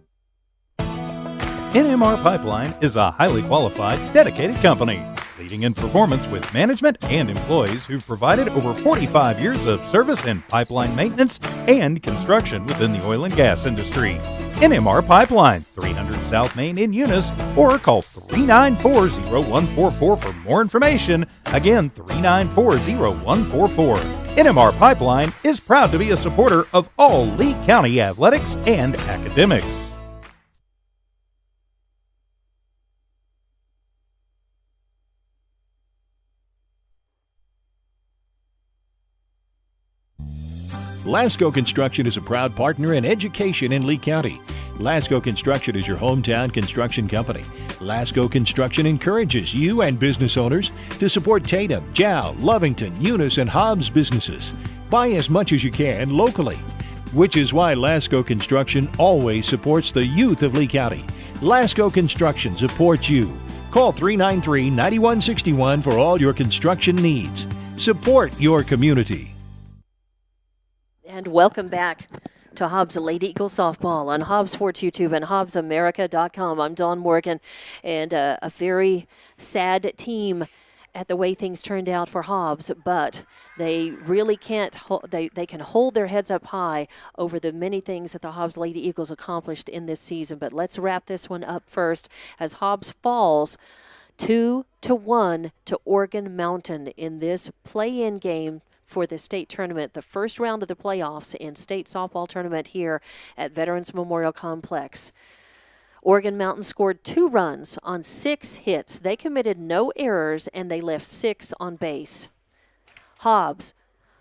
S2: NMR Pipeline is a highly qualified, dedicated company, leading in performance with management and employees who've provided over 45 years of service in pipeline maintenance and construction within the oil and gas industry. NMR Pipeline, 300 South Main in Eunice, or call 394-0144 for more information. Again, 394-0144. NMR Pipeline is proud to be a supporter of all Lee County athletics and academics.
S15: Lasco Construction is a proud partner in education in Lee County. Lasco Construction is your hometown construction company. Lasco Construction encourages you and business owners to support Tatum, Jow, Lovington, Eunice, and Hobbs businesses. Buy as much as you can locally, which is why Lasco Construction always supports the youth of Lee County. Lasco Construction supports you. Call 393-9161 for all your construction needs. Support your community.
S1: And welcome back to Hobbs Lady Eagle Softball on Hobbs Sports YouTube and HobbsAmerica.com. I'm Dawn Morgan, and a very sad team at the way things turned out for Hobbs, but they really can't. They can hold their heads up high over the many things that the Hobbs Lady Eagles accomplished in this season. But let's wrap this one up first as Hobbs falls 2-1 to Oregon Mountain in this play-in game for the state tournament, the first round of the playoffs in state softball tournament here at Veterans Memorial Complex. Oregon Mountain scored 2 runs on 6 hits. They committed no errors, and they left 6 on base. Hobbs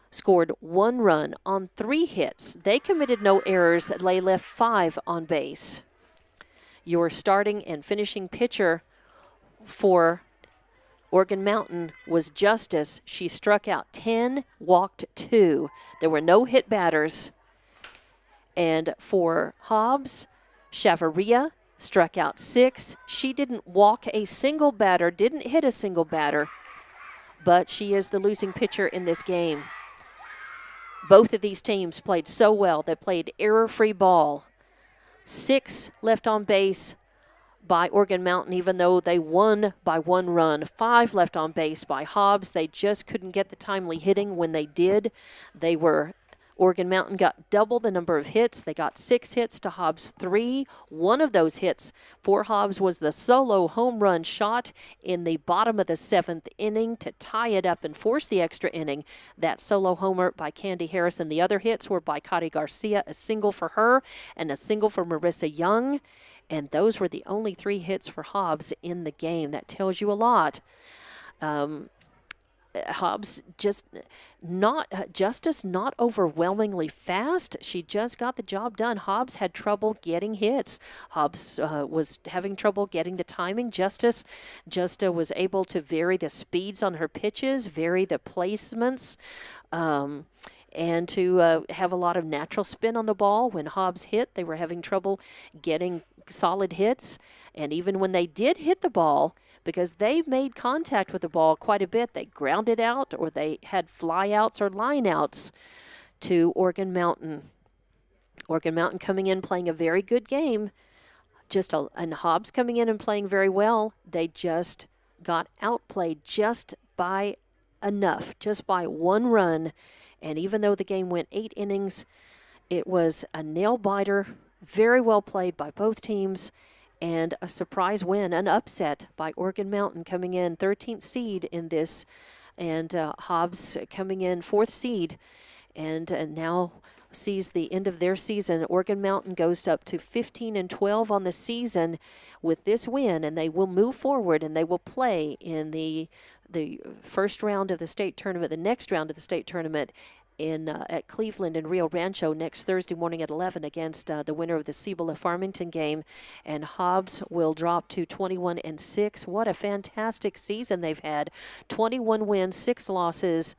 S1: scored 1 run on 3 hits. They committed no errors. They left 5 on base. Your starting and finishing pitcher for Oregon Mountain was Justice. She struck out 10, walked 2. There were no hit batters. And for Hobbs, Chavarria struck out 6. She didn't walk a single batter, didn't hit a single batter, but she is the losing pitcher in this game. Both of these teams played so well. They played error-free ball. 6 left on base by Oregon Mountain, even though they won by 1 run. 5 left on base by Hobbs. They just couldn't get the timely hitting when they did. Oregon Mountain got double the number of hits. They got 6 hits to Hobbs 3. One of those hits for Hobbs was the solo home run shot in the bottom of the 7th inning to tie it up and force the extra inning. That solo homer by Candy Harrison. The other hits were by Cody Garcia, a single for her and a single for Marissa Young. And those were the only 3 hits for Hobbs in the game. That tells you a lot. Hobbs Justice not overwhelmingly fast. She just got the job done. Hobbs had trouble getting hits. Hobbs was having trouble getting the timing. Justice was able to vary the speeds on her pitches, vary the placements, and to have a lot of natural spin on the ball. When Hobbs hit, they were having trouble getting solid hits. And even when they did hit the ball, because they made contact with the ball quite a bit, they grounded out or they had flyouts or lineouts to Oregon Mountain. Oregon Mountain coming in playing a very good game, and Hobbs coming in and playing very well. They just got outplayed just by enough, just by 1 run. And even though the game went 8 innings, it was a nail-biter, very well played by both teams, and a surprise win, an upset by Oregon Mountain coming in 13th seed in this, and Hobbs coming in 4th seed, and now sees the end of their season. Oregon Mountain goes up to 15-12 on the season with this win, and they will move forward, and they will play in the first round of the state tournament, the next round of the state tournament at Cleveland and Rio Rancho next Thursday morning at 11 against the winner of the Cibola Farmington game. And Hobbs will drop to 21-6. What a fantastic season they've had. 21 wins, 6 losses.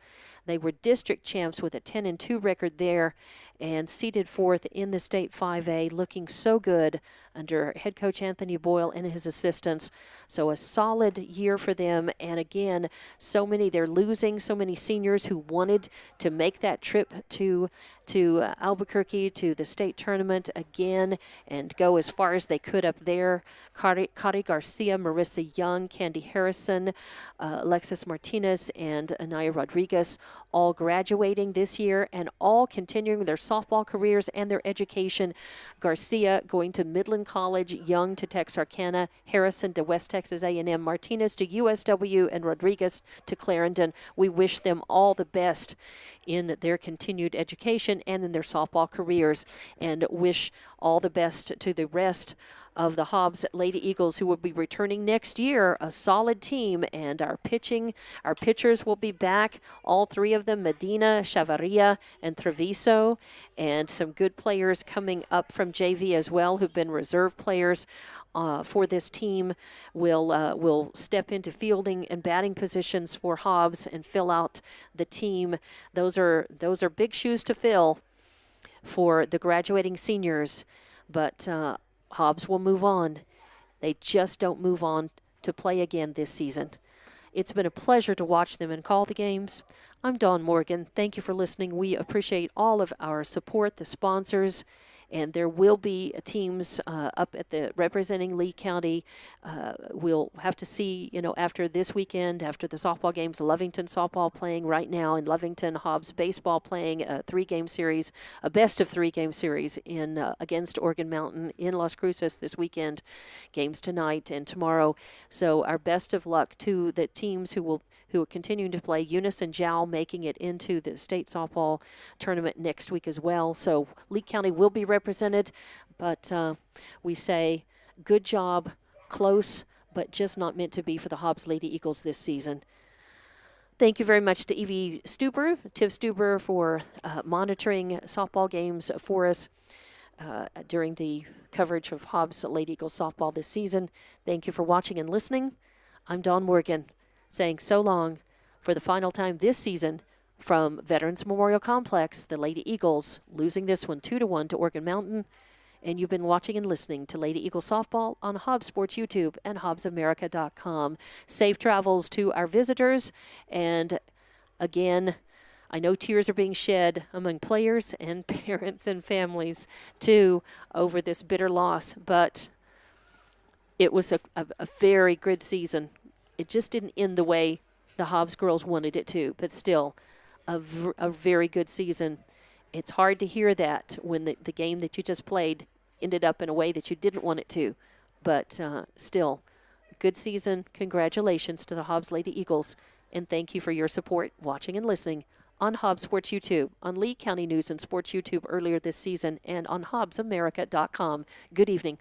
S1: They were district champs with a 10-2 record there and seeded 4th in the state 5A, looking so good under head coach Anthony Boyle and his assistants. So a solid year for them. And again, they're losing so many seniors who wanted to make that trip to Albuquerque to the state tournament again and go as far as they could up there. Cody Garcia, Marissa Young, Candy Harrison, Alexis Martinez, and Anaya Rodriguez all graduating this year and all continuing their softball careers and their education. Garcia going to Midland College, Young to Texarkana, Harrison to West Texas A&M, Martinez to USW, and Rodriguez to Clarendon. We wish them all the best in their continued education and in their softball careers, and wish all the best to the rest of the Hobbs Lady Eagles, who will be returning next year, a solid team. And our pitchers will be back, all three of them, Medina, Chavarria, and Treviso, and some good players coming up from JV as well, who've been reserve players for this team, will step into fielding and batting positions for Hobbs and fill out the team. Those are big shoes to fill for the graduating seniors, but Hobbs will move on. They just don't move on to play again this season. It's been a pleasure to watch them and call the games. I'm Dawn Morgan. Thank you for listening. We appreciate all of our support, the sponsors, and there will be teams up at the representing Lee County. We'll have to see, after this weekend, after the softball games, Lovington softball playing right now in Lovington, Hobbs baseball playing a 3-game series, a best of 3-game series in against Oregon Mountain in Las Cruces this weekend. Games tonight and tomorrow. So our best of luck to the teams who are continuing to play. Eunice and Jowl making it into the state softball tournament next week as well. So Lee County will be represented, but we say good job, close, but just not meant to be for the Hobbs Lady Eagles this season. Thank you very much to Evie Stuber, Tiv Stuber, for monitoring softball games for us during the coverage of Hobbs Lady Eagles softball this season. Thank you for watching and listening. I'm Dawn Morgan, saying so long for the final time this season from Veterans Memorial Complex. The Lady Eagles losing this one 2-1 to Oregon Mountain. And you've been watching and listening to Lady Eagle Softball on Hobbs Sports YouTube and HobbsAmerica.com. Safe travels to our visitors. And again, I know tears are being shed among players and parents and families too over this bitter loss, but it was a very good season. It just didn't end the way the Hobbs girls wanted it to, but still a very good season. It's hard to hear that when the game that you just played ended up in a way that you didn't want it to, but still, good season. Congratulations to the Hobbs Lady Eagles, and thank you for your support, watching and listening on Hobbs Sports YouTube, on Lee County News and Sports YouTube earlier this season, and on HobbsAmerica.com. Good evening.